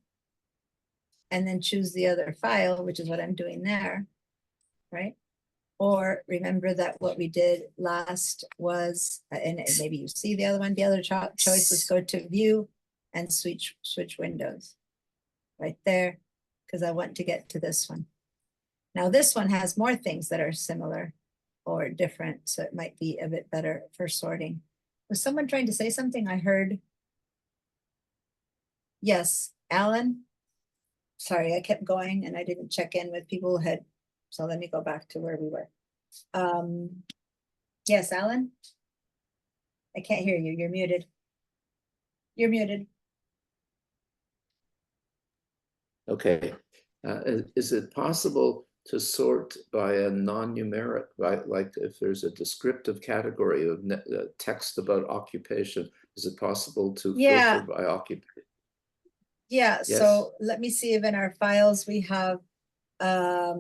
and then choose the other file, which is what I'm doing there, right? Or remember that what we did last was, and maybe you see the other one, the other choice was go to View and switch windows right there, because I want to get to this one. Now this one has more things that are similar or different, so it might be a bit better for sorting. Was someone trying to say something? I heard. Yes, Alan. Sorry, I kept going and I didn't check in with people who had, so let me go back to where we were. Yes, Alan. I can't hear you. You're muted. You're muted. Okay. Is it possible to sort by a non-numeric, right? Like if there's a descriptive category of text about occupation, is it possible to filter by occupation? Yeah, Yes. so let me see if in our files we have, let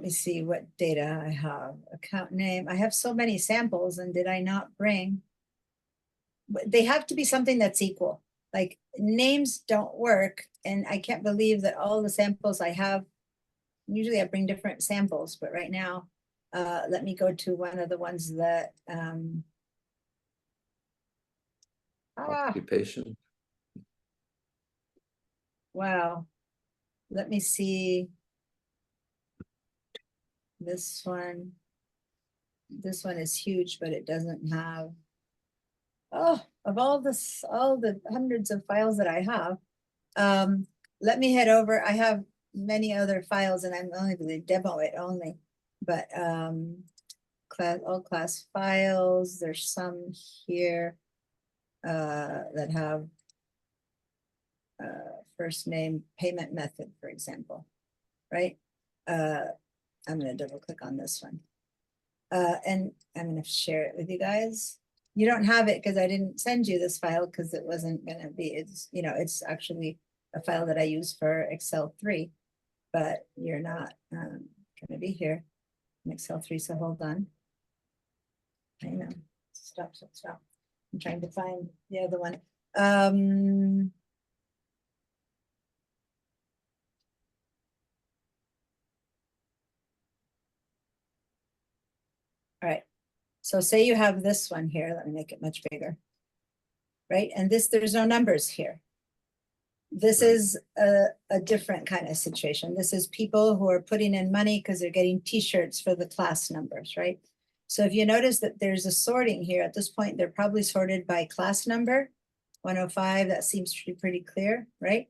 me see what data I have. Account name. I have so many samples, and did I not bring? But they have to be something that's equal. Like names don't work, and I can't believe that all the samples I have, usually I bring different samples, but right now, let me go to one of the ones that, Occupation. wow. Let me see. This one. This one is huge, but it doesn't have. Oh, of all this, all the hundreds of files that I have, let me head over. I have many other files, and I'm only going to demo it only. But all class files. There's some here that have first name, payment method, for example, right? I'm going to double click on this one. And I'm going to share it with you guys. You don't have it because I didn't send you this file because it wasn't going to be, it's, you know, it's actually a file that I use for Excel 3, but you're not going to be here in Excel 3, so hold on. I know, stop. I'm trying to find the other one. All right, so say you have this one here. Let me make it much bigger. Right, and this, there's no numbers here. This Right. is a different kind of situation. This is people who are putting in money because they're getting t-shirts for the class numbers, right? So if you notice that there's a sorting here, at this point, they're probably sorted by class number, 105, that seems pretty clear, right?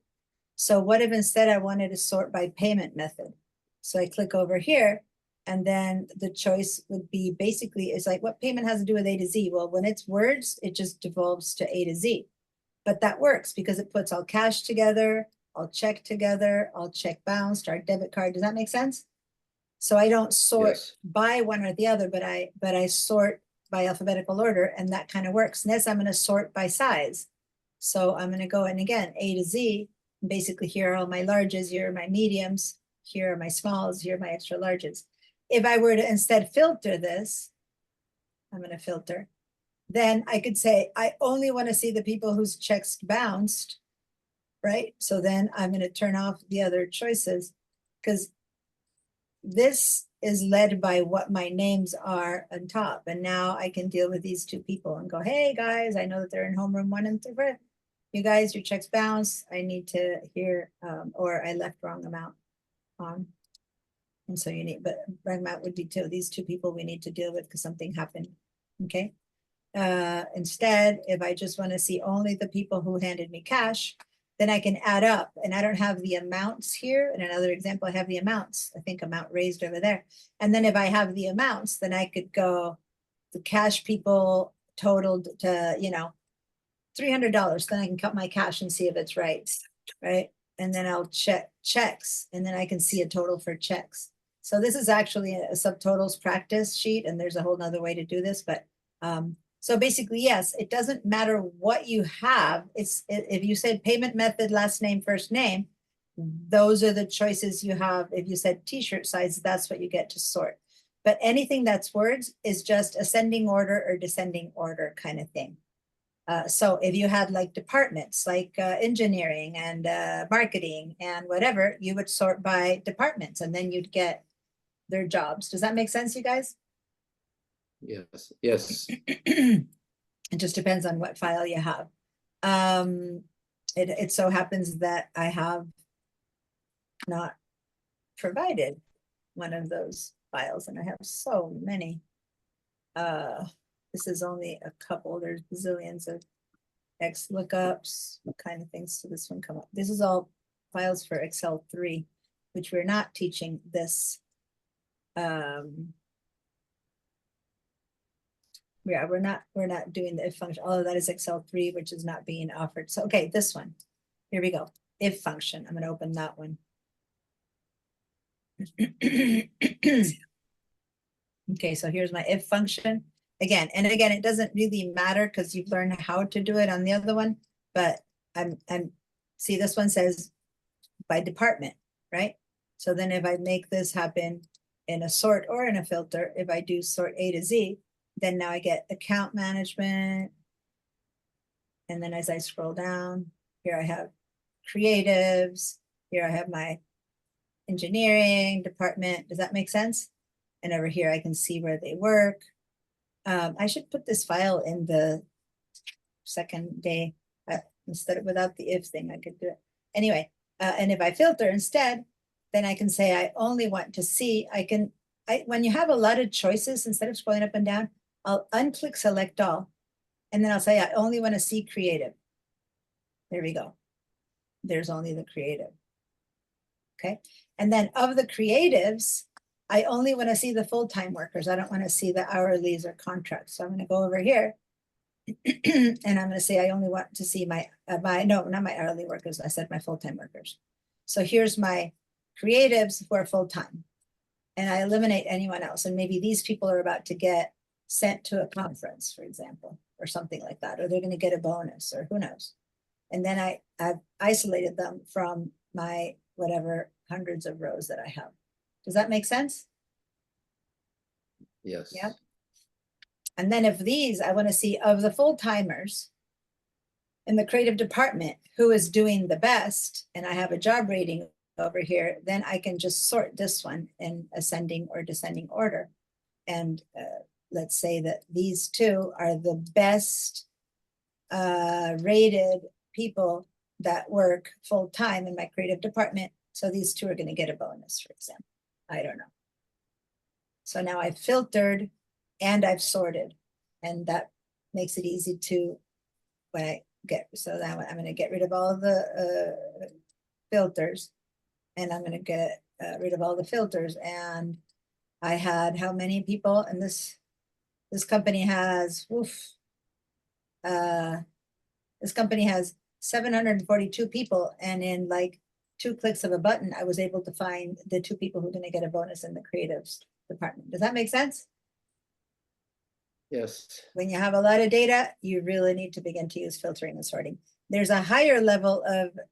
So what if instead I wanted to sort by payment method? So I click over here, and then the choice would be basically, it's like, what payment has to do with A to Z? Well, when it's words, it just devolves to A to Z. But that works because it puts all cash together, all check together, all check bounced, our debit card. Does that make sense? So I don't sort Yes. by one or the other, but I sort by alphabetical order, and that kind of works. Next, I'm going to sort by size. So I'm going to go in again, A to Z. Basically, here are all my larges, here are my mediums, here are my smalls, here are my extra larges. If I were to instead filter this, I'm going to filter. Then I could say, I only want to see the people whose checks bounced, right? So then I'm going to turn off the other choices because this is led by what my names are on top. And now I can deal with these two people and go, hey guys, I know that they're in homeroom 1 and 3. You guys, your checks bounce. I need to hear, or I left wrong amount on. And so you need, but wrong amount would be these two people we need to deal with because something happened. Okay. Instead, if I just want to see only the people who handed me cash, then I can add up, and I don't have the amounts here. In another example, I have the amounts. I think amount raised over there. And then if I have the amounts, then I could go, the cash people totaled to, you know, $300. Then I can cut my cash and see if it's right. And then I'll check checks, and then I can see a total for checks. So this is actually a subtotals practice sheet, and there's a whole nother way to do this, but so basically, yes, it doesn't matter what you have. It's if you said payment method, last name, first name, those are the choices you have. If you said t-shirt size, that's what you get to sort. But anything that's words is just ascending order or descending order kind of thing. So if you had like departments, like engineering and marketing and whatever, you would sort by departments, and then you'd get their jobs. Does that make sense, you guys? Yes. It just depends on what file you have. It so happens that I have not provided one of those files, and I have so many. This is only a couple. There's bazillions of X lookups. What kind of things did this one come up? This is all files for Excel 3, which we're not teaching this. Yeah, we're not doing the if function. All of that is Excel 3, which is not being offered. So, okay, this one. Here we go. If function. I'm going to open that one. Okay, so here's my if function. Again, it doesn't really matter because you've learned how to do it on the other one. but see, this one says by department, right? So then if I make this happen in a sort or in a filter, if I do sort A to Z, then now I get account management. And then as I scroll down, here I have creatives, here I have my engineering department. Does that make sense? And over here, I can see where they work. I should put this file in the second day instead of without the if thing, I could do it. Anyway, and if I filter instead, then I can say I only want to see, when you have a lot of choices, instead of scrolling up and down, I'll unclick select all. And then I'll say, I only want to see creative. There we go. There's only the creative. Okay. And then of the creatives, I only want to see the full-time workers. I don't want to see the hourlies or contracts. So I'm going to go over here and I'm going to say, I only want to see no, not my hourly workers. I said my full-time workers. So here's my creatives who are full-time, and I eliminate anyone else. And maybe these people are about to get sent to a conference, for example, or something like that, or they're going to get a bonus, or who knows. And then I've isolated them from my whatever hundreds of rows that I have. Does that make sense? Yes. Yep. And then if these, I want to see of the full-timers in the creative department, who is doing the best, and I have a job rating over here, then I can just sort this one in ascending or descending order. And let's say that these two are the best rated people that work full-time in my creative department. So these two are going to get a bonus, for example. I don't know. So now I've filtered and I've sorted, and that makes it easy to, when I get, so now I'm going to get rid of all of the filters, and I'm going to get rid of all the filters. And I had how many people? And this company has, this company has 742 people, and in like 2 clicks of a button, I was able to find the 2 people who are going to get a bonus in the creatives department. Does that make sense? Yes. When you have a lot of data, you really need to begin to use filtering and sorting. There's a higher level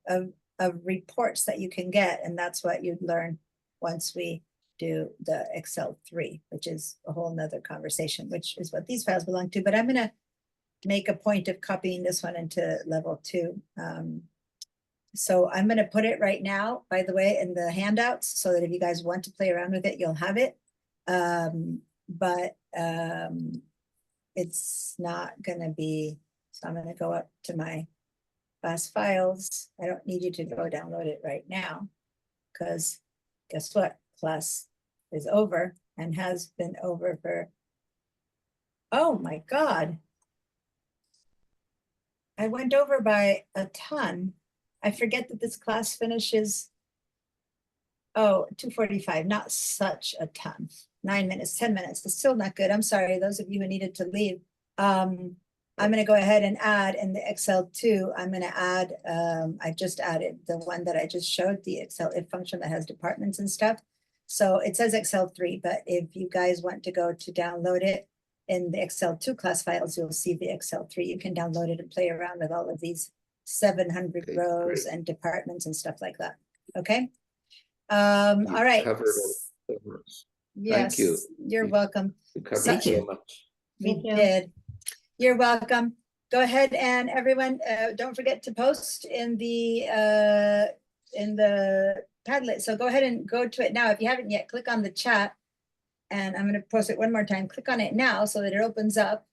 of reports that you can get, and that's what you'd learn once we do the Excel 3, which is a whole nother conversation, which is what these files belong to. But I'm going to make a point of copying this one into level 2. So I'm going to put it right now, by the way, in the handouts, so that if you guys want to play around with it, you'll have it. It's not going to be, so I'm going to go up to my class files. I don't need you to go download it right now, because guess what? Class is over and has been over for, oh my God. I went over by a ton. I forget that this class finishes, 2:45, not such a ton. 9 minutes, 10 minutes, it's still not good. I'm sorry, those of you who needed to leave. I'm gonna go ahead and add in the Excel 2, I'm gonna add, I just added the one that I just showed, the Excel if function that has departments and stuff. So it says Excel 3, but if you guys want to go to download it in the Excel 2 class files, you'll see the Excel 3. You can download it and play around with all of these 700 Okay, rows great. and departments and stuff like that. Okay. All right. Covered all the rows. Yes, you. you're welcome. You covered Thank so you. much. We Thank you. did. You're welcome. Go ahead, and everyone, don't forget to post in the Padlet. So go ahead and go to it now. If you haven't yet, click on the chat, and I'm going to post it one more time. Click on it now so that it opens up,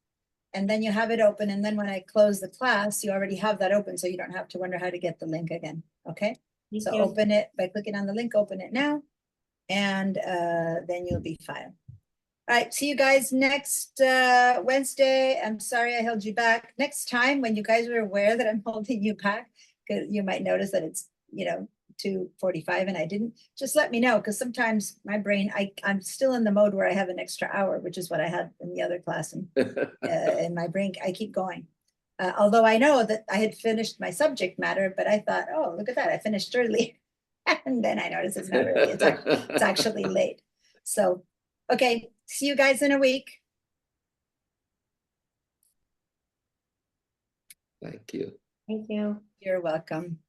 and then you have it open. And then when I close the class, you already have that open, so you don't have to wonder how to get the link again. Okay. Thank So you. open it by clicking on the link, open it now, and then you'll be fine. All right, see you guys next Wednesday. I'm sorry I held you back. Next time, when you guys are aware that I'm holding you back, because you might notice that it's, 2:45 and I didn't, just let me know, because sometimes my brain, I'm still in the mode where I have an extra hour, which is what I had in the other class, and in my brain, I keep going. Although I know that I had finished my subject matter, but I thought, oh, look at that, I finished early. And then I noticed it's not really, it's actually late. So, okay, see you guys in a week. Thank you. Thank you. You're welcome.